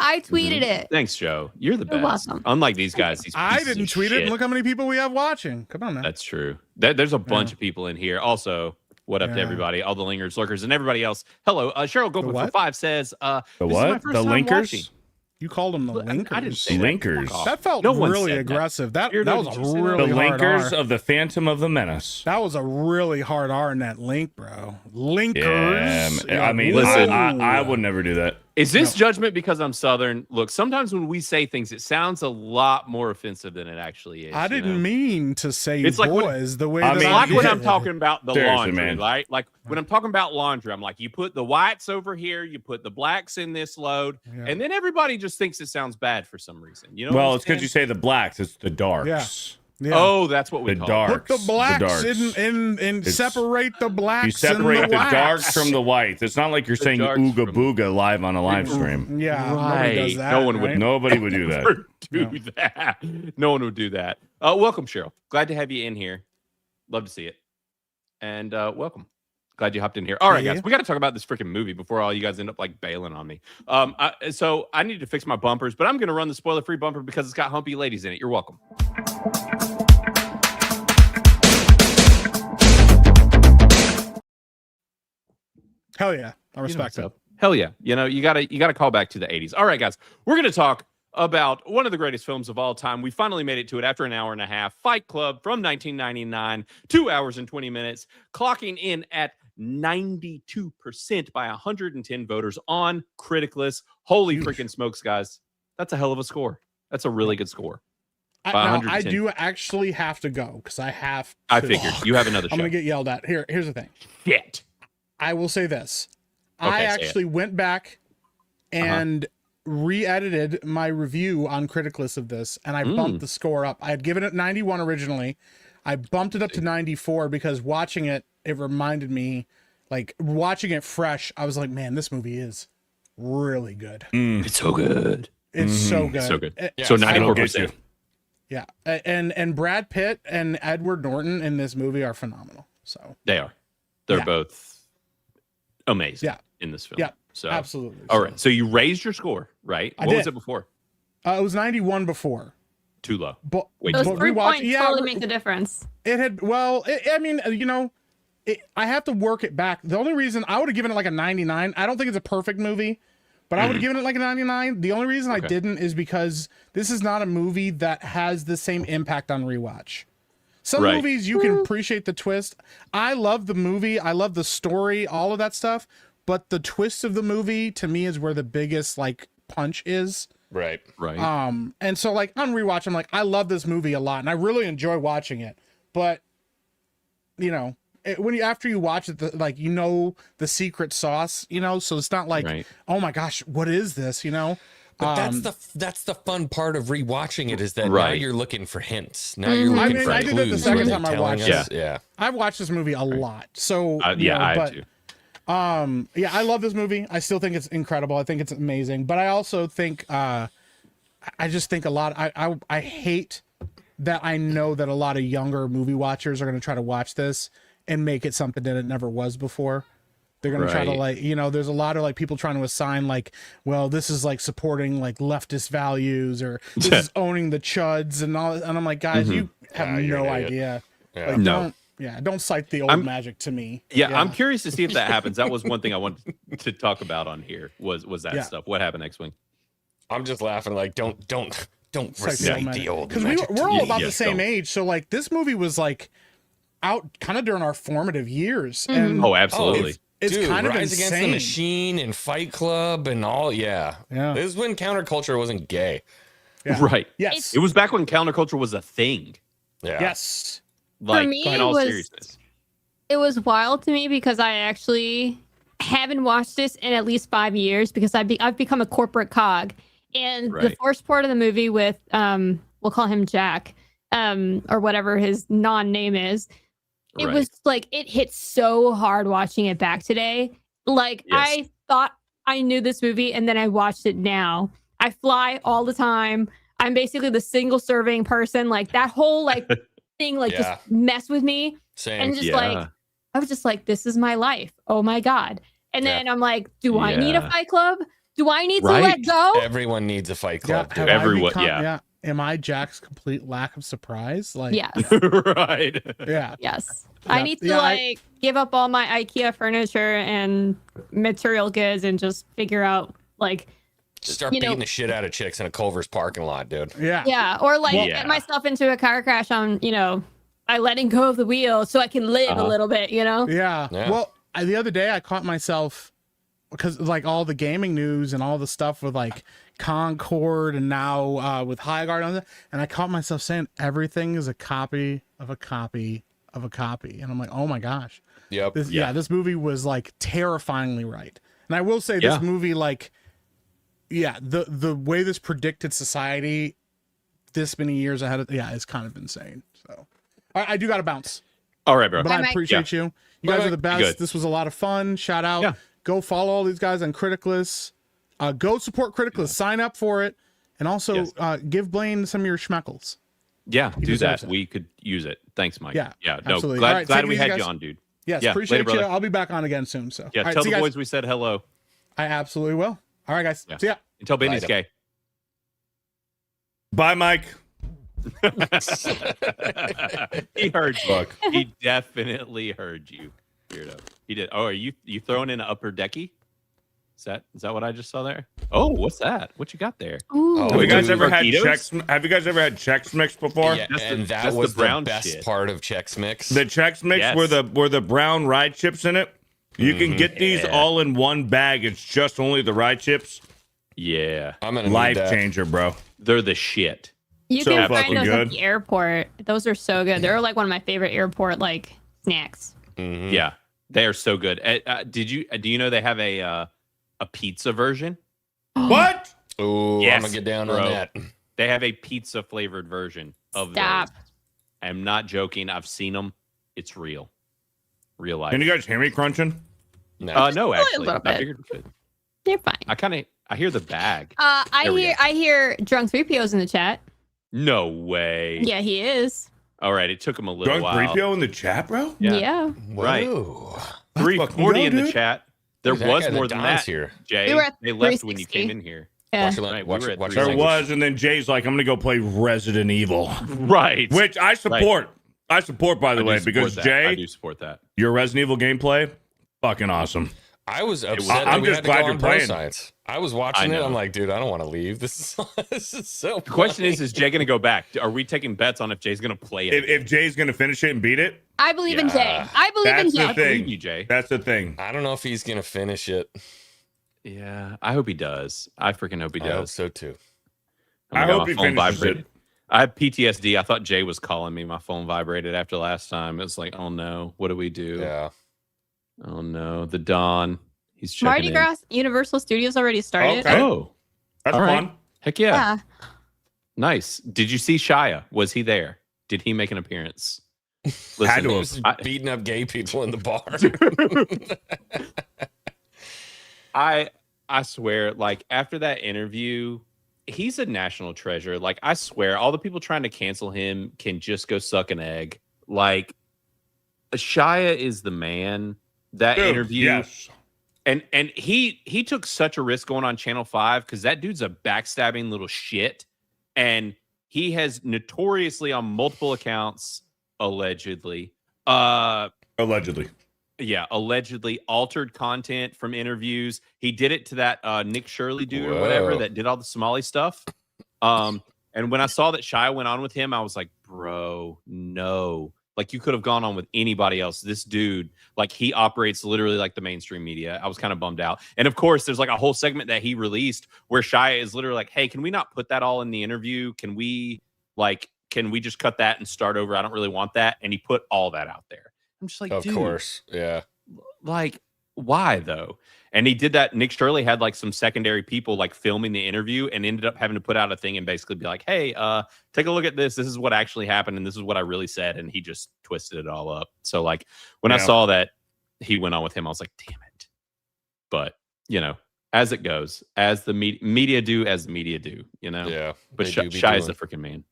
I tweeted it. Thanks, Joe. You're the You're best. welcome. Unlike these guys. These I pieces didn't of tweet it. shit. And look how many people we have watching. Come on, man. That's true. There's a bunch of people in here. Also, what up to Yeah. everybody, all the lingers, lurkers, and everybody else. Hello, Cheryl Goldman for what? 5 says, The this is my what? first The time linkers? watching. You called them the linkers. I didn't say that. Linkers. Fuck off. That felt No one really said that. aggressive. That Beardo, was did a you say that? really The hard linkers R. of the Phantom of the Menace. That was a really hard R in that link, bro. Linkers. Yeah, I mean, Listen. I would never do that. Is this judgment because I'm Southern? Look, sometimes when we say things, it sounds a lot more offensive than it actually is. I you didn't know? mean to say It's like when- boys the way I that It's mean, like when did. I'm talking about the Seriously, laundry, man. right? Like when I'm talking about laundry, I'm like, you put the whites over here, you put the blacks in this load, Yeah. and then everybody just thinks it sounds bad for some reason. You know? Well, what it's because you say the blacks. It's the darks. Yeah. Oh, that's what we The call dark. it. Put the blacks darks. in It's- separate the blacks. You separate and the whites. darks from the whites. It's not like you're saying darks ooga from- booga live on a live stream. Yeah, nobody Right. does that. No one would right? Nobody would do that. Never do that. No one would do that. Welcome, Cheryl. Glad to have you in here. Love to see it. And welcome. Glad you hopped in here. All right, Yeah. guys, we got to talk about this freaking movie before all you guys end up like bailing on me. So I need to fix my bumpers, but I'm going to run the spoiler-free bumper because it's got humpy ladies in it. You're welcome. Hell yeah, I respect You know it. what's up. Hell yeah. You know, you gotta call back to the 80s. All right, guys. We're gonna talk about one of the greatest films of all time. We finally made it to it after an hour and a half. Fight Club from 1999, 2 hours and 20 minutes, clocking in at 92% by 110 voters on Criticless. Holy freaking smokes, guys. That's a hell of a score. That's a really good score. I do actually have to go because I have. I figured you have another show. I'm gonna get yelled at. Here's the thing. Shit. I will say this. Okay, I say actually went back and re-edited my review on Criticless of this, and I bumped the score up. I had given it 91 originally. I bumped it up to 94 because watching it, it reminded me, like watching it fresh. I was like, man, this movie is really good. It's so good. It's so good. So good. Yeah, So 94%. Yeah, and Brad Pitt and Edward Norton in this movie are phenomenal. So They are. They're both amazing. Yeah. In this film. Yeah, So absolutely. All right. So you raised your score, right? I What was did. it before? it was 91 before. Too low. But Wait, Those but 3 rewatch- points yeah, totally make the difference. It had, well, I mean, you know, I have to work it back. The only reason I would have given it like a 99, I don't think it's a perfect movie, but I would have given it like a 99. The only reason I didn't is because this is not a movie that has the same impact on rewatch. Some movies you can appreciate the twist. I love the movie. I love the story, all of that stuff. But the twist of the movie to me is where the biggest like punch is. Right. And so like on rewatch, I'm like, I love this movie a lot and I really enjoy watching it. But you know, after you watch it, like, you know, the secret sauce, you know, so it's not like, oh my gosh, what is this? You know? But that's the fun part of rewatching it is that now you're looking for hints. Now you're looking for I did it the second time I watched it. Yeah. I've watched this movie a lot. So I have to. Yeah, I love this movie. I still think it's incredible. I think it's amazing. But I also think I just think a lot I hate that I know that a lot of younger movie watchers are going to try to watch this and make it something that it never was before. They're going to try to like, you know, there's a lot of like people trying to assign like, well, this is like supporting like leftist values or this is owning the chuds and all. And I'm like, guys, you have no idea. Yeah. Like, don't cite the old magic to me. Yeah, I'm curious to see if that happens. That was one thing I wanted to talk about on here was that stuff. What happened, Xwing? I'm just laughing like don't recite the old because we're all about the same age. So like this movie was like out kind of during our formative years. And absolutely. It's Dude, kind of Rise insane. Against the Machine and Fight Club and all. Yeah. This is when counterculture wasn't gay. Yeah. Right. Yes. It was back when counterculture was a thing. Yeah. Yes. Like, For me, in all seriousness. It was wild to me because I actually haven't watched this in at least 5 years because I've become a corporate cog. And the first part of the movie with, we'll call him Jack, or whatever his non-name is, it was like, it hit so hard watching it back today. Like, I thought I knew this movie and then I watched it now. I fly all the time. I'm basically the single serving person. Like, that whole, like, thing, like, just messed with me. Same. And just like, I was just like, this is my life. Oh my God. And then I'm like, do I need a Fight Club? Do I need to let go? Everyone needs a Fight Club. Yeah, dude. Everyone, Am I Jack's complete lack of surprise? Like, yes. Right. Yeah. Yes. I need to give up all my IKEA furniture and material goods and just figure out like start beating the shit out of chicks in a Culver's parking lot, dude. Yeah. Yeah. Or like get myself into a car crash on, I letting go of the wheel so I can live a little bit, Yeah. Well, the other day I caught myself because like all the gaming news and all the stuff with like Concord and now with High Guard and I caught myself saying everything is a copy of a copy of a copy. And I'm like, oh my gosh. Yep. This movie was like terrifyingly right. And I will say this movie, like, the way this predicted society this many years ahead of, it's kind of insane. So I do got to bounce. All right, bro. But I appreciate you. You guys are the best. Good. This was a lot of fun. Shout out. Yeah. Go follow all these guys on Criticless. Go support Criticless. Sign up for it. And also give Blaine some of your schmeckles. Yeah, He do that. deserves it. We could use it. Thanks, Mike. Yeah, Yeah. No, absolutely. glad, All right, glad take it we easy, had guys. you on, dude. Yes, Yeah, appreciate later, you. brother. I'll be back on again soon. So Yeah, all right, tell see the you boys guys. we said hello. I absolutely will. All right, guys. See ya. Until Benny's gay. Bye, Mike. He heard you. He definitely heard you, Beardo. He did. Oh, are you throwing in an upper decky? Is that what I just saw there? Oh, what's that? What you got there? Ooh. Have you guys ever had Taquitos? Chex? Have you guys ever had Chex Mix before? Yeah, That's and the that was the brown best shit. part of Chex Mix. The Chex Mix Yes. were the brown rye chips in it. You can get these all in one bag. It's just only the rye chips. Yeah. I'm gonna need Life that. changer, bro. They're the shit. You So can find fucking those at good. the airport. Those are so good. They're like one of my favorite airport like snacks. Yeah, they are so good. Do you know they have a pizza version? What? Oh, Yes, I'm gonna get down bro. on that. They have a pizza flavored version of Stop. those. I'm not joking. I've seen them. It's real life. Can you guys hear me crunching? No, no, actually, little I bit. figured we could. You're fine. I hear the bag. I There we hear Drunk 3PO's in the chat. No way. Yeah, he is. All right, it took him a little Drunk while. 3PO in the chat, bro? Yeah. Right. Whoa. 340 in the dude. chat. There Dude, that was guy more that than Don's that. here. Jay, We were at they left when you 360. came in here. Yeah. Watch it, Right, watch we were it, at watch it. There 360. was, and then Jay's like, I'm gonna go play Resident Evil. Right. Which I support. I support, by the I do way, support because that. Jay, I do support that. your Resident Evil gameplay, fucking awesome. I was upset I'm that we just had to glad go you're on Bro playing. Science. I was watching I it. know. I'm like, dude, I don't want to leave. This is so. The question is Jay going to go back? Are we taking bets on if Jay's going to play it? If Jay's gonna finish it and beat it, I believe in Yeah. Jay. I believe in that's Jay. the thing. believe you, Jay. That's the thing. I don't know if he's gonna finish it. Yeah, I hope he does. I freaking hope he I hope does. so too. Oh my I God, hope my he phone finishes vibrated. it. I have PTSD. I thought Jay was calling me. My phone vibrated after last time. It was like, oh no, what do we do? Yeah. Oh no, the Don. He's checking Mardi in. Gras Universal Studios already started. Okay. Oh, That's all right. fun. Heck yeah. Yeah. Nice. Did you see Shia? Was he there? Did he make an appearance? Had to He have. was beating up gay people in the bar. I swear, like after that interview, he's a national treasure. Like I swear, all the people trying to cancel him can just go suck an egg. Like Shia is the man. That Dude, interview, yes. and he took such a risk going on Channel 5 because that dude's a backstabbing little shit, and he has notoriously on multiple accounts allegedly allegedly altered content from interviews. He did it to that Nick Shirley dude or whatever Whoa. that did all the Somali stuff. And when I saw that Shia went on with him, I was like, bro, no. Like you could have gone on with anybody else. This dude, like he operates literally like the mainstream media. I was kind of bummed out. And of course, there's like a whole segment that he released where Shia is literally like, hey, can we not put that all in the interview? Can we just cut that and start over? I don't really want that. And he put all that out there. I'm just like, Of dude, course. Yeah. like why though? And he did that. Nick Shirley had like some secondary people like filming the interview and ended up having to put out a thing and basically be like, hey, take a look at this. This is what actually happened and this is what I really said. And he just twisted it all up. So like when I saw that he went on with him, I was like, damn it. But you know, as it goes, as the media do, as the media do, you know. Yeah. But they do be Shy is the doing- freaking man.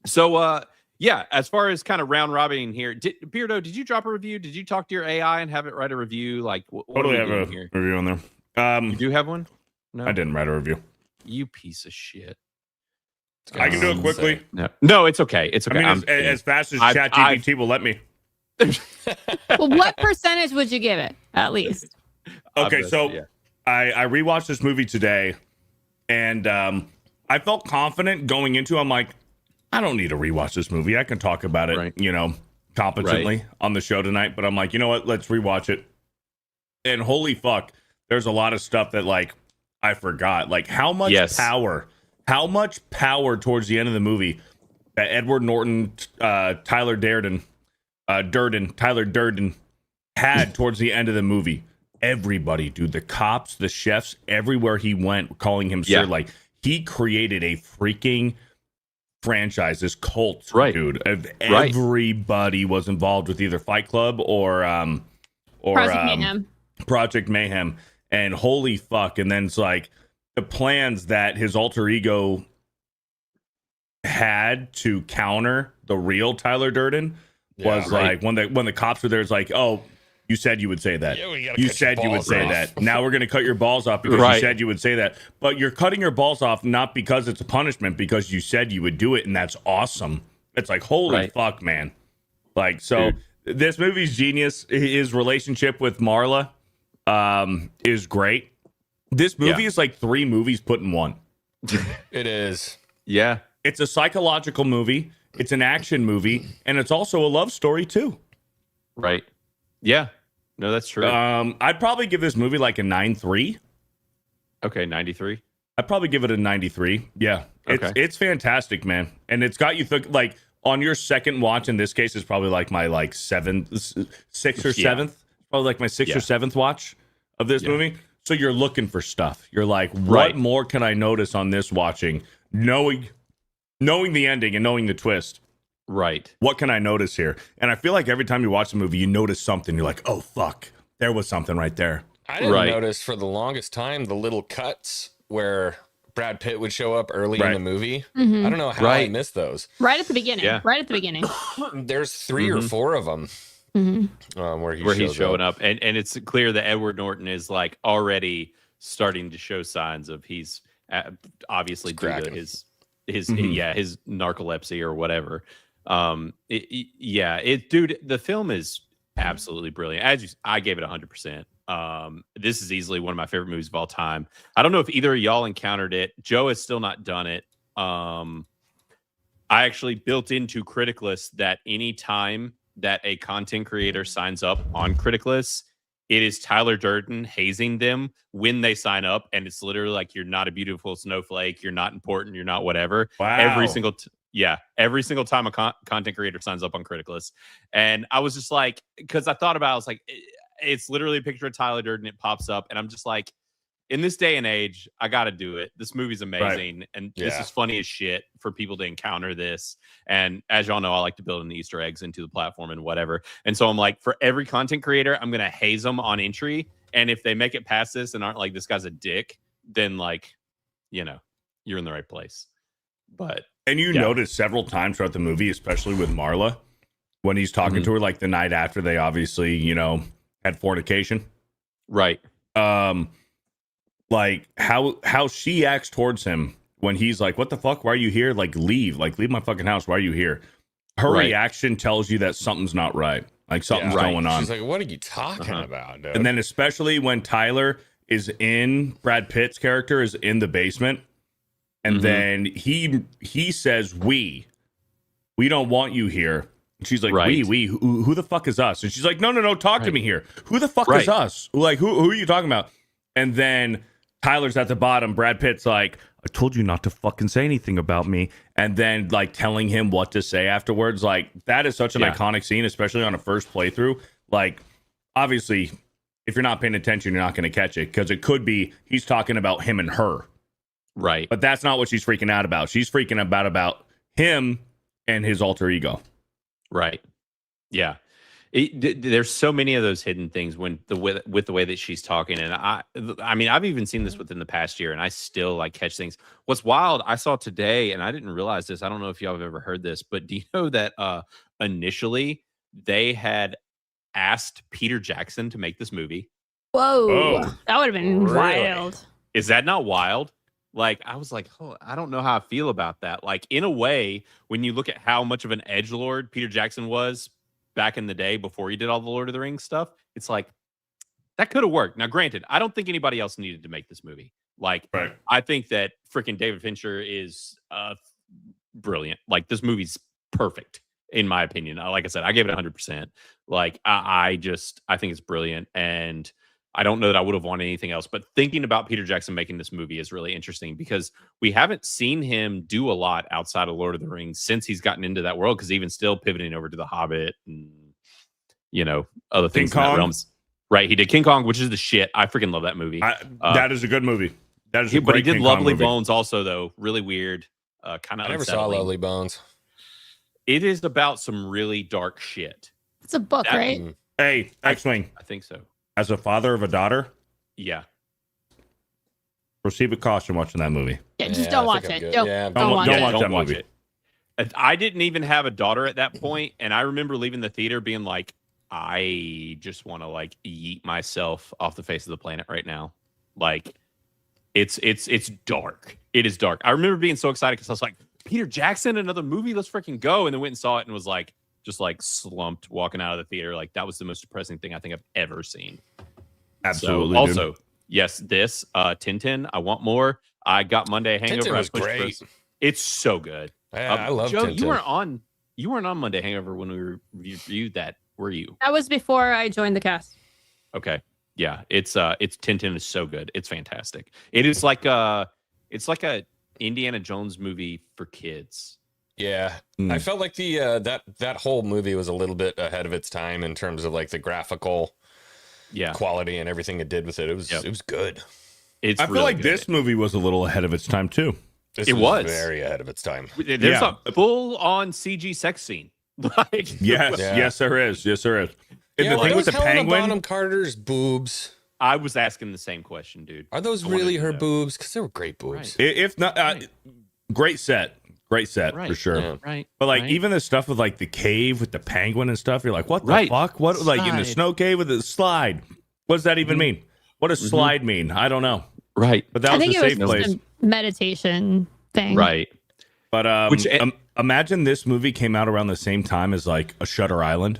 So yeah, as far as kind of round robbing here, Beardo, did you drop a review? Did you talk to your AI and have it write a review? Like, what Totally are we have a doing here? review on there. You do have one? No, I didn't write a review. You piece of shit. I can do it quickly. No, it's okay. It's okay. I mean, as fast as I've- ChatGPT will let me. Well, what percentage would you give it at least? Okay, Obviously, so yeah. I rewatched this movie today, and I felt confident going into it. I'm like, I don't need to rewatch this movie. I can talk about it, you know, competently on the show tonight. But I'm like, you know what? Let's rewatch it. And holy fuck, there's a lot of stuff that like I forgot. Like how much power towards the end of the movie that Edward Norton, Tyler Durden had towards the end of the movie. Everybody, dude, the cops, the chefs, everywhere he went, calling him sir. Like he created a freaking franchise, this cult, dude. Everybody was involved with either Fight Club or Project Mayhem. And holy fuck. And then it's like the plans that his alter ego had to counter the real Tyler Durden was like when the cops were there, it's like, oh, you said you would say that. You said you would say that. Now we're going to cut your balls off because you said you would say that. But you're cutting your balls off not because it's a punishment, because you said you would do it, and that's awesome. It's like, holy fuck, man. Like, so this movie's genius. His relationship with Marla is great. This movie is like 3 movies put in one. It is. Yeah. It's a psychological movie. It's an action movie. And it's also a love story, too. Right. Yeah. No, that's true. I'd probably give this movie like a 9.3. Okay, 93. I'd probably give it a 93. Yeah, it's fantastic, man, and it's got you like on your second watch. In this case, is probably like my sixth or seventh, probably like my sixth or seventh watch of this movie. So you're looking for stuff. You're like, what more can I notice on this watching? Knowing the ending and knowing the twist. Right. What can I notice here? And I feel like every time you watch the movie, you notice something. You're like, oh, fuck. There was something right there. I didn't notice for the longest time the little cuts where Brad Pitt would show up early in the movie. Mhm. I don't know how I missed those. Right at the beginning. Right at the beginning. There's 3 or 4 of them where he's showing up. And it's clear that Edward Norton is like already starting to show signs of he's obviously due to his narcolepsy or whatever. Dude, the film is absolutely brilliant. I gave it 100%. This is easily one of my favorite movies of all time. I don't know if either of y'all encountered it. Joe has still not done it. I actually built into Criticless that any time that a content creator signs up on Criticless, it is Tyler Durden hazing them when they sign up, and it's literally like, you're not a beautiful snowflake, you're not important, you're not whatever. Wow. Every single time a content creator signs up on Criticless. And I was just like, because I thought about it, I was like, it's literally a picture of Tyler Durden. It pops up, and I'm just like, in this day and age, I got to do it. This movie's amazing, and this is funny as shit for people to encounter this. And as y'all know, I like to build in the Easter eggs into the platform and whatever. And so I'm like, for every content creator, I'm gonna haze them on entry. And if they make it past this and aren't like, this guy's a dick, then like, you're in the right place. But and you notice several times throughout the movie, especially with Marla, when he's talking to her, like the night after they obviously, had fornication. Right. Like how she acts towards him when he's like, what the fuck? Why are you here? Like, leave my fucking house. Why are you here? Her reaction tells you that something's not right. Like something's going on. She's like, what are you talking about, dude? And then especially when Tyler is Brad Pitt's character is in the basement. And then he says, we don't want you here. And she's like, we, who the fuck is us? And she's like, no, talk to me here. Who the fuck is us? Like, who are you talking about? And then Tyler's at the bottom. Brad Pitt's like, I told you not to fucking say anything about me. And then like telling him what to say afterwards. Like, that is such an iconic scene, especially on a first playthrough. Like, obviously, if you're not paying attention, you're not going to catch it, because it could be he's talking about him and her. Right. But that's not what she's freaking out about. She's freaking about him and his alter ego. Right. Yeah. There's so many of those hidden things with the way that she's talking. And I mean, I've even seen this within the past year, and I still like catch things. What's wild, I saw today, and I didn't realize this. I don't know if y'all have ever heard this, but do you know that initially they had asked Peter Jackson to make this movie? Whoa. That would have been wild. Is that not wild? Like, I was like, oh, I don't know how I feel about that. Like, in a way, when you look at how much of an edgelord Peter Jackson was back in the day before he did all the Lord of the Rings stuff, it's like, that could have worked. Now, granted, I don't think anybody else needed to make this movie. Like, I think that freaking David Fincher is brilliant. Like, this movie's perfect, in my opinion. Like I said, I gave it 100%. Like, I think it's brilliant. And I don't know that I would have wanted anything else, but thinking about Peter Jackson making this movie is really interesting, because we haven't seen him do a lot outside of Lord of the Rings since he's gotten into that world, because even still pivoting over to The Hobbit and, other things in that realms. Right. He did King Kong, which is the shit. I freaking love that movie. That is a good movie. That is but he did King Lovely Bones also, though. Really weird. Kind of I never saw Lovely Bones. It is about some really dark shit. It's a book, right? Hey, Xwing. I think so. As a father of a daughter, proceed with caution watching that movie. Yeah, just don't watch it. Don't watch it. I didn't even have a daughter at that point, and I remember leaving the theater being like, I just want to like yeet myself off the face of the planet right now. Like, it's dark. It is dark. I remember being so excited because I was like, Peter Jackson, another movie, let's freaking go. And then went and saw it and was like, just like slumped walking out of the theater. Like, that was the most depressing thing I think I've ever seen. Absolutely. So, also, yes, this Tintin. I want more. I got Monday Hangover. Tintin was great. It's so good. I love Joe, Tintin. You weren't on Monday Hangover when we reviewed that, were you? That was before I joined the cast. Okay. Yeah, it's Tintin is so good. It's fantastic. It is like It's like a Indiana Jones movie for kids. Yeah, I felt like the that whole movie was a little bit ahead of its time in terms of like the graphical quality and everything it did with it. It was good. I feel like this movie was a little ahead of its time too. This was very ahead of its time. There's a full-on CG sex scene. Like, yes, there is. Yes, there is. And the thing with the Helena penguin, Bonham Carter's boobs. I was asking the same question, dude. Are those really her boobs? Because they were great boobs. if not, great set for sure. Yeah. Right. But like even the stuff with like the cave with the penguin and stuff, you're like, what the fuck? What like in the snow cave with the slide? What does that even mean? What does slide mean? I don't know. Right. But that was a safe place. A meditation thing. Right. But imagine this movie came out around the same time as like a Shutter Island.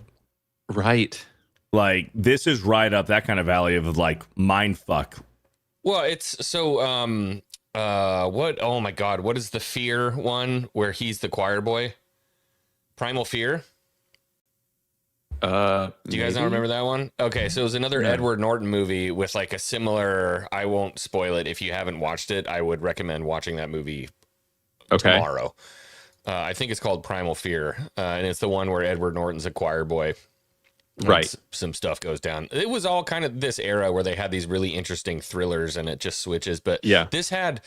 Right. Like this is right up that kind of alley of like mind fuck. Well, it's so what? Oh my God, what is the Fear one where he's the choir boy? Primal Fear. Do you guys not remember that one? Okay, so it was another Edward Norton movie with like a similar. I won't spoil it if you haven't watched it. I would recommend watching that movie tomorrow. I think it's called Primal Fear, and it's the one where Edward Norton's a choir boy. Right. Some stuff goes down. It was all kind of this era where they had these really interesting thrillers and it just switches. But this had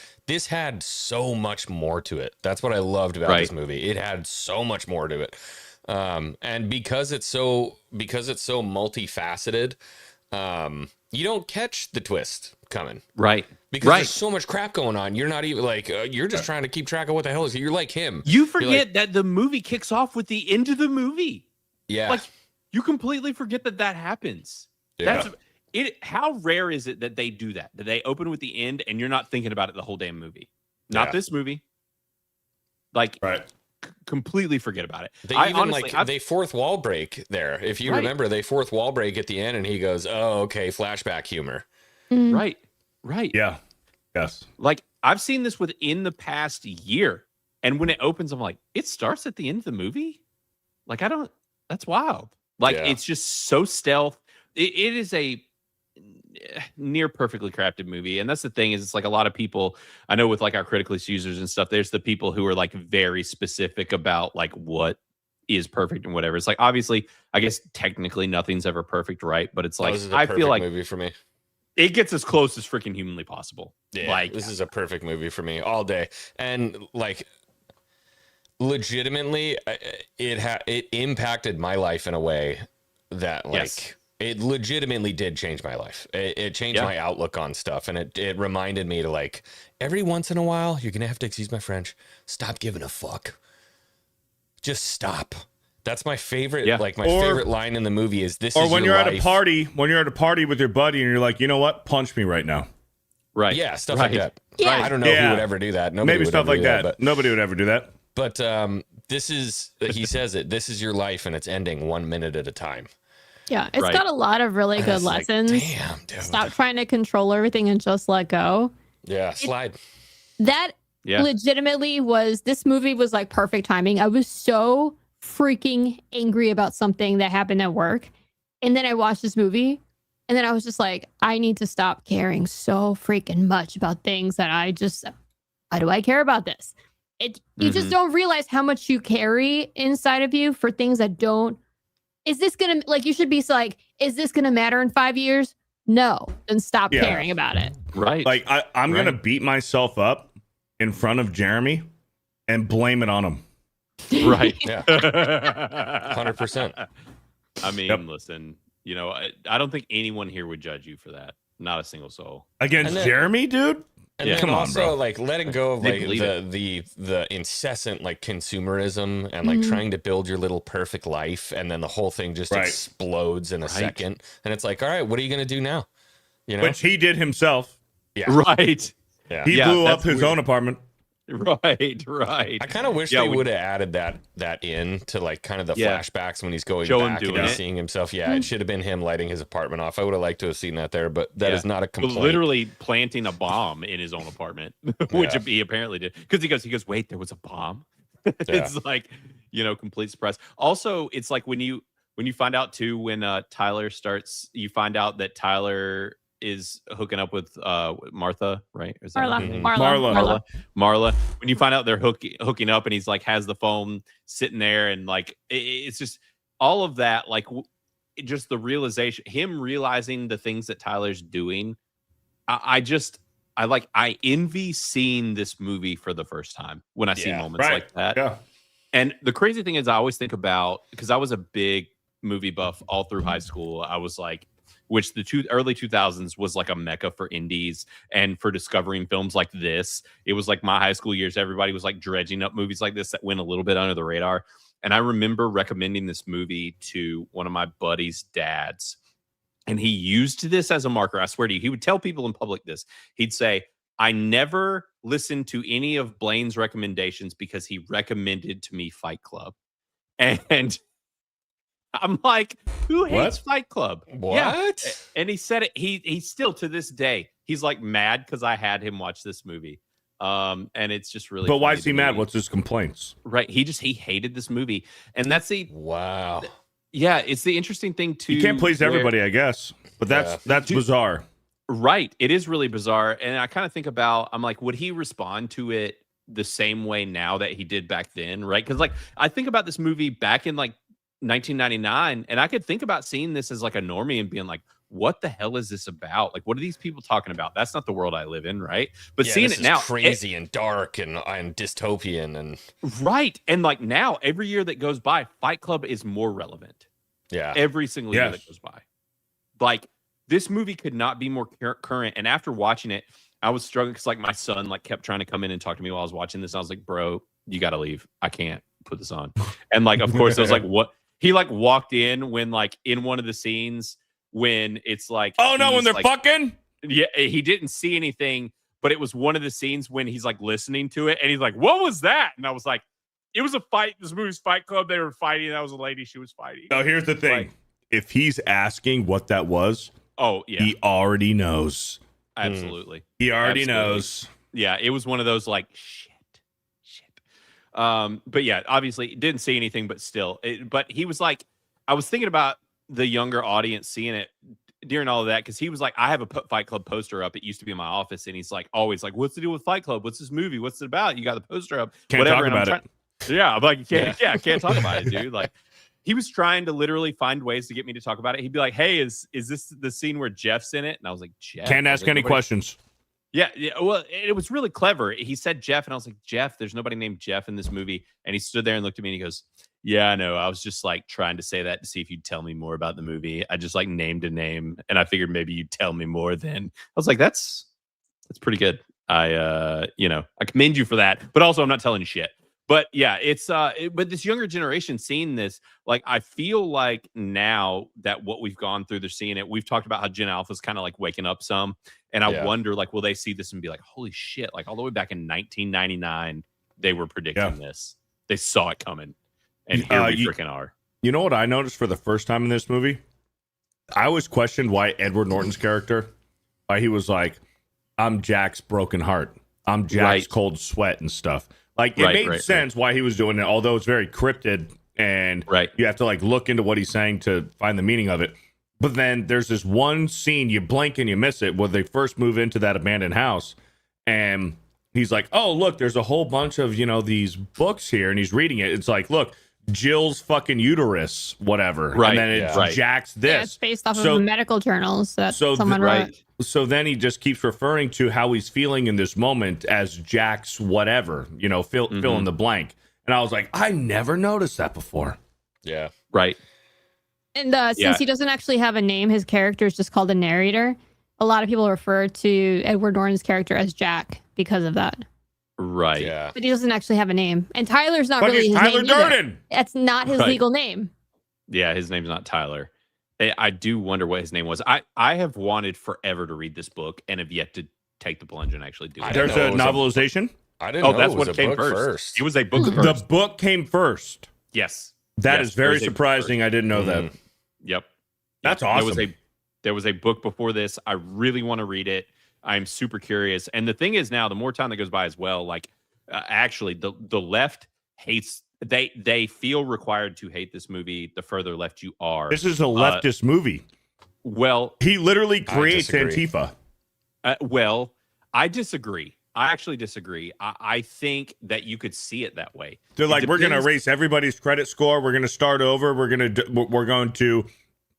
so much more to it. That's what I loved about this movie. It had so much more to it. And because it's so multifaceted, you don't catch the twist coming. Right. Because there's so much crap going on. You're not even like, you're just trying to keep track of what the hell is it. You're like him. You forget that the movie kicks off with the end of the movie. Yeah. Like you completely forget that happens. Yeah. That's it. How rare is it that they do that? That they open with the end and you're not thinking about it the whole damn movie? Not this movie. Like completely forget about it. They they fourth wall break there. If you remember, they fourth wall break at the end and he goes, oh, okay, flashback humor. Right. Yeah. Yes. Like I've seen this within the past year. And when it opens, I'm like, it starts at the end of the movie? Like that's wild. Like it's just so stealth. It is a near perfectly crafted movie. And that's the thing is it's like a lot of people I know with like our Criticless users and stuff, there's the people who are like very specific about like what is perfect and whatever. It's like obviously I guess technically nothing's ever perfect, right? But it's like I feel like movie for me. It gets as close as freaking humanly possible. Yeah, like this is a perfect movie for me all day. And like legitimately it impacted my life in a way that like it legitimately did change my life. It changed my outlook on stuff, and it reminded me to like every once in a while you're gonna have to, excuse my French, stop giving a fuck. Just stop. That's my favorite. Like my favorite line in the movie is this. Or when you're life. at a party, with your buddy, and you're like, you know what, punch me right now. Right. Yeah, stuff like that. Yeah. I don't know who would ever do that. Nobody Maybe would stuff ever like do that. But Nobody would ever do that. But this is, he says it, this is your life and it's ending 1 minute at a time. Yeah, it's got a lot of really good lessons. Like, damn, dude. Stop trying to control everything and just let go. Yeah, slide. That legitimately this movie was like perfect timing. I was so freaking angry about something that happened at work. And then I watched this movie and then I was just like, I need to stop caring so freaking much about things that why do I care about this? You just don't realize how much you carry inside of you for things that don't. Is this gonna you should be like, is this gonna matter in 5 years? No, then stop caring about it. Right. Like I'm gonna beat myself up in front of Jeremy and blame it on him. Right. Yeah. 100%. I mean, listen, you know, I don't think anyone here would judge you for that. Not a single soul. Against Jeremy, dude? And then come on, also bro. like letting go of like the incessant like consumerism and like trying to build your little perfect life, and then the whole thing just explodes in a second, and it's like, all right, what are you gonna do now? You know, Which he did himself. Yeah. Right. Yeah. He blew up his own apartment. Right. I kind of wish they would have added that in to like kind of the flashbacks when he's going back and he's seeing himself. Yeah, it should have been him lighting his apartment off. I would have liked to have seen that there, but that is not a complaint. Literally planting a bomb in his own apartment, which he apparently did. Because he goes, wait, there was a bomb. It's like, you know, complete surprise. Also, it's like when you find out too, when Tyler starts, you find out that Tyler is hooking up with Martha, right? Is that Marla. her name? Marla. When you find out they're hooking up, and he's like has the phone sitting there, and like it's just all of that, like just the realization, him realizing the things that Tyler's doing. I envy seeing this movie for the first time when I see moments like that. Yeah. And the crazy thing is, I always think about, because I was a big movie buff all through high school. I was like, which the early 2000s was like a mecca for indies and for discovering films like this. It was like my high school years. Everybody was like dredging up movies like this that went a little bit under the radar. And I remember recommending this movie to one of my buddy's dads. And he used this as a marker. I swear to you, he would tell people in public this. He'd say, I never listened to any of Blaine's recommendations because he recommended to me Fight Club. And I'm like, who hates Fight Club? What? Yeah. And he said it. He still to this day, he's like mad because I had him watch this movie. And it's just really. But why is he mad? What's his complaints? Right. He hated this movie. And that's the. Wow. Yeah. It's the interesting thing too. You can't please everybody, I guess. But that's bizarre. Right. It is really bizarre. And I kind of think about, I'm like, would he respond to it the same way now that he did back then? Right. Because like, I think about this movie back in like 1999, and I could think about seeing this as like a normie and being like, what the hell is this about? Like, what are these people talking about? That's not the world I live in. Right. But seeing it now, crazy and dark and dystopian and right. And like now, every year that goes by, Fight Club is more relevant. Yeah. Every single year that goes by. Like, this movie could not be more current. And after watching it, I was struggling because like my son like kept trying to come in and talk to me while I was watching this. I was like, bro, you got to leave. I can't put this on. And like, of course, I was like, what? He like walked in when like in one of the scenes when it's like, oh no, when they're like, fucking. Yeah, he didn't see anything, but it was one of the scenes when he's like listening to it and he's like, what was that? And I was like, it was a fight. This movie's Fight Club. They were fighting. That was a lady. She was fighting. Now, here's the thing. Like, if he's asking what that was, oh yeah, he already knows. Absolutely. He already knows. Yeah, it was one of those like shit. But yeah, obviously didn't see anything, but still. But he was like, I was thinking about the younger audience seeing it during all of that, because he was like, I have a Fight Club poster up. It used to be in my office, and he's like, always like, what's the deal with Fight Club? What's this movie? What's it about? You got the poster up. Can't whatever. talk about it. Yeah, I'm like, can't talk about it, dude. Like, he was trying to literally find ways to get me to talk about it. He'd be like, hey, is this the scene where Jeff's in it? And I was like, Jeff? Can't ask any questions. Yeah. Well, it was really clever. He said Jeff, and I was like, Jeff, there's nobody named Jeff in this movie. And he stood there and looked at me and he goes, yeah, I know. I was just like trying to say that to see if you'd tell me more about the movie. I just like named a name, and I figured maybe you'd tell me more then. I was like, that's pretty good. I commend you for that. But also, I'm not telling you shit. But yeah, but this younger generation seeing this, like, I feel like now that what we've gone through, they're seeing it. We've talked about how Gen Alpha's kind of like waking up some. And I wonder, like, will they see this and be like, holy shit, like all the way back in 1999, they were predicting this. They saw it coming. And here we freaking are. You know what I noticed for the first time in this movie? I always questioned why Edward Norton's character, why he was like, I'm Jack's broken heart. I'm Jack's cold sweat and stuff. Like, it made sense why he was doing it, although it's very cryptid, and you have to like look into what he's saying to find the meaning of it. But then there's this one scene, you blink and you miss it, where they first move into that abandoned house, and he's like, oh, look, there's a whole bunch of, these books here, and he's reading it. It's like, look, Jill's fucking uterus, whatever. And then it's Jack's this. Yeah, it's based off of medical journals that someone wrote. So then he just keeps referring to how he's feeling in this moment as Jack's whatever, fill in the blank. And I was like, I never noticed that before. Yeah. Right. And since he doesn't actually have a name, his character is just called a narrator. A lot of people refer to Edward Norton's character as Jack because of that. Right. Yeah. But he doesn't actually have a name. And Tyler's not But really he's his Tyler name either. Durden. That's not his legal name. Yeah, his name's not Tyler. I do wonder what his name was. I have wanted forever to read this book and have yet to take the plunge and actually do it. There's a novelization? I didn't know that's it was what a came book first. It was a book first. The book came first. Yes. That is very surprising. I didn't know that. Yep. That's awesome. There was a book before this. I really want to read it. I'm super curious. And the thing is now, the more time that goes by as well, like actually the left hates, they feel required to hate this movie the further left you are. This is a leftist movie. Well, he literally creates Antifa. Well, I disagree. I actually disagree. I think that you could see it that way. They're like, we're going to erase everybody's credit score. We're going to start over. We're going to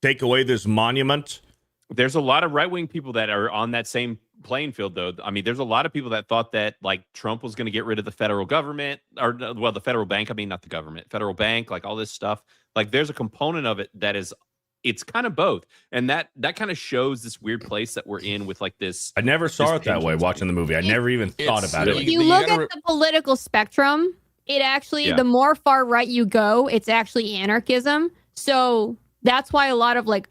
take away this monument. There's a lot of right-wing people that are on that same playing field, though. I mean, there's a lot of people that thought that like Trump was going to get rid of the federal government, or well, the federal bank. I mean, not the government, federal bank, like all this stuff. Like, there's a component of it that is, it's kind of both, and that kind of shows this weird place that we're in with like this. I never saw it that way watching the movie. I never even thought about it. If you look at the political spectrum, it actually, the more far right you go, it's actually anarchism. So that's why a lot of like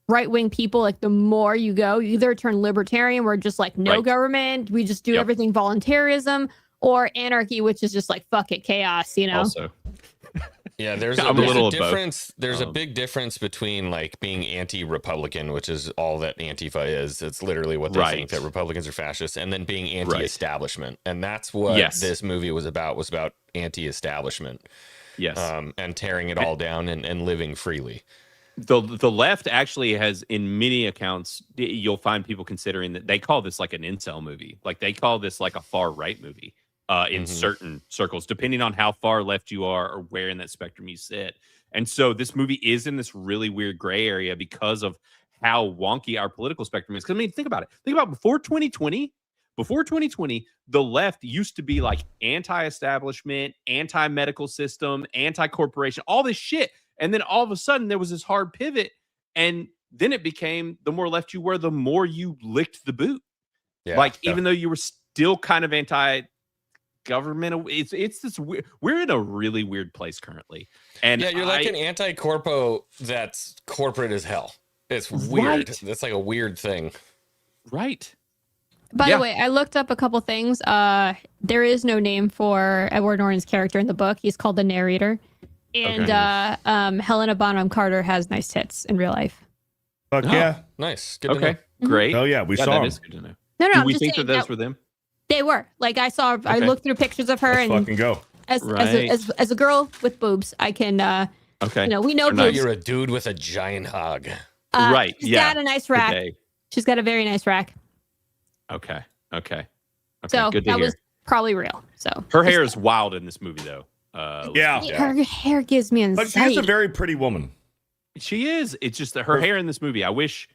right-wing people, like the more you go, you either turn libertarian, where just like no government, we just do everything voluntarism, or anarchy, which is just like fuck it, chaos, you know. Also. Yeah, there's a difference. There's a big difference between like being anti-Republican, which is all that Antifa is. It's literally what they think, that Republicans are fascists, and then being anti-establishment. And that's what this movie was about anti-establishment. Yes. And tearing it all down and living freely. The left actually has, in many accounts, you'll find people considering that they call this like an incel movie. Like they call this like a far right movie. In certain circles, depending on how far left you are or where in that spectrum you sit. And so this movie is in this really weird gray area because of how wonky our political spectrum is. Because I mean, think about it. Think about before 2020, the left used to be like anti-establishment, anti-medical system, anti-corporation, all this shit. And then all of a sudden there was this hard pivot. And then it became, the more left you were, the more you licked the boot. Yeah, even though you were still kind of anti-government, it's this weird, we're in a really weird place currently. And you're like an anti-corpo that's corporate as hell. It's weird. That's like a weird thing. Right. By the way, I looked up a couple things. There is no name for Edward Norton's character in the book. He's called the narrator. And Helena Bonham Carter has nice tits in real life. Fuck yeah. Nice. Good to know. Great. Oh yeah, we saw that them. is good to know. No, Do I'm we just think saying that those were them? They were. Like I saw, I looked through pictures of her, Let's and fucking go. As a girl with boobs, I can. You know, we know boobs. You're a dude with a giant hog. Right. She's got a nice rack. Okay. She's got a very nice rack. Okay. So good to that hear. was probably real. So her hair is wild in this movie, though. Her hair gives me anxiety. But she's a very pretty woman. She is. It's just that her hair in this movie. I wish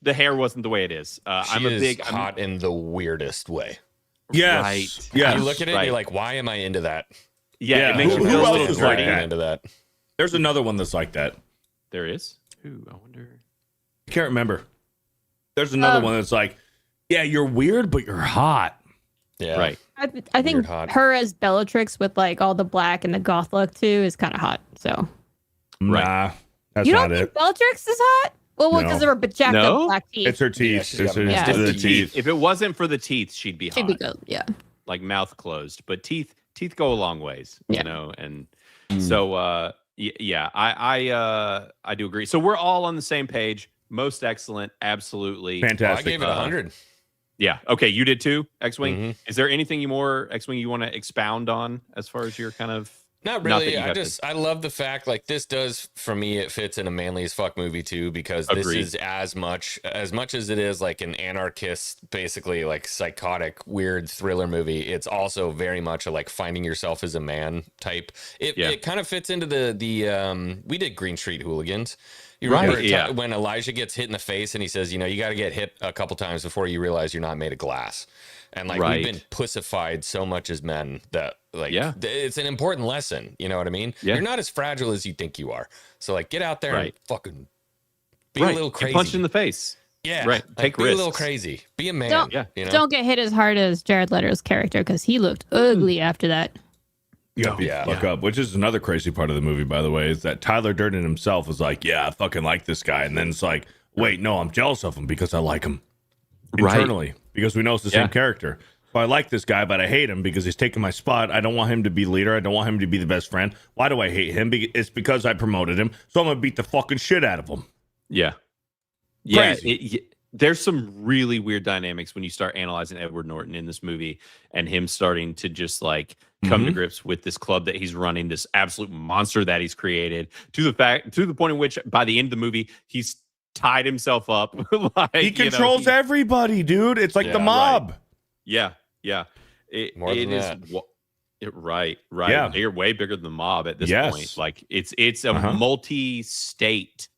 the hair wasn't the way it is. I'm hot in the weirdest way. Yes. Right. Yeah. You look at it and you're like, why am I into that? Yeah. It makes you Who feel a else little is like dirty. that? Into that. There's another one that's like that. There is. Who? I wonder. I can't remember. There's another one that's like, yeah, you're weird, but you're hot. Yeah. Right. I think her as Bellatrix with like all the black and the goth look too is kind of hot. So nah, that's you don't not think it. Bellatrix is hot? Well, because of her jacked up black teeth. It's her teeth. Yeah, it's got the teeth. If it wasn't for the teeth, she'd be hot. She'd be good. Yeah. Like mouth closed, but teeth go a long ways, you know. And so I do agree. So we're all on the same page. Most excellent, absolutely Fantastic. I gave it 100. Yeah. Okay, you did too, Xwing. Is there anything more, Xwing, you want to expound on as far as your kind of? Not really. I love the fact, like, this does, for me, it fits in a manly as fuck movie too, because this is as much as it is like an anarchist, basically like psychotic, weird thriller movie. It's also very much a like finding yourself as a man type. It kind of fits into the we did Green Street Hooligans. You remember when Elijah gets hit in the face and he says, you know, you got to get hit a couple times before you realize you're not made of glass. And like we've been pussified so much as men that like it's an important lesson. You know what I mean? Yeah. You're not as fragile as you think you are. So like get out there and fucking be a little crazy. Get punched in the face. Yeah. Right. Like, be a little crazy. Be a man. Don't get hit as hard as Jared Leto's character because he looked ugly after that. You got to fuck up, which is another crazy part of the movie, by the way, is that Tyler Durden himself was like, yeah, I fucking like this guy. And then it's like, wait, no, I'm jealous of him because I like him internally because we know it's the same character. So I like this guy, but I hate him because he's taking my spot. I don't want him to be leader. I don't want him to be the best friend. Why do I hate him? It's because I promoted him. So I'm going to beat the fucking shit out of him. Yeah. Yeah. There's some really weird dynamics when you start analyzing Edward Norton in this movie and him starting to just like come to grips with this club that he's running, this absolute monster that he's created, to the point in which by the end of the movie, he's tied himself up. Like, he controls everybody, dude. It's like the mob. Right. Yeah. It than is. that. Right. Yeah. They're way bigger than the mob at this point. Like it's a multi-state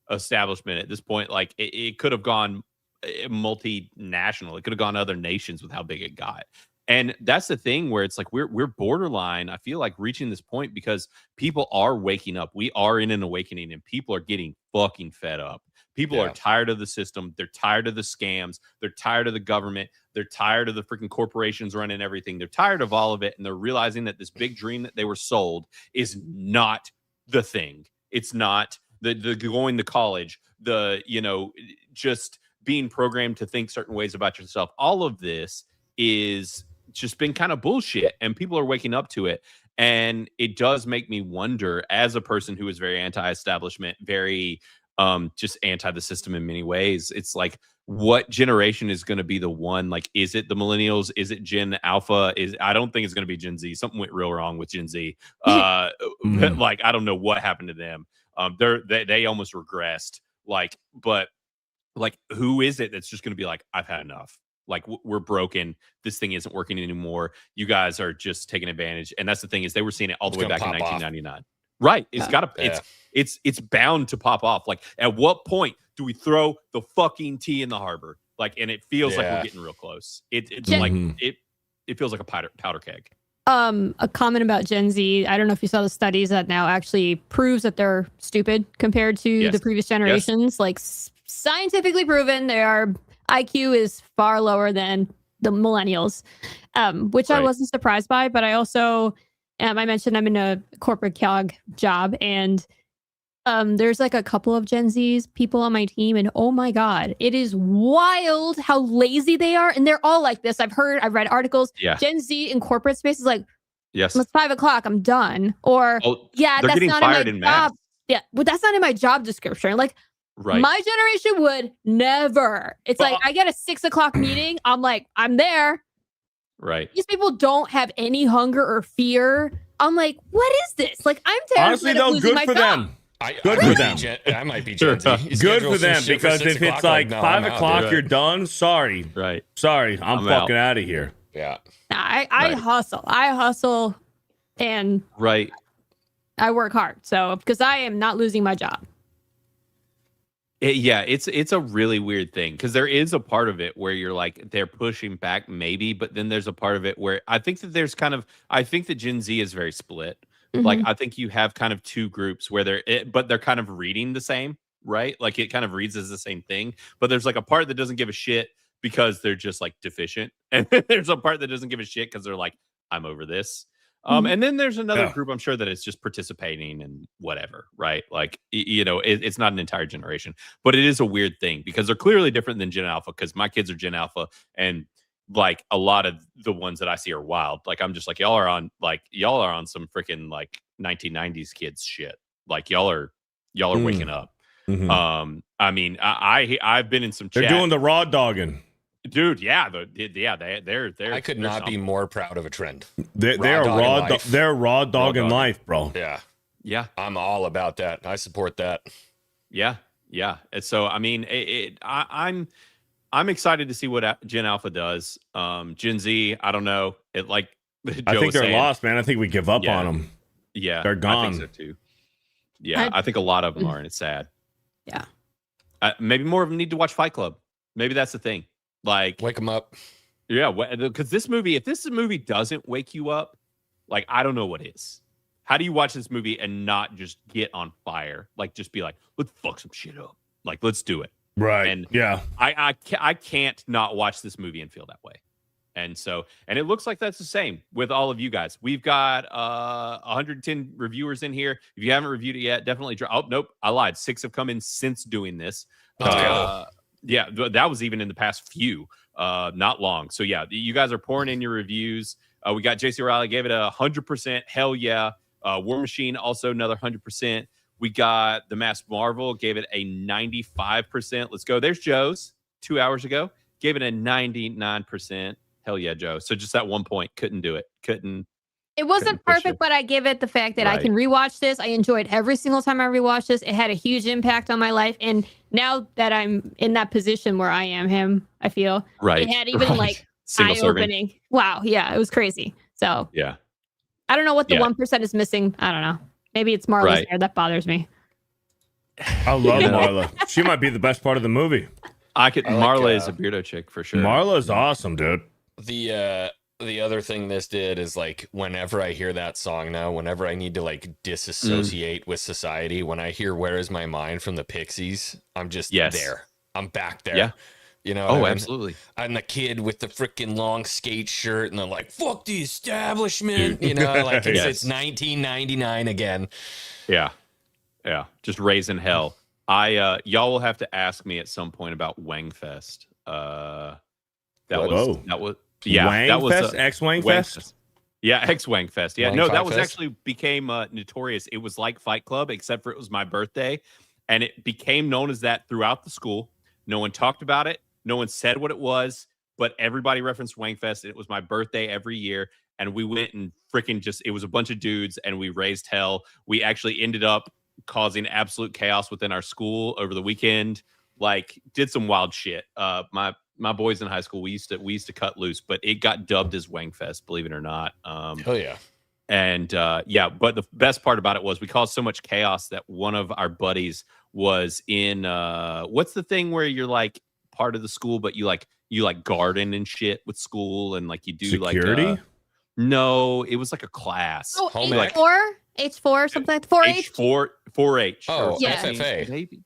establishment at this point. Like it could have gone multinational. It could have gone other nations with how big it got. And that's the thing where it's like we're borderline, I feel like, reaching this point because people are waking up. We are in an awakening and people are getting fucking fed up. People are tired of the system. They're tired of the scams. They're tired of the government. They're tired of the freaking corporations running everything. They're tired of all of it. And they're realizing that this big dream that they were sold is not the thing. It's not the going to college, just being programmed to think certain ways about yourself. All of this is just been kind of bullshit, and people are waking up to it. And it does make me wonder, as a person who is very anti-establishment, very just anti the system in many ways, it's like, what generation is going to be the one? Like, is it the millennials? Is it Gen Alpha? I don't think it's going to be Gen Z. Something went real wrong with Gen Z. Like, I don't know what happened to them. They almost regressed. But who is it that's just going to be like, I've had enough. Like, we're broken. This thing isn't working anymore. You guys are just taking advantage. And that's the thing, is they were seeing it all the way back in 1999. Right. It's bound to pop off. Like, at what point do we throw the fucking tea in the harbor? Like, and it feels like we're getting real close. It feels like a powder keg. A comment about Gen Z. I don't know if you saw the studies that now actually proves that they're stupid compared to the previous generations. Like, scientifically proven, their IQ is far lower than the millennials, which I wasn't surprised by. But I also, I mentioned I'm in a corporate COG job, and there's like a couple of Gen Z's people on my team, and oh my God, it is wild how lazy they are. And they're all like this. I've read articles. Gen Z in corporate space is like, it's 5:00, I'm done. Or that's not in my job. Yeah, but that's not in my job description. Like, my generation would never. It's like, I get a 6:00 meeting. I'm like, I'm there. Right. These people don't have any hunger or fear. I'm like, what is this? Like, I'm terrified. Honestly, though, of losing my good for job. them. Good for them. I might be Gen Z. Good for them, because if it's like 5:00, you're done. Sorry. Right. Sorry. I'm fucking out of here. Yeah. I hustle. I hustle, and I work hard. So, because I am not losing my job. It's a really weird thing, because there is a part of it where you're like, they're pushing back maybe, but then there's a part of it where I think that I think that Gen Z is very split. Like, I think you have kind of two groups where they're kind of reading the same, right? Like, it kind of reads as the same thing, but there's like a part that doesn't give a shit because they're just like deficient. And then there's a part that doesn't give a shit because they're like, I'm over this. And then there's another group, I'm sure, that it's just participating and whatever, right? Like, it's not an entire generation, but it is a weird thing because they're clearly different than Gen Alpha, because my kids are Gen Alpha, and like a lot of the ones that I see are wild. Like, I'm just like, y'all are on some freaking like 1990s kids shit. Like, y'all are waking up. I mean, I've been in some chat. They're doing the raw dogging. Dude, they're. I could not be more proud of a trend. They're raw dogging life, bro. Yeah. I'm all about that. I support that. Yeah. And so, I mean, I'm excited to see what Gen Alpha does. Gen Z, I don't know. I think they're lost, man. I think we give up on them. Yeah, they're gone. I think so too. Yeah, I think a lot of them are, and it's sad. Yeah. Maybe more of them need to watch Fight Club. Maybe that's the thing. Like, wake them up. Yeah, because if this movie doesn't wake you up, like, I don't know what is. How do you watch this movie and not just get on fire? Like, just be like, let's fuck some shit up. Like, let's do it. Right. And yeah, I can't not watch this movie and feel that way. And so, and it looks like that's the same with all of you guys. We've got 110 reviewers in here. If you haven't reviewed it yet, definitely oh, nope, I lied. 6 have come in since doing this. Yeah, that was even in the past few, not long. So yeah, you guys are pouring in your reviews. We got JC Riley gave it 100%. Hell yeah. War Machine also another 100%. We got The Masked Marvel, gave it a 95%. Let's go. There's Joe's 2 hours ago. Gave it a 99%. Hell yeah, Joe. So just that 1 point. Couldn't do it. Couldn't It wasn't perfect, but I give it the fact that I can rewatch this. I enjoyed every single time I rewatched this. It had a huge impact on my life. And now that I'm in that position where I am him, I feel it had even like eye-opening. Wow. Yeah, it was crazy. So yeah. I don't know what the 1% is missing. I don't know. Maybe it's Marla's hair that bothers me. I love Marla. She might be the best part of the movie. Marla is a Beardo chick for sure. Marla's awesome, dude. The other thing this did is like whenever I hear that song now, whenever I need to like disassociate with society, when I hear "Where Is My Mind" from the Pixies, I'm just there. I'm back there. Yeah. You know? Oh, absolutely. I'm the kid with the freaking long skate shirt, and they're like, "Fuck the establishment," you know, like it's 1999 again. Yeah. Yeah. Just raising hell. Y'all will have to ask me at some point about Wangfest. That was. Yeah, Wang that was Fest? Xwing Fest? Yeah, Xwing Fest. Yeah, Wang no, that Fight was Fest? actually became notorious. It was like Fight Club, except for it was my birthday, and it became known as that throughout the school. No one talked about it. No one said what it was, but everybody referenced Wang Fest. It was my birthday every year, and we went and freaking it was a bunch of dudes, and we raised hell. We actually ended up causing absolute chaos within our school over the weekend. Like, did some wild shit. My boys in high school, we used to cut loose, but it got dubbed as Wangfest, believe it or not. Hell yeah. And but the best part about it was we caused so much chaos that one of our buddies was in what's the thing where you're like part of the school, but you like garden and shit with school, and like you do security? No, it was like a class. Oh, H4, something like 4-H. 4-H. Oh, Yeah. FFA. Maybe.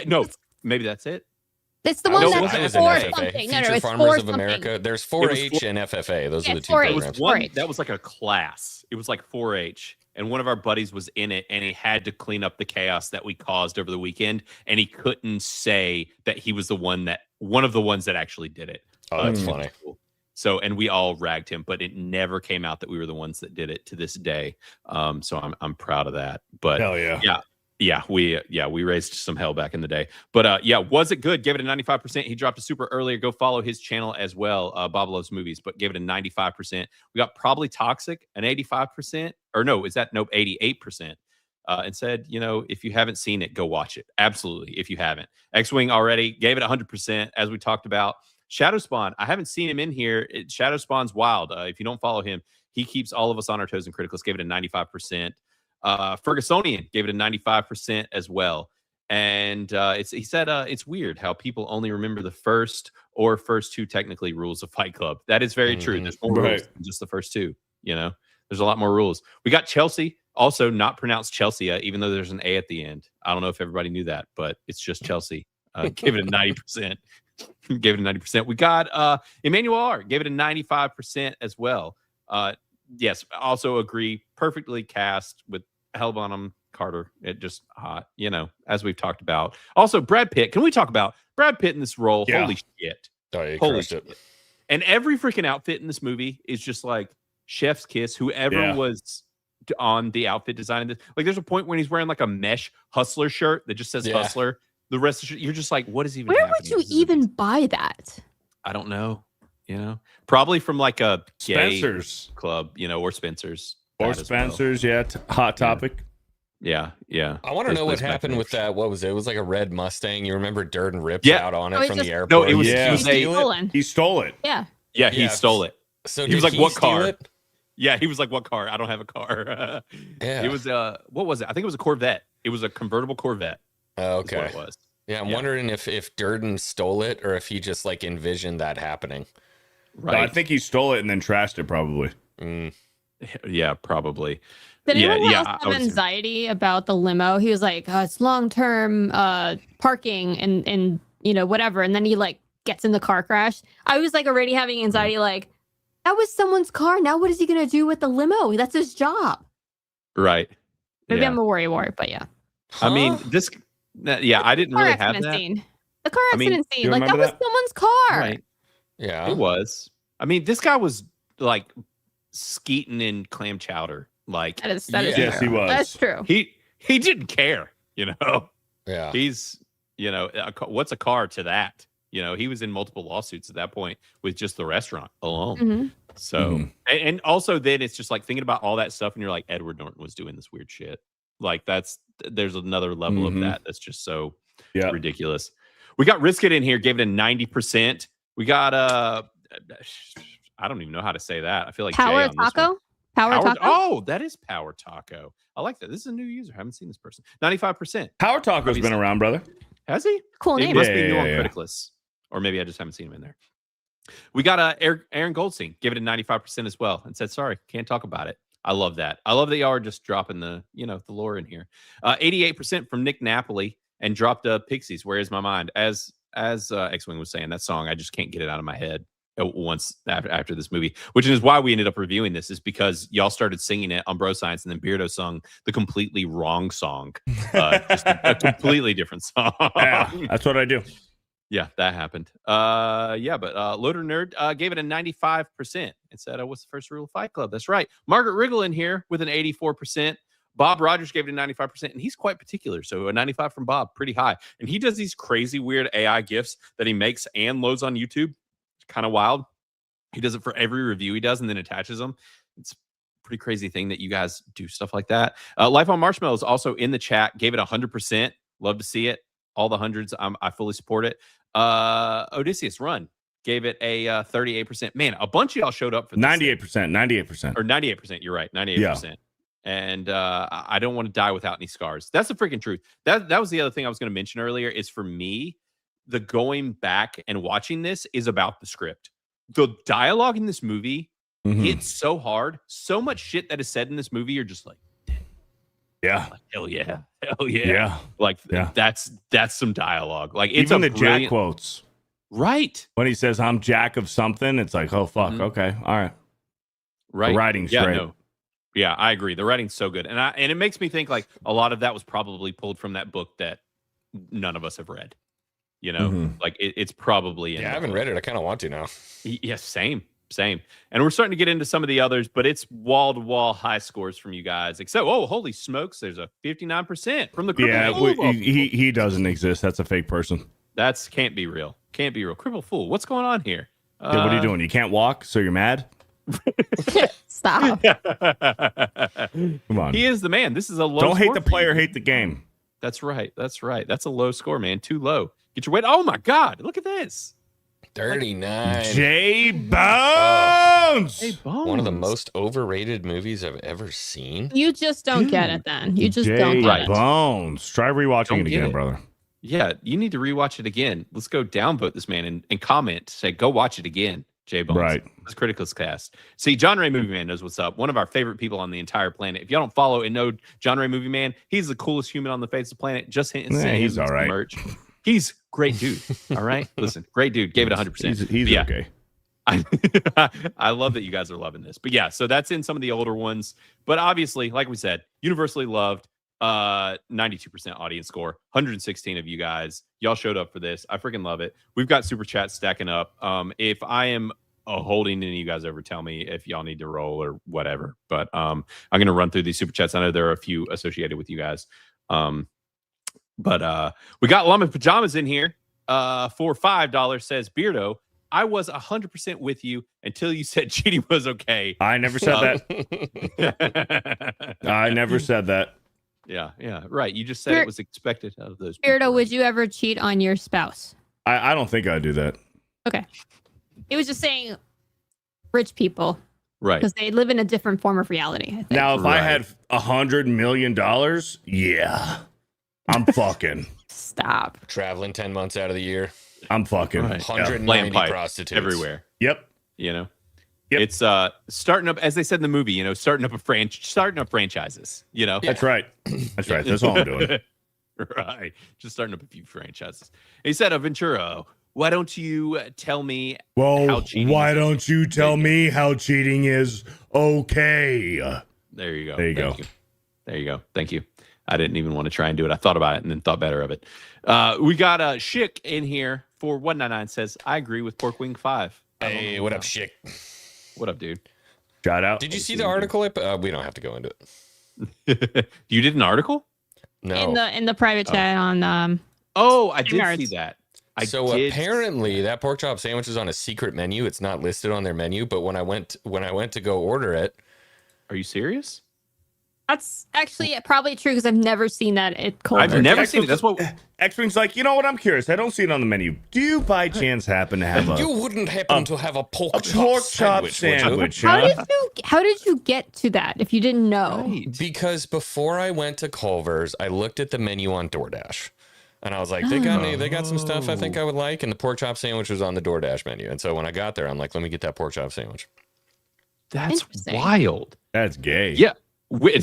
No, maybe that's it. It's the one I that's was for in FFA. something. No, Future it's Farmers for of something. America. There's 4-H and FFA. Those are the two 4-H. It was programs. one 4-H. that was like a class. It was like 4-H, and one of our buddies was in it, and he had to clean up the chaos that we caused over the weekend, and he couldn't say that he was one of the ones that actually did it. Oh, that's funny. Cool. So, and we all ragged him, but it never came out that we were the ones that did it to this day. So I'm proud of that. But hell yeah. We raised some hell back in the day. But was it good? Gave it a 95%. He dropped a super earlier. Go follow his channel as well, Bob Loves Movies, but gave it a 95%. We got Probably Toxic, an 85%. Or no, 88%. And said, if you haven't seen it, go watch it. Absolutely, if you haven't. Xwing already gave it 100%, as we talked about. Shadow Spawn, I haven't seen him in here. Shadow Spawn's wild. If you don't follow him, he keeps all of us on our toes. And Criticless gave it a 95%. Fergusonian gave it a 95% as well. And he said it's weird how people only remember the first two technically rules of Fight Club. That is very true. There's more rules than just the first two. There's a lot more rules. We got Chelsea, also not pronounced Chelsea, even though there's an A at the end. I don't know if everybody knew that, but it's just Chelsea. Gave it a 90%. Gave it a 90%. We got Emmanuel R. Gave it a 95% as well. Yes, also agree. Perfectly cast with Hell Bonham Carter. It just hot, as we've talked about. Also, Brad Pitt. Can we talk about Brad Pitt in this role? Yeah. Holy shit. Oh, Holy shit. And every freaking outfit in this movie is just like chef's kiss. Whoever was on the outfit design of this. Like, there's a point when he's wearing like a mesh Hustler shirt that just says Hustler. The rest of the you're just like, what is even Where happening? would you even buy that? I don't know. Probably from like a gay Spencer's club, or Spencer's. Or Spencer's, Hot Topic. Yeah. I want to know what happened with that. What was it? It was like a red Mustang. You remember Durden ripped out on it from the airport? No, it was stolen. He stole it. Yeah. Yeah, he stole it. So he was like, "What car?" It? Yeah, he was like, "What car? I don't have a car." Yeah. It was what was it? I think it was a Corvette. It was a convertible Corvette. Okay. What it was. Yeah, I'm wondering if Durden stole it or if he just like envisioned that happening. Right. No, I think he stole it and then trashed it probably. Yeah, probably. Did anyone else have anxiety about the limo? He was like, it's long-term parking and whatever. And then he like gets in the car crash. I was like already having anxiety, like, that was someone's car. Now what is he going to do with the limo? That's his job. Right. Maybe I'm a worry wart, but yeah. I mean, this... Yeah, I didn't really have that. Scene. The car accident scene. Like, that was that? someone's car. Right. Yeah. It was. I mean, this guy was like skeeting in clam chowder. Like, that is yes, he was. That's true. He didn't care, Yeah. He's, what's a car to that? He was in multiple lawsuits at that point with just the restaurant alone. So, and also then it's just like thinking about all that stuff, and you're like, Edward Norton was doing this weird shit. Like there's another level of that that's just so ridiculous. We got Risk It in here, gave it a 90%. We got I don't even know how to say that. I feel like Power Jay on this one. Taco. Power Taco. Oh, that is Power Taco. I like that. This is a new user. I haven't seen this person. 95%. Power Taco's been around, brother. Has he? Cool It name. must be new on Criticless. Or maybe I just haven't seen him in there. We got Aaron Goldstein. Gave it a 95% as well and said, sorry, can't talk about it. I love that. I love that y'all are just dropping the lore in here. 88% from Nick Napoli and dropped Pixies. Where is my mind? As Xwing was saying, that song, I just can't get it out of my head once after this movie, which is why we ended up reviewing this, is because y'all started singing it on Bro Science, and then Beardo sung the completely wrong song. Just a completely different song. Yeah, that's what I do. Yeah, that happened. But Loader Nerd gave it a 95% and said, what's the first rule of Fight Club? That's right. Margaret Wriggle in here with an 84%. Bob Rogers gave it a 95%, and he's quite particular. So a 95 from Bob, pretty high. And he does these crazy, weird AI GIFs that he makes and loads on YouTube. It's kind of wild. He does it for every review he does and then attaches them. It's a pretty crazy thing that you guys do stuff like that. Life on Marshmallow is also in the chat, gave it 100%. Love to see it. All the hundreds, I fully support it. Odysseus Run gave it a 38%. Man, a bunch of y'all showed up for this. 98%. Or 98%. You're right. 98%. Yeah. And I don't want to die without any scars. That's the freaking truth. That was the other thing I was going to mention earlier, is for me, the going back and watching this is about the script. The dialogue in this movie hits so hard. So much shit that is said in this movie, you're just like, yeah, like, hell yeah. Like that's some dialogue. Like it's even the Jack quotes, right? When he says I'm Jack of something, it's like, oh fuck, okay, all right, right. The writing's great. Yeah, I agree. The writing's so good, and it makes me think like a lot of that was probably pulled from that book that none of us have read. You know, like it's probably I haven't read it. I kind of want to now. Yeah, same. And we're starting to get into some of the others, but it's wall-to-wall high scores from you guys. Except, holy smokes, there's a 59% from the Cripple Fool. He doesn't exist. That's a fake person. That's can't be real. Cripple Fool. What's going on here? What are you doing? You can't walk, so you're mad? Stop. Come on. He is the man. This is a low Don't score hate the player, hate the game. That's right. That's a low score, man. Too low. Get your weight. Oh my God. Look at this. 39. Jay Bones. Jay Bones. One of the most overrated movies I've ever seen. You just don't get it then. You just don't get it. Bones. Try rewatching it again, brother. Yeah, you need to rewatch it again. Let's go downvote this man and comment. Say, go watch it again, Jay Bones. Right. It's Criticless Cast. See, John Ray Movie Man knows what's up. One of our favorite people on the entire planet. If y'all don't follow and know John Ray Movie Man, he's the coolest human on the face of the planet. Just hit and say he's all right. Merch. He's great dude. All right. Listen, great dude. Gave it 100%. He's okay. I love that you guys are loving this. But yeah, so that's in some of the older ones. But obviously, like we said, universally loved. 92% audience score. 116 of you guys. Y'all showed up for this. I freaking love it. We've got super chats stacking up. If I am holding any of you guys over, tell me if y'all need to roll or whatever. But I'm going to run through these super chats. I know there are a few associated with you guys. But we got Llama Pajamas in here for $5 says, Beardo, I was 100% with you until you said cheating was okay. I never said that. I never said that. Yeah, right. You just said it was expected out of those people. Beardo, would you ever cheat on your spouse? I don't think I'd do that. Okay. It was just saying rich people. Right. Because they live in a different form of reality, I think. Now, if I had $100 million, yeah. I'm fucking. Stop. Traveling 10 months out of the year. I'm fucking. Right. 190 prostitutes. Everywhere. Yep. You know? Yep. It's starting up, as they said in the movie, you know, starting up franchises, you know? That's right. That's right. That's all I'm doing. Right. Just starting up a few franchises. And he said, Ventura, why don't you tell me how cheating why don't you tell me how cheating is okay? There you go. There you go. There you go. Thank you. I didn't even want to try and do it. I thought about it and then thought better of it. We got Schick in here for 199 says, I agree with Pork Wing 5. Hey, what up, Schick? What up, dude? Shout out. Did you see the article? We don't have to go into it. You did an article? No. In the private chat on I did see that. Apparently that pork chop sandwich is on a secret menu. It's not listed on their menu, but when I went to go order it, are you serious? That's actually probably true because I've never seen that at Culver's. I've never seen it. That's what X-Wing's like. You know what? I'm curious. I don't see it on the menu. Do you by chance happen to have you wouldn't happen to have a pork chop sandwich? How did you get to that if you didn't know? Right. Because before I went to Culver's, I looked at the menu on DoorDash. And I was like, they got some stuff I think I would like, and the pork chop sandwich was on the DoorDash menu. And so when I got there, I'm like, let me get that pork chop sandwich. That's wild. That's gay. Yeah. When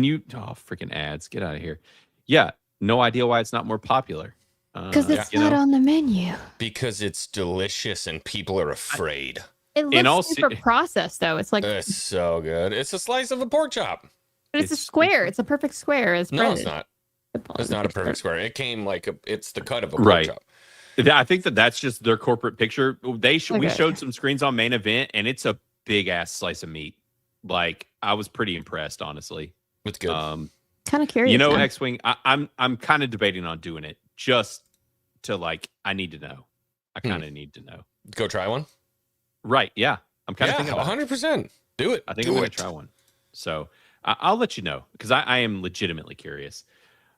you freaking ads, get out of here. Yeah, no idea why it's not more popular. Because it's not on the menu. Because it's delicious and people are afraid. It looks super processed though. It's like it's so good. It's a slice of a pork chop. But it's a square. It's a perfect square. No, it's not. It's not a perfect square. It came like it's the cut of a pork chop. I think that's just their corporate picture. We showed some screens on Main Event, and it's a big ass slice of meat. Like, I was pretty impressed, honestly. It's good. Kind of curious. You know, Xwing, I'm kind of debating on doing it just to I need to know. I kind of need to know. Go try one. Right? Yeah, I'm kind of thinking 100%. Do it. I think I'm going to try one. So I'll let you know because I am legitimately curious.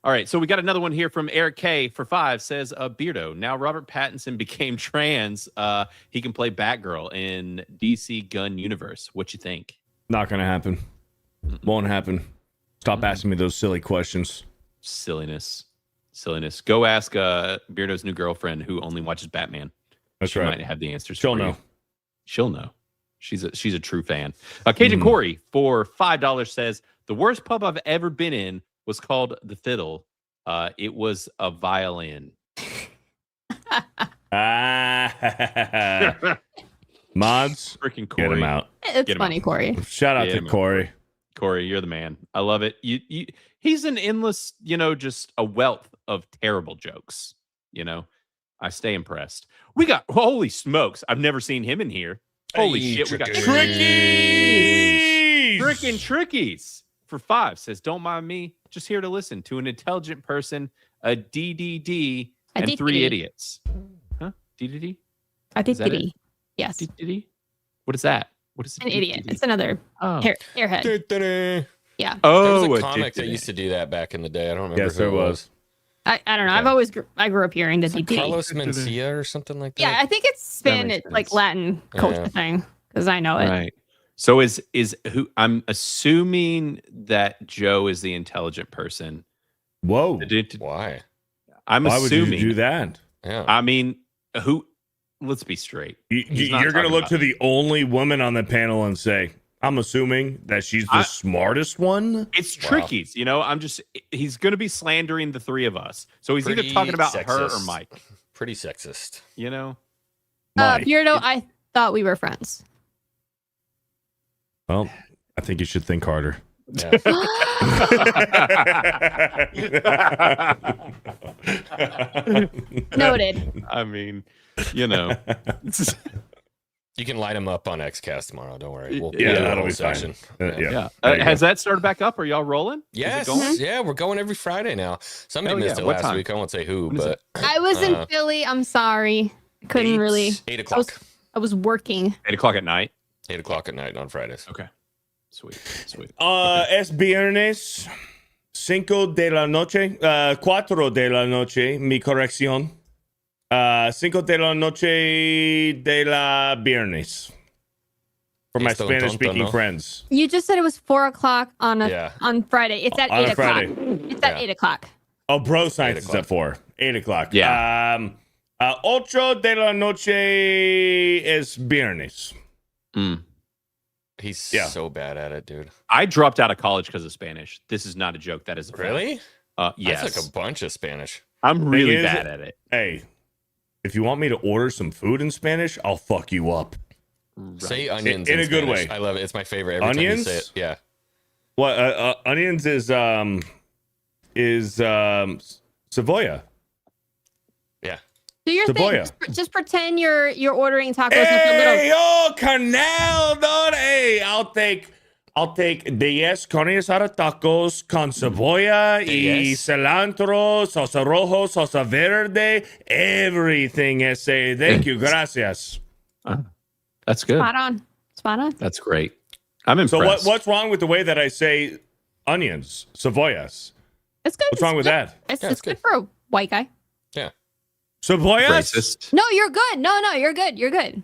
All right, so we got another one here from Eric K for 5 says, Beardo, now Robert Pattinson became trans. He can play Batgirl in DC Gun Universe. What you think? Not going to happen. Won't happen. Stop asking me those silly questions. Silliness. Go ask Beardo's new girlfriend who only watches Batman. That's she right. Might have the answers. She'll know. She'll know. She's a true fan. Cajun Corey for $5 says, the worst pub I've ever been in was called The Fiddle. It was a violin. Mods, freaking Corey. Get him out. It's funny, Corey. Shout out to Corey. Corey, you're the man. I love it. He's an endless, just a wealth of terrible jokes. I stay impressed. We got, holy smokes, I've never seen him in here. Holy shit, we got Trickies. Freaking Trickies. For 5 says, don't mind me, just here to listen to an intelligent person, a DDD, and DDD. 3 idiots. Huh? DDD? I think DDD. Yes. DDD? What is that? What is an idiot? It's another airhead. Yeah. Oh, there was a comic that used to do that back in the day. I don't remember who it was. I don't know. I grew up hearing the DDD. Carlos Mencia or something like that. Yeah, I think it's Spanish, like Latin culture thing, because I know it. Right. So is who I'm assuming that Joe is the intelligent person. Whoa. Why? I'm Why assuming. would you do that? Yeah. I mean, let's be straight. You're going to look to the only woman on the panel and say, I'm assuming that she's the smartest one. It's Trickies. He's going to be slandering the 3 of us. So he's either talking about her or Mike. Pretty sexist. Beardo, I thought we were friends. Well, I think you should think harder. Yeah. Noted. I mean, you can light him up on XCast tomorrow. Don't worry. We'll that'll be session. Fine. Has that started back up? Are y'all rolling? Yes. Yeah, we're going every Friday now. Somebody missed it What last time? week. I won't say who, but I was in Philly. I'm sorry. I couldn't really. 8 o'clock. I was working. 8 o'clock at night. 8 o'clock at night on Fridays. Okay. Sweet. Es viernes 5 de la noche, 4 de la noche, mi corrección. 5 de la noche de la viernes. For my Spanish-speaking friends. You just said it was 4 o'clock on Friday. It's at 8 o'clock. Friday. It's at 8 o'clock. Oh, Bro Science is at 4. 8 o'clock. Yeah. 8 de la noche es viernes. He's so bad at it, dude. I dropped out of college because of Spanish. This is not a joke. That is a fact. Really? Yes. That's like a bunch of Spanish. I'm really bad at it. Hey, if you want me to order some food in Spanish, I'll fuck you up. Right. Say onions in a good Spanish. way. I love it. It's my favorite. Every Onions? time you say it. Yeah. What? Onions is cebolla. Yeah. Do your Cebolla. thing. Just pretend you're ordering tacos with a Hey, little. oh, canal, dude. Hey, I'll take I'll take 10 carne asada tacos con cebolla y cilantro, salsa rojo, salsa verde, everything. Thank you, gracias. That's good. Spot on. Spot on. That's great. I'm impressed. So what's wrong with the way that I say onions, cebollas? It's good. What's wrong with that? It's good for a white guy. Yeah. Cebollas? Racist. No, you're good. No, you're good. You're good.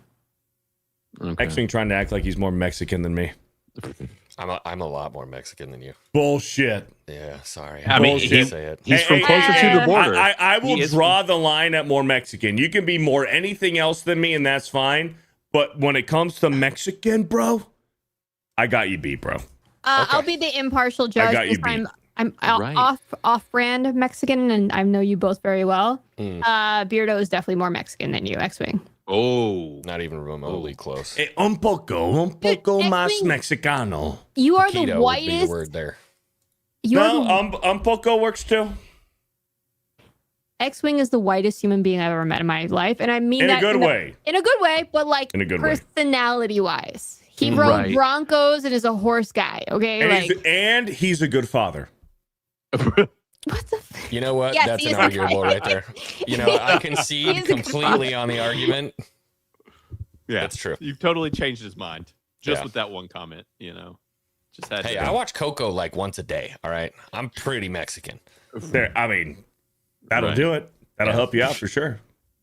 Okay. Xwing trying to act like he's more Mexican than me. I'm a lot more Mexican than you. Bullshit. Yeah, sorry. I mean, Say it. he's from closer to the border. I will draw the line at more Mexican. You can be more anything else than me, and that's fine. But when it comes to Mexican, bro, I got you beat, bro. I'll be the impartial judge. got you because beat. I'm Right. off-brand Mexican, and I know you both very well. Mm. Beardo is definitely more Mexican than you, Xwing. Oh, not even remotely close. Un poco más Mexicano. You are Poquito the would be the whitest. word there. Un poco works too. Xwing is the whitest human being I've ever met in my life, and I mean In a that good way. In a good way, but like In a good way. personality-wise, he rode Right. Broncos and is a horse guy. Okay, And he's a good father. You know what? Yes, That's he an is arguable right. right there. You know, I He concede is a good completely on the argument. yeah, That's true. You've totally changed his mind just Yeah. with that one comment. Just had. Hey, to I watch Coco like once a day. All right, I'm pretty Mexican. There, I mean, that'll Right. do it. That'll help you out for sure.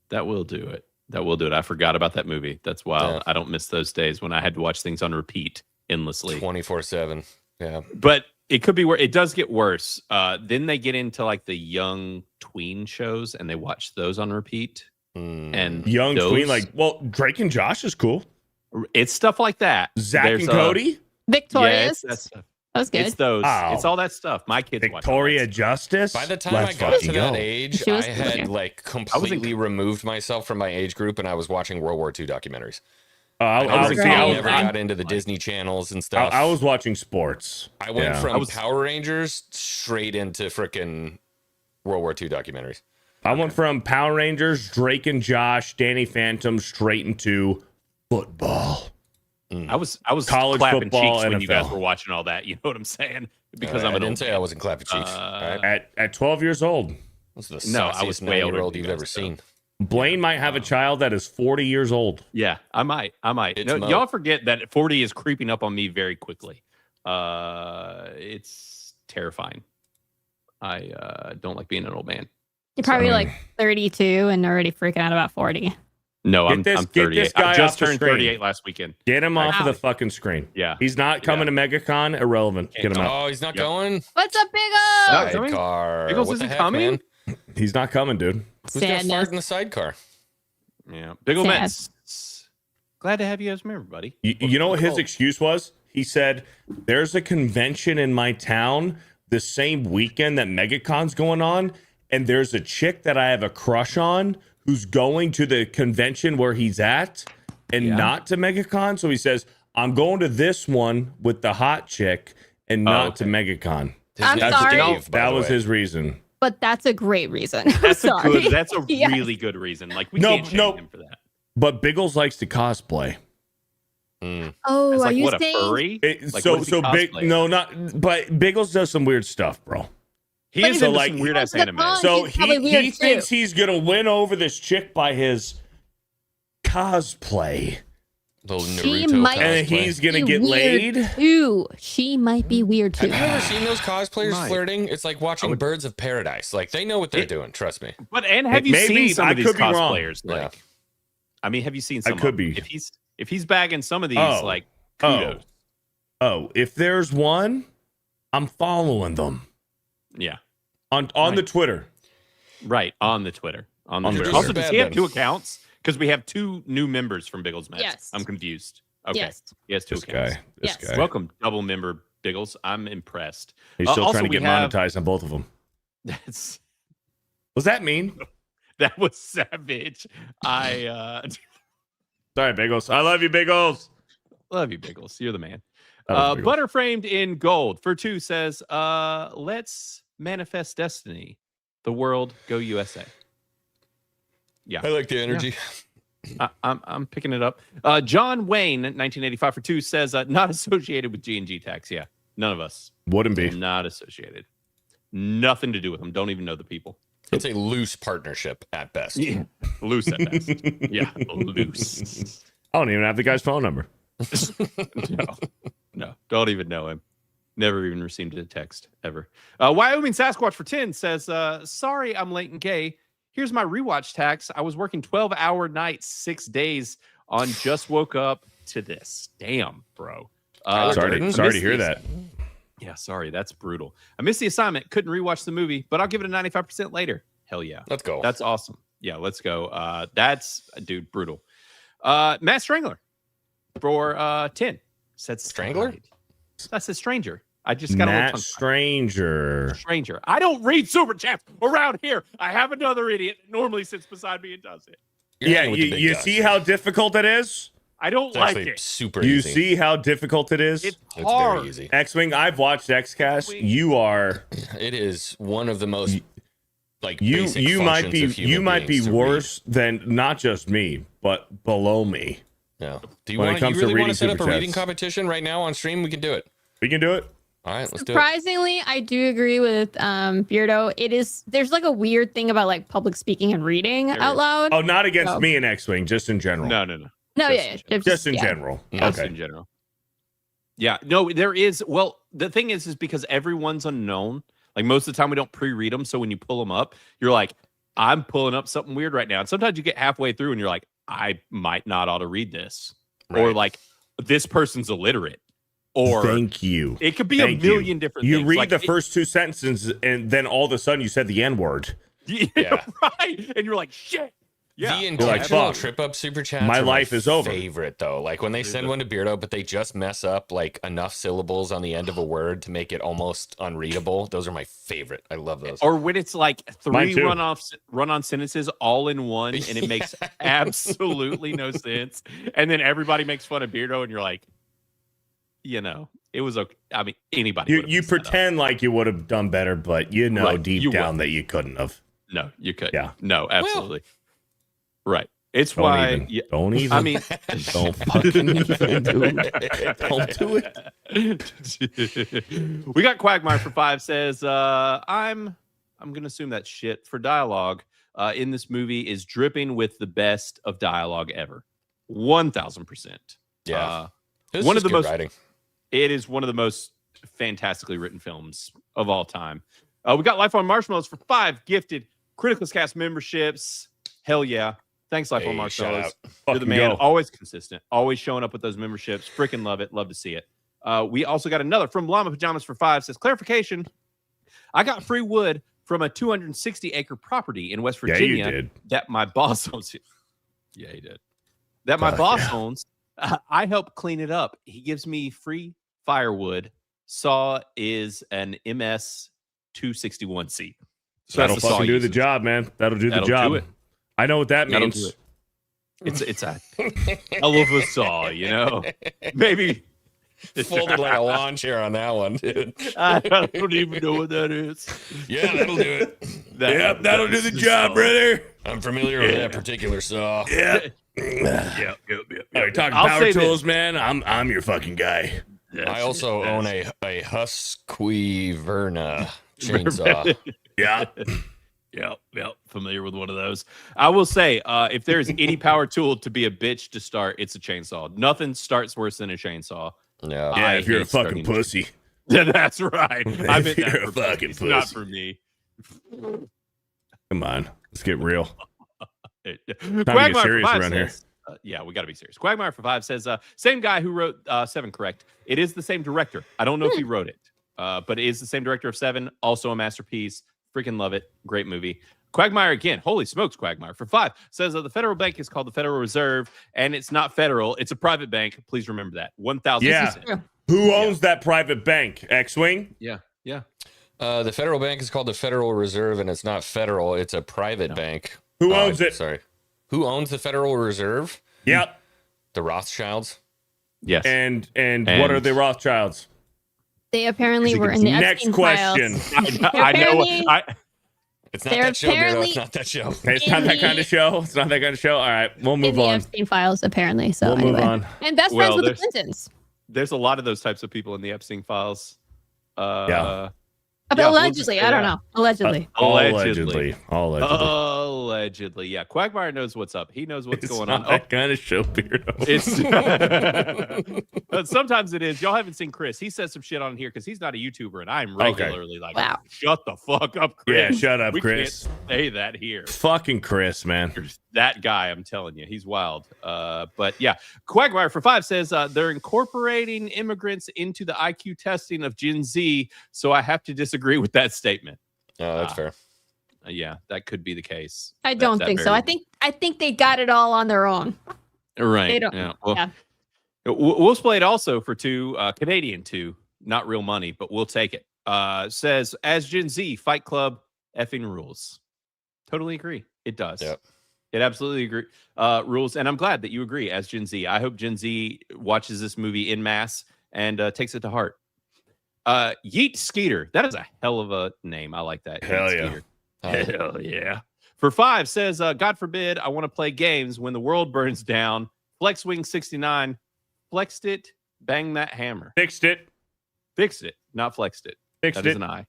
That will do it. That will do it. I forgot about that movie. That's wild. Yeah. I don't miss those days when I had to watch things on repeat endlessly. 24/7. Yeah. But it could be where it does get worse. Then they get into like the young tween shows and they watch those on repeat. And Young those, tween, like, well, Drake and Josh is cool. it's stuff like that. Zach There's, and Cody, Victorious. Yeah, it's that stuff. That was good. It's those. Oh. It's all that stuff. My kids watch all that Victoria stuff. Justice. By the time Let's I got to fucking that go. age, She I was- had like completely removed myself from my age group, and I was watching World War II documentaries. I I was never got into the Disney channels and stuff. I was watching sports. I went Yeah. from Power Rangers straight into frickin' World War II documentaries. I went from Power Rangers, Drake and Josh, Danny Phantom, straight into football. I was College clapping football, cheeks when you guys NFL. were watching all that. You know what I'm saying? Because I I'm an didn't old say man. I wasn't clapping cheeks. all right? At 12 years old. This is the No, I was sauciest way older 9-year-old than you've you ever guys, though. seen. Blaine might have a child that is 40 years old. Yeah, I might. It's No, Mo. y'all forget that 40 is creeping up on me very quickly. It's terrifying. I don't like being an old man. You're probably like 32 and already freaking out about 40. No, I'm Get 38. this guy I just off the turned screen. 38 last weekend. Get him off of Wow. the fucking screen. Yeah. He's not coming to MegaCon. Irrelevant. Get him out. Oh, he's not going? What's up, Big O? Not coming? Sidecar. Biggles What isn't the heck, coming? man? He's not coming, dude. Who's gonna Sadness. fart in the sidecar? Yeah. Big ol' Sad. Mets. Glad to have you as a member, buddy. You know what his Cool. excuse was? He said, there's a convention in my town the same weekend that MegaCon's going on, and there's a chick that I have a crush on who's going to the convention where he's at and not to MegaCon. So he says, I'm going to this one with the hot chick and not to MegaCon. I'm sorry, That was his reason. but that's a great reason. That's a Sorry. good. That's a Yes. really good reason. Like we No, can't shame no. him for that. But Biggles likes to cosplay. Oh, It's are like you what a saying? furry? It- Like, so what does he so big cosplay? no not but Biggles does some weird stuff, bro. He But is he's into like- some weird ass He goes to anime. the con. So He's probably weird, he too. thinks he's gonna win over this chick by his cosplay. Little She Naruto might cosplay. And he's gonna be get weird, laid. Too. She might be weird too. Have you ever seen those cosplayers Might. flirting? It's like watching Birds of Paradise. Like they know what they're doing. Trust me. But and have you Maybe, seen some I of these could be wrong. cosplayers? Like, Yeah. I mean, have you seen some? I could of them? be. If he's bagging some of these, Oh. like kudos. Oh, if there's one, I'm following them Yeah, on Right. the Twitter. right on the Twitter. On the On the Twitter. Twitter. Also, does Bad he have then. two accounts? Because we have two new members from Biggles Mets. Yes. I'm confused. Okay, Yes. he has two This accounts. guy. This Yes. guy. Welcome, double member Biggles. I'm impressed. He's still also, trying to we get have- monetized on both of them. That's What's that mean? that was savage. I Sorry, Biggles. I love you, Biggles. love you, Biggles. You're the man. I love Biggles. Butter framed in gold for 2 says, let's manifest destiny. The world go USA. Yeah. I like the energy. I'm picking it up. John Wayne, 1985 for 2, says not associated with G&G tax. Yeah, none of us wouldn't be. Not associated. Nothing to do with them. Don't even know the people. It's a loose partnership at best. Yeah, loose at best. Yeah, loose. I don't even have the guy's phone number. No, don't even know him. Never even received a text ever. Wyoming Sasquatch for 10 says, sorry, I'm late and gay. Here's my rewatch tax. I was working 12-hour nights, 6 days on Just Woke Up to this. Damn, bro. Sorry to hear that. Yeah, sorry. That's brutal. I missed the assignment. Couldn't rewatch the movie, but I'll give it a 95% later. Hell yeah. Let's go. That's awesome. Yeah, let's go. That's, dude, brutal. Matt Strangler for 10. Said Strangler? I said Stranger. I just got Matt a little Stranger. Stranger. I don't read super chats around here. I have another idiot that normally sits beside me and does it. Yeah, you see how difficult it is? I don't like it. Super you easy. see how difficult it is? It's hard. Very easy. Xwing, I've watched XCast. You are. It is one of the most like you basic might be functions of human might be beings to worse than not just me, but below me. Yeah. Do you when want it comes you really to want to set up super a reading chats. competition right now on stream? We can do it. We can do it. All right, let's do it. Surprisingly, I do agree with Beardo. There's like a weird thing about like public speaking and reading out loud. Oh, not against me and Xwing, just in general. No. No, Just in general. Just Okay. in general. Yeah, no, there is. Well, the thing is because everyone's unknown. Like most of the time, we don't pre-read them. So when you pull them up, you're like, I'm pulling up something weird right now. And sometimes you get halfway through and you're like, I might not ought to read this. Or like, this person's illiterate. Or Thank you. It could be Thank a million different you things. read Like, the first two sentences, and then all of a sudden you said the N-word. Yeah, right. And you're like, shit. Yeah. The You're like, intentional fuck. trip up super chats. My are life is over. Favorite though, like when they send one to Beardo, but they just mess up like enough syllables on the end of a word to make it almost unreadable. Those are my favorite. I love those. Or when it's like Mine 3 too. run-on sentences all in one, and it makes absolutely no sense. And then everybody makes fun of Beardo, and you're like, it was okay. I mean, anybody. You pretend like you would have done better, but you know Right, deep you down would. that you couldn't have. No, you could. Yeah. No, absolutely. Right. It's Don't why. even. Yeah, Don't even. I mean, don't fucking even do it. Don't do it. We got Quagmire for 5 says, I'm gonna assume that shit for dialogue in this movie is dripping with the best of dialogue ever. 1000%. Yeah. It was One of just the good most writing. It is one of the most fantastically written films of all time. We got Life on Marshmallows for 5 gifted Criticless cast memberships. Hell yeah. Thanks, Life on Hey, shout Marshmallows. out. You're the Fucking man. go. Always consistent. Always showing up with those memberships. Freaking love it. Love to see it. We also got another from Llama Pajamas for 5. Says, clarification. I got free wood from a 260-acre property in West Yeah, you Virginia did. that my boss owns. Yeah, he did. That my Fuck boss yeah. owns. I help clean it up. He gives me free firewood. Saw is an MS 261C. So That'll that's the saw fucking do the uses. job, man. That'll do the That'll job. do it. I know what that That'll means. do it. It's a hell of a saw, Maybe Folded like a lawn chair on that one, dude. I don't even know what that is. Yeah, that'll do it. Yep, that'll do the job, brother. I'm familiar with that particular saw. Yeah. Yep. All right, talking I'll power say tools, this. man. I'm your fucking guy. I also own a Husqvarna chainsaw. Yeah. Yep. Familiar with one of those. I will say, if there's any power tool to be a bitch to start, it's a chainsaw. Nothing starts worse than a chainsaw. Yeah. Yeah, I if you're a hate fucking starting- pussy. That's right. I meant You're that a for fucking it's not pussy. for me. Come on, let's get real. Quagmire get for serious 5 around here. says, yeah, we got to be serious. Quagmire for 5 says, same guy who wrote 7, correct? It is the same director. I don't know if he wrote it, but it is the same director of 7. Also a masterpiece. Freaking love it. Great movie. Quagmire again. Holy smokes, Quagmire for 5 says the Federal Bank is called the Federal Reserve, and it's not federal. It's a private bank. Please remember that. 1,000. Yeah. Who owns that private bank? Xwing? Yeah. The federal bank is called the Federal Reserve, and it's not federal. It's a private bank. Who owns it? Sorry. Who owns the Federal Reserve? Yep. The Rothschilds. Yes. And what are the Rothschilds? They apparently were in the Next Epstein question. files. I know. Apparently- It's not that show, Beardo. It's not that show. Okay, it's not that kind of show. It's not that kind of show. All right, we'll move in the on. Epstein files, apparently. So We'll move on. And best friends with the Clintons. There's a lot of those types of people in the Epstein files. Yeah. Allegedly, I don't know. Allegedly. Allegedly. Allegedly. Yeah. Quagmire knows what's up. He knows what's going on. That kind of show, Beardo. But sometimes it is. Y'all haven't seen Chris. He says some shit on here because he's not a YouTuber, and I'm regularly like, shut the fuck up, Chris. Yeah, shut up, we Chris. Can't say that here. Fucking Chris, man. That guy, I'm telling you, he's wild. But yeah, Quagmire for 5 says they're incorporating immigrants into the IQ testing of Gen Z, so I have to disagree with that statement. Oh, that's fair. Yeah, that could be the case. I don't think so. I think they got it all on their own. Right. They don't. Yeah. Well, we'll play it also for 2, Canadian 2, not real money, but we'll take it. Says, as Gen Z, Fight Club effing rules. Totally agree. It does. Yep. It absolutely rules. And I'm glad that you agree as Gen Z. I hope Gen Z watches this movie en masse and takes it to heart. Yeet Skeeter. That is a hell of a name. I like that. Hell Yeet yeah. Skeeter. Hell yeah. For 5 says, God forbid I want to play games when the world burns down. Xwing 69 flexed it, bang that hammer. Fixed it. Fixed it, not flexed it. Fixed That is it. an I.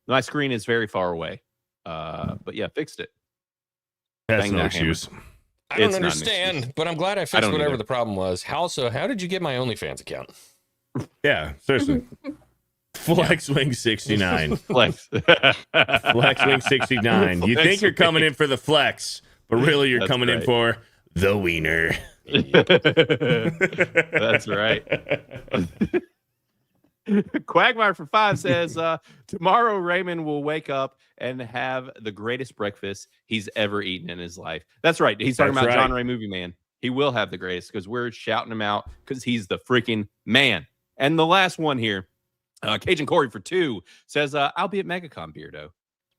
My screen is very far away. But yeah, fixed it. That's Bang no that hammer. issues. I don't It's not an understand, excuse. but I'm glad I I fixed don't whatever either. the problem was. How did you get my OnlyFans account? Yeah, seriously. Flexwing 69. Flex. Flexwing 69. You think you're coming in for the flex, but really you're That's coming in right. for the wiener. That's right. Quagmire for 5 says, tomorrow Raymond will wake up and have the greatest breakfast he's ever eaten in his life. That's right. He's talking That's about right. John Ray Movie Man. He will have the greatest because we're shouting him out because he's the freaking man. And the last one here, Cajun Corey for 2 says, I'll be at MegaCon, Beardo.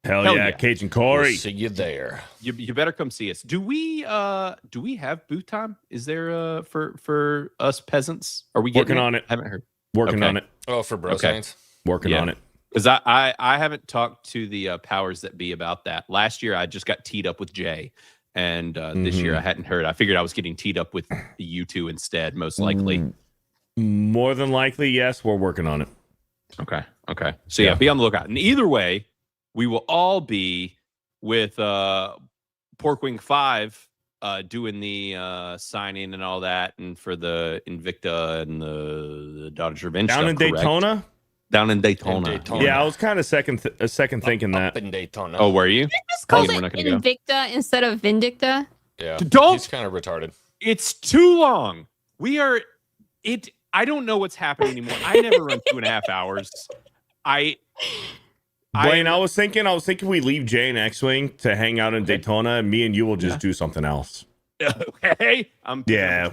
Hell yeah, Cajun Corey. We'll see you there. You better come see us. Do we have booth time? Is there for us peasants? Are we Working getting on it? Haven't heard. Working Okay. on it. Oh, for bro Okay. science. Working Yeah. on it. Because I haven't talked to the powers that be about that. Last year I just got teed up with Jay, and this year I hadn't heard. I figured I was getting teed up with you two instead, most likely. More than likely, yes. We're working on it. Okay. So yeah, be on the lookout. And either way, we will all be with Porkwing 5 doing the signing and all that, and for the Invicta and the Dodge Revenge Down stuff, in correct? Daytona? Down in Daytona. Yeah, I was kind of second thinking that. Up in Daytona. Oh, were you? Just call We're it not gonna go. Invicta instead of Vindicta. Yeah. Don't- He's kind of retarded. It's too long. I don't know what's happening anymore. I never run 2.5 hours. Blaine, I was thinking we leave Jay and Xwing to hang out in Daytona, and me and you will just do something else. Okay.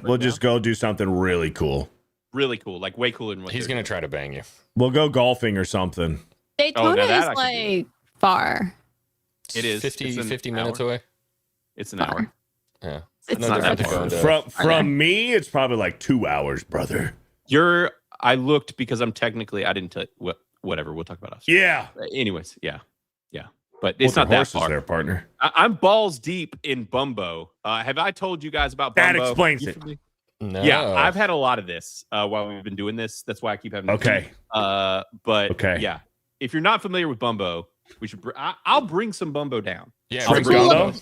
We'll just go do something really cool. Really cool. Like way cooler than what He's they're going to try to bang you. We'll go golfing or something. Daytona now that is I can like far. It is 50 minutes away. It's an hour. Yeah. It's No not different that than going to- From me, it's probably like 2 hours, brother. I looked because I'm technically, I didn't tell whatever. We'll talk about us. Yeah. Anyways, yeah. But it's not that horses far. there, partner. I'm balls deep in Bumbo. Have I told you guys about That Bumbo? explains You it. familiar? No. Yeah, I've had a lot of this while we've been doing this. That's why I keep having. Okay. But Okay. yeah, if you're not familiar with Bumbo, we should. I'll bring some Bumbo down. Yeah. I'll Bring bring cool Gumbo? looking.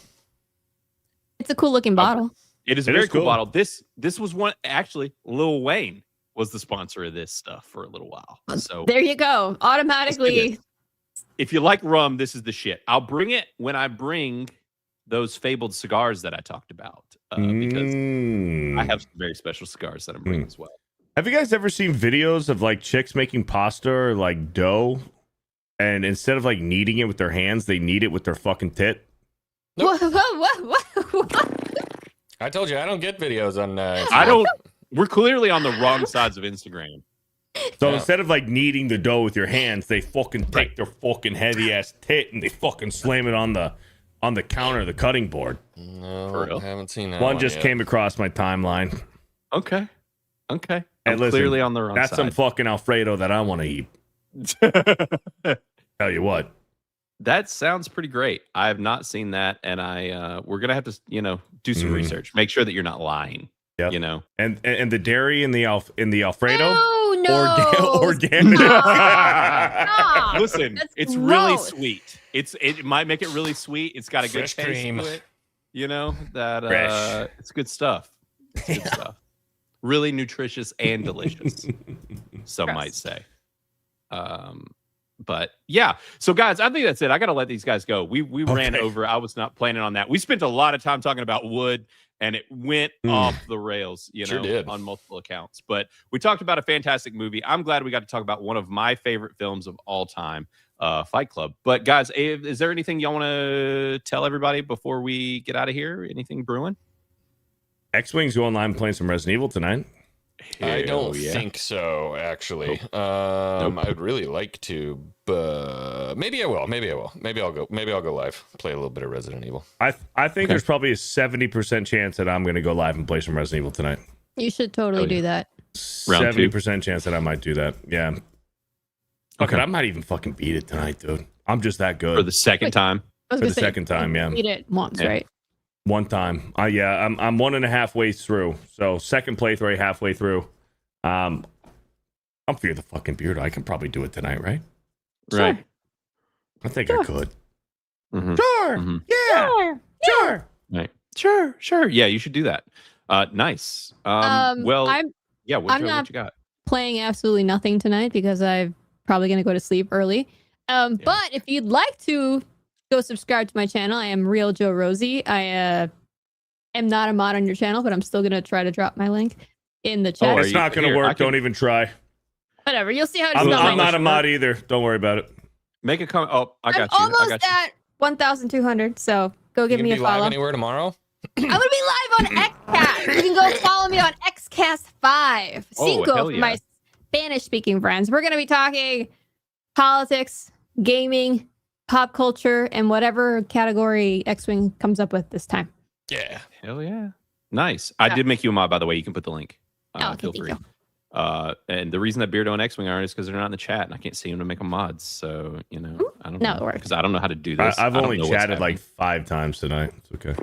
It's a cool looking bottle. It is a It very is cool cool. bottle. This was one actually. Lil Wayne was the sponsor of this stuff for a little while. So There you go. Automatically. if you like rum, this is the shit. I'll bring it when I bring those fabled cigars that I talked about because I have some very special cigars that I'm bringing as well. Have you guys ever seen videos of like chicks making pasta or like dough, and instead of like kneading it with their hands, they knead it with their fucking tit? What? I told you I don't get videos on. I don't. We're clearly on the wrong sides of Instagram. So Yeah. instead of like kneading the dough with your hands, they fucking take their fucking heavy ass tit and they fucking slam it on the counter, the cutting board. No, For real? I haven't seen that One just yet. came across my timeline. Okay. Hey, I'm listen, clearly on the wrong That's some side. fucking Alfredo that I want to eat. Tell you what. That sounds pretty great. I have not seen that, and we're gonna have to, do some research. Make sure that you're not lying. Yep. You know, and the dairy in the Alfredo. Oh no! Organic. Stop. Listen, That's it's really gross. sweet. It might make it really sweet. It's got a good Fresh taste cream. to it. You know that Fresh. it's good stuff. It's good stuff. Really nutritious and delicious. Some Gross. might say. But yeah. So guys, I think that's it. I got to let these guys go. We ran over. I was not planning on that. We spent a lot of time talking about wood, and it went off the rails, Sure did. on multiple accounts. But we talked about a fantastic movie. I'm glad we got to talk about one of my favorite films of all time, Fight Club. But guys, is there anything y'all want to tell everybody before we get out of here? Anything brewing? Xwing's going live and playing some Resident Evil tonight. I don't think so, actually. I would really like to, but maybe I will. Maybe I'll go live, play a little bit of Resident Evil. I think there's probably a 70% chance that I'm going to go live and play some Resident Evil tonight. You should totally do that. 70% chance that I might do that. Yeah. Okay. I might even fucking beat it tonight, dude. I'm just that good. For the second time? I was For gonna the say, second time, yeah. Beat it once, Yeah. right? One time. Yeah, I'm 1.5 ways through. So second playthrough, halfway through. I'm Fear the fucking Beardo. I can probably do it tonight, right? Right. I think I could. Mhm. Sure. Mhm. Yeah. Sure. Right. Sure. Yeah, you should do that. Nice. Well, I'm what you not got? playing absolutely nothing tonight because I'm probably going to go to sleep early. But if you'd like to go subscribe to my channel, I am Real Joe Rosie. I am not a mod on your channel, but I'm still going to try to drop my link in the chat. It's not going to work. Don't even try. Whatever. You'll see how it's I'm not. not a mod either. Don't worry about it. Make a comment. Oh, I got I'm you. I almost got you. at 1,200, so go give You me gonna a be live follow. anywhere tomorrow? I'm gonna be live on Xcast. You can go follow me on Xcast 5. Oh, Cinco hell for yeah. my Spanish-speaking friends. We're gonna be talking politics, gaming, pop culture, and whatever category Xwing comes up with this time. Yeah. Hell yeah. Nice. I did make you a mod, by the way. You can put the link. Okay, Feel thank free. you. And the reason that Beardo and Xwing aren't is because they're not in the chat, and I can't see them to make them mods. So I don't No, know it works. because I don't know how to do this. I've I don't only know what's chatted like happening. 5 times tonight. It's okay.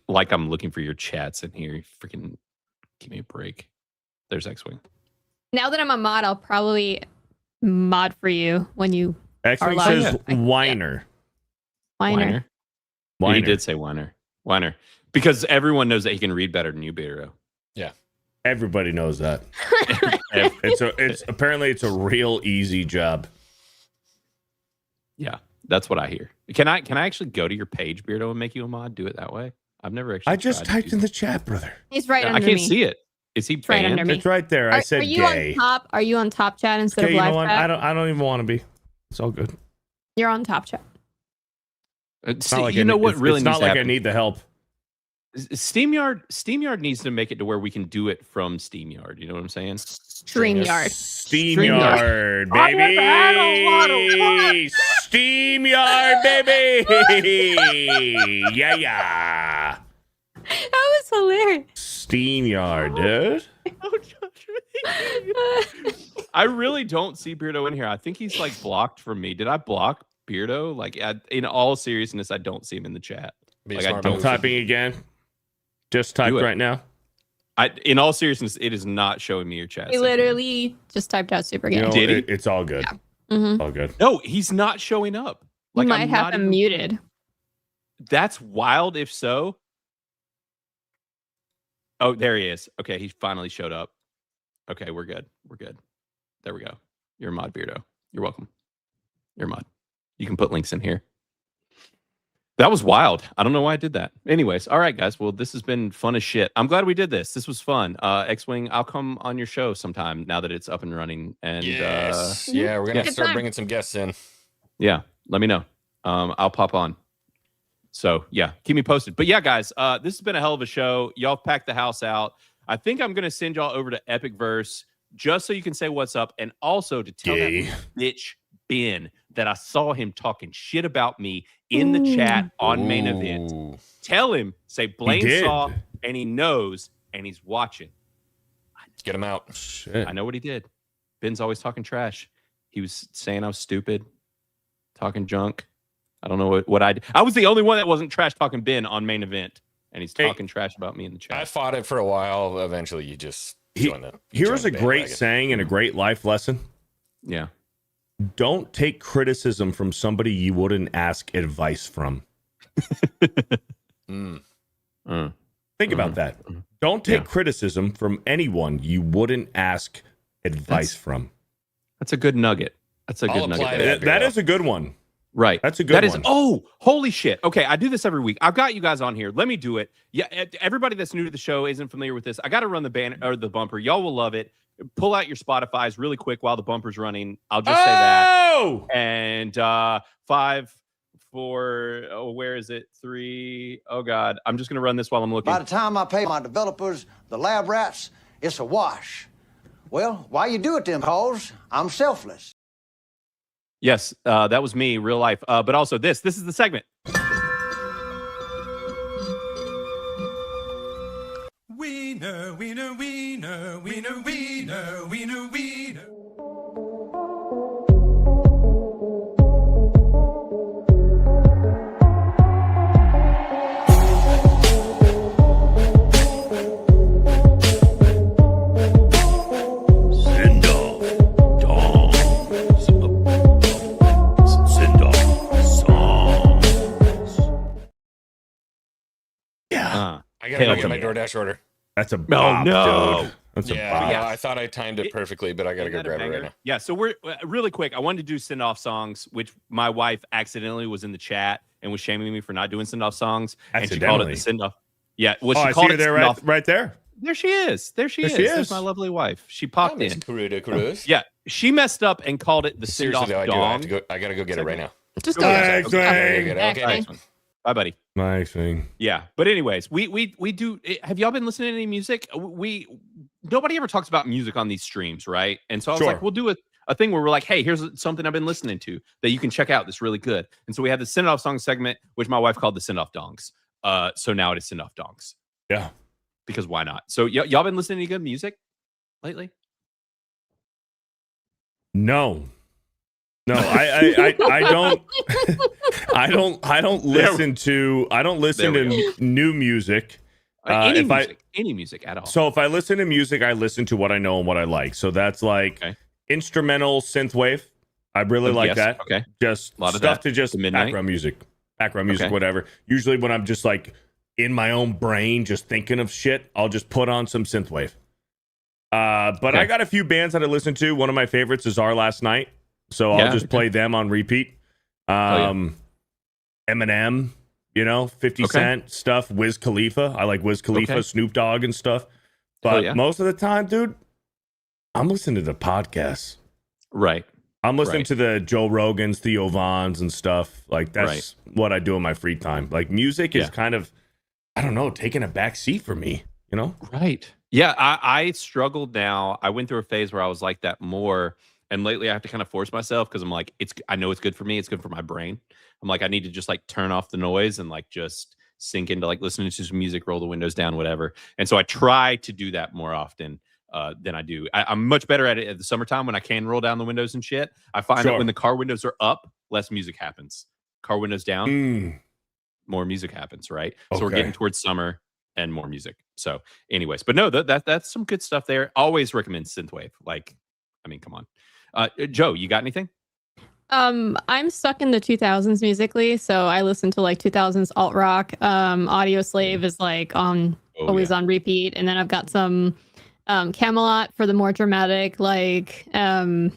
Like I'm looking for your chats in here. Freaking give me a break. There's Xwing. Now that I'm a mod, I'll probably mod for you when you are Xwing live. says whiner. Whiner. He did say whiner. Because everyone knows that he can read better than you, Beardo. Yeah. Everybody knows that. It's apparently it's a real easy job. Yeah, that's what I hear. Can I actually go to your page, Beardo, and make you a mod? Do it that way? I've never actually. I just tried to typed do in the chat, brother. He's right under I can't me. see it. Is he right banned? under me. It's right there. I said are you gay. on top? Are you on top chat instead Okay, of you live know what? chat? I don't even want to be. It's all good. You're on top chat. It's See, not like you know what really it's needs not to like I happen? need the help. SteamYard needs to make it to where we can do it from SteamYard. You know what I'm saying? StreamYard. SteamYard, baby. SteamYard, baby. Yeah. That was hilarious. SteamYard, dude. I really don't see Beardo in here. I think he's like blocked from me. Did I block Beardo? Like, in all seriousness, I don't see him in the chat. Be Like, I smart don't. I'm typing again. Just typed Do it. right now. In all seriousness, it is not showing me your chat. He literally just typed out super gay. You know, Did he? it's all good. Mhm. All good. No, he's not showing up. You Like, might I'm have not him even- muted. That's wild. If so. Oh, there he is. Okay, he finally showed up. Okay, we're good. We're good. There we go. You're a mod, Beardo. You're welcome. You're a mod. You can put links in here. That was wild. I don't know why I did that. Anyways, all right, guys. Well, this has been fun as shit. I'm glad we did this. This was fun. Xwing, I'll come on your show sometime now that it's up and running. And Yes. Yeah, we're gonna have to start bringing some guests in. yeah, let me know. I'll pop on. So yeah, keep me posted. But yeah, guys, this has been a hell of a show. Y'all packed the house out. I think I'm gonna send y'all over to Epic Verse just so you can say what's up, and also to tell that bitch Ben that I saw him talking shit about me in the chat on Main Event. Tell him, say Blaine did. saw, and he knows, and he's watching. Get him out. Shit. I know what he did. Ben's always talking trash. He was saying I was stupid, talking junk. I don't know what I did. I was the only one that wasn't trash talking Ben on main event, and he's talking trash about me in the chat. I fought it for a while. Eventually, you just join the. Here's a great saying and a great life lesson. Yeah. Don't take criticism from somebody you wouldn't ask advice from. Think about that. Don't take criticism from anyone you wouldn't ask advice from. That's a good nugget. That's a good nugget. That is a good one. Right. That's a good one. Oh, holy shit. Okay, I do this every week. I've got you guys on here. Let me do it. Yeah, everybody that's new to the show isn't familiar with this. I got to run the banner or the bumper. Y'all will love it. Pull out your Spotify's really quick while the bumper's running. I'll just say that. And 5, 4, where is it? 3. Oh God, I'm just gonna run this while I'm looking. By the time I pay my developers, the lab rats, it's a wash. Well, why you do it then? Cause I'm selfless. Yes, that was me, real life. But also this is the segment. Wiener, wiener, wiener, wiener, wiener, wiener, wiener. I gotta go get my DoorDash order. That's a bop, dude. That's a bop. Yeah, I thought I timed it perfectly, but I gotta go grab it right now. Yeah, so we're really quick. I wanted to do send-off songs, which my wife accidentally was in the chat and was shaming me for not doing send-off songs. And she called it the send-off. Yeah, well, she called it there right there. There she is. There she is. There's my lovely wife. She popped in. Yeah, she messed up and called it the send-off dong. I gotta go get it right now. Just go get it. Okay. Bye, buddy. My thing. Yeah, but anyways, we do. Have y'all been listening to any music? Nobody ever talks about music on these streams, right? And so I was like, we'll do a thing where we're like, hey, here's something I've been listening to that you can check out that's really good. And so we had the send off song segment, which my wife called the send off dongs. So now it is send off dongs. Yeah, because why not? So y'all been listening to good music lately? No, I don't. I don't listen to new music. Any music at all. So if I listen to music, I listen to what I know and what I like. So that's like instrumental synthwave. I really like that. Okay. Just a lot of stuff that. to just background music, whatever. Usually when I'm just like in my own brain, just thinking of shit, I'll just put on some synthwave. But I got a few bands that I listen to. One of my favorites is Our Last Night. So I'll just play them on repeat. Eminem, 50 Cent stuff, Wiz Khalifa. I like Wiz Khalifa, Snoop Dogg and stuff. But most of the time, dude, I'm listening to the podcasts. Right. I'm listening to the Joe Rogans, Theo Vons and stuff. Like that's what I do in my free time. Like music is kind of, I don't know, taking a back seat for me, Right. Yeah, I struggled now. I went through a phase where I was like that more. And lately I have to kind of force myself because I'm like, I know it's good for me. It's good for my brain. I'm like, I need to just like turn off the noise and like just sink into like listening to some music, roll the windows down, whatever. And so I try to do that more often than I do. I'm much better at it at the summertime when I can roll down the windows and shit. I find that when the car windows are up, less music happens. Car windows down, more music happens, right? So we're getting towards summer and more music. So anyways, but no, that's some good stuff there. Always recommend synthwave. Like, I mean, come on. Joe, you got anything? I'm stuck in the 2000s musically, so I listen to like 2000s alt rock. Audio Slave is like always on repeat, and then I've got some Camelot for the more dramatic, like power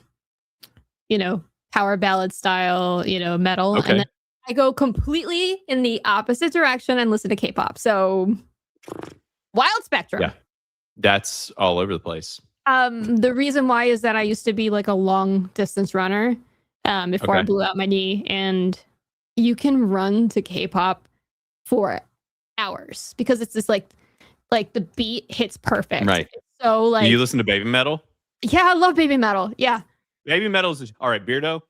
ballad style, metal. Okay. And then I go completely in the opposite direction and listen to K-pop. So wild spectrum. Yeah, that's all over the place. The reason why is that I used to be like a long distance runner before I blew out my knee, and you can run to K-pop for hours because it's just like the beat hits perfect. Right. So like, do you listen to baby metal? Yeah, I love baby metal. Yeah. Baby metal is all right. Beardo,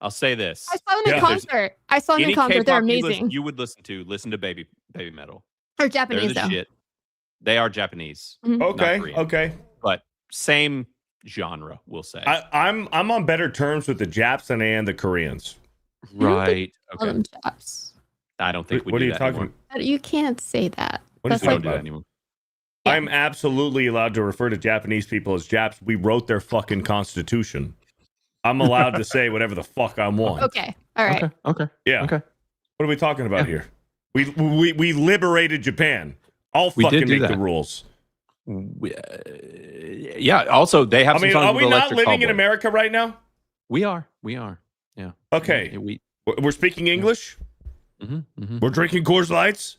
I'll say this. I saw them in concert. I saw them in concert. They're amazing. You would listen to baby metal. Or Japanese though. Shit. They are Japanese. Mm-hmm. Okay. But same genre, we'll say. I'm on better terms with the Japs than I am the Koreans. Right. Call Okay. them Japs. I don't think we What do are you that talking anymore. But you can't say that. What are you That's We don't talking do that about? anymore. I'm absolutely allowed to refer to Japanese people as Japs. We wrote their fucking constitution. I'm allowed to say whatever the fuck I want. Okay. All right. Okay. Yeah. Okay. What are we talking about here? We liberated Japan. I'll We did fucking do make the that. rules. Yeah. Also, they have. I some mean, songs are with we not Electric living in Callboy. America right now? We are. Yeah. Okay. We're speaking English. Mm-hmm. We're drinking Coors Lights.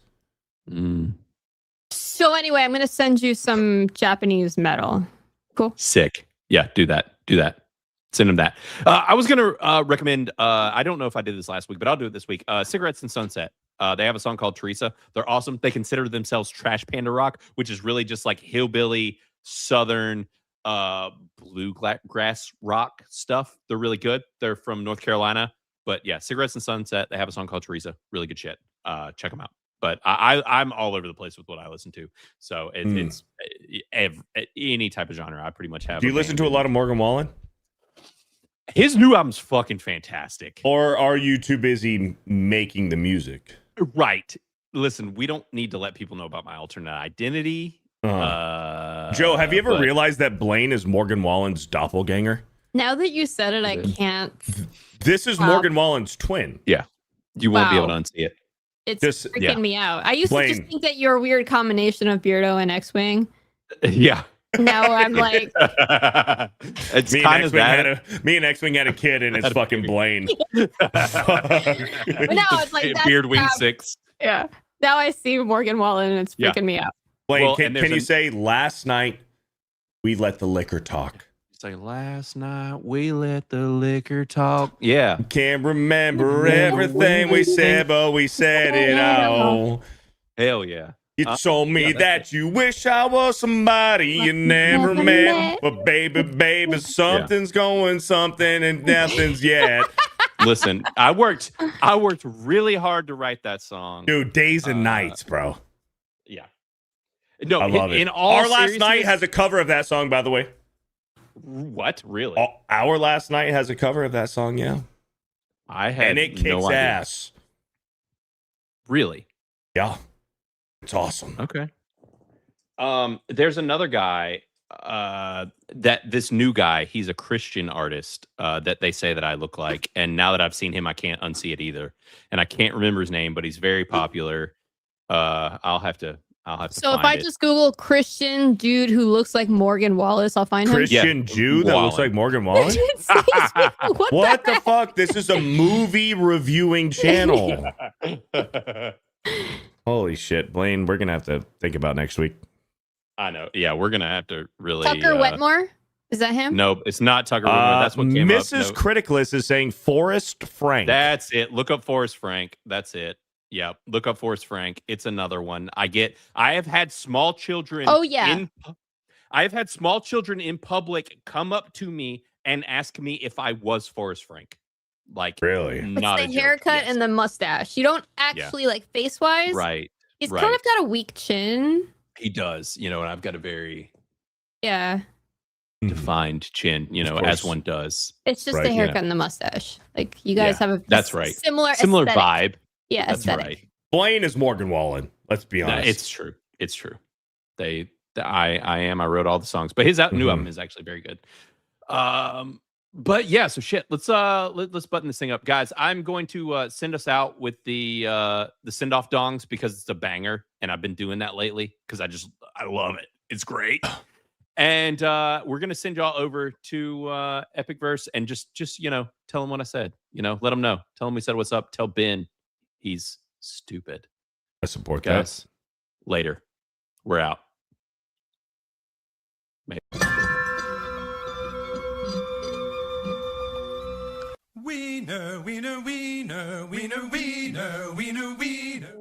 So anyway, I'm gonna send you some Japanese metal. Cool. Sick. Yeah. Do that. Send him that. I was gonna recommend. I don't know if I did this last week, but I'll do it this week. Cigarettes and Sunset. They have a song called Teresa. They're awesome. They consider themselves trash panda rock, which is really just like hillbilly southern bluegrass rock stuff. They're really good. They're from North Carolina. But yeah, Cigarettes and Sunset. They have a song called Teresa. Really good shit. Check them out. But I'm all over the place with what I listen to. So it's any type of genre. I pretty much have. Do you listen to a lot of Morgan Wallen? His new album's fucking fantastic. Or are you too busy making the music? Right. Listen, we don't need to let people know about my alternate identity. Joe, have you ever but- realized that Blaine is Morgan Wallen's doppelganger? Now that you said it, I can't. This is Morgan Wallen's twin. Yeah. You won't be able to Wow. unsee it. It's Just- freaking yeah. me out. I used to Blaine. just think that you're a weird combination of Beardo and X-Wing. Yeah. Now I'm like, It's Me kind and of X-Wing had a kid, and it's fucking Blaine. but now it's like that's Beard Wing crap. 6. Yeah. Now I see Morgan Wallen and it's Yeah. freaking me out. Blaine, Well, can and there's you an- say last night we let the liquor talk? Say last night we let the liquor talk. Yeah. Can't remember everything we said, but we said it all. Hell yeah. You told me that you wish I was somebody you never met. But baby, something's going something and nothing's yet. Listen, I worked really hard to write that song. Dude, days and nights, bro. Yeah. No, I love it. In all Our Last Night seriousness- has a cover of that song, by the way. What? Really? Our Last Night has a cover of that song, yeah. I had And it kicks no idea. ass. Really? Yeah. It's awesome. Okay. There's another guy that this new guy, he's a Christian artist that they say that I look like. And now that I've seen him, I can't unsee it either. And I can't remember his name, but he's very popular. I'll have to So if find I it. just Google Christian dude who looks like Morgan Wallace, I'll find him. Christian Jew that looks Wallen. like Morgan Wallen? What the fuck? This is a movie reviewing channel. Holy shit, Blaine, we're gonna have to think about next week. I know. Yeah, we're gonna have to really Tucker Wetmore? Is that him? No, it's not Tucker Wetmore. That's what came Mrs. up. No. Criticless is saying Forrest Frank. That's it. Look up Forrest Frank. That's it. Yeah, look up Forrest Frank. It's another one. I have had small children. Oh, yeah. I've had small children in public come up to me and ask me if I was Forrest Frank. Like, really? It's not the a joke. haircut and the mustache. You don't actually like face wise. Right. He's right. kind of got a weak chin. He does, and I've got a very Yeah. defined chin, as one does. It's just Right, the haircut yeah. and the mustache. Like you guys have a That's right. similar aesthetic. vibe. Yeah, That's aesthetic. right. Blaine is Morgan Wallen. Let's be No, honest. it's true. It's true. I wrote all the songs, but his new album is actually very good. But yeah, so shit. Let's button this thing up, guys. I'm going to send us out with the send off dongs because it's a banger, and I've been doing that lately because I love it. It's great. And we're gonna send y'all over to Epic Verse and just tell them what I said. Let them know. Tell them we said what's up. Tell Ben he's stupid. I support Guys, later. We're out. Wiener, wiener, wiener, wiener, wiener, wiener, wiener.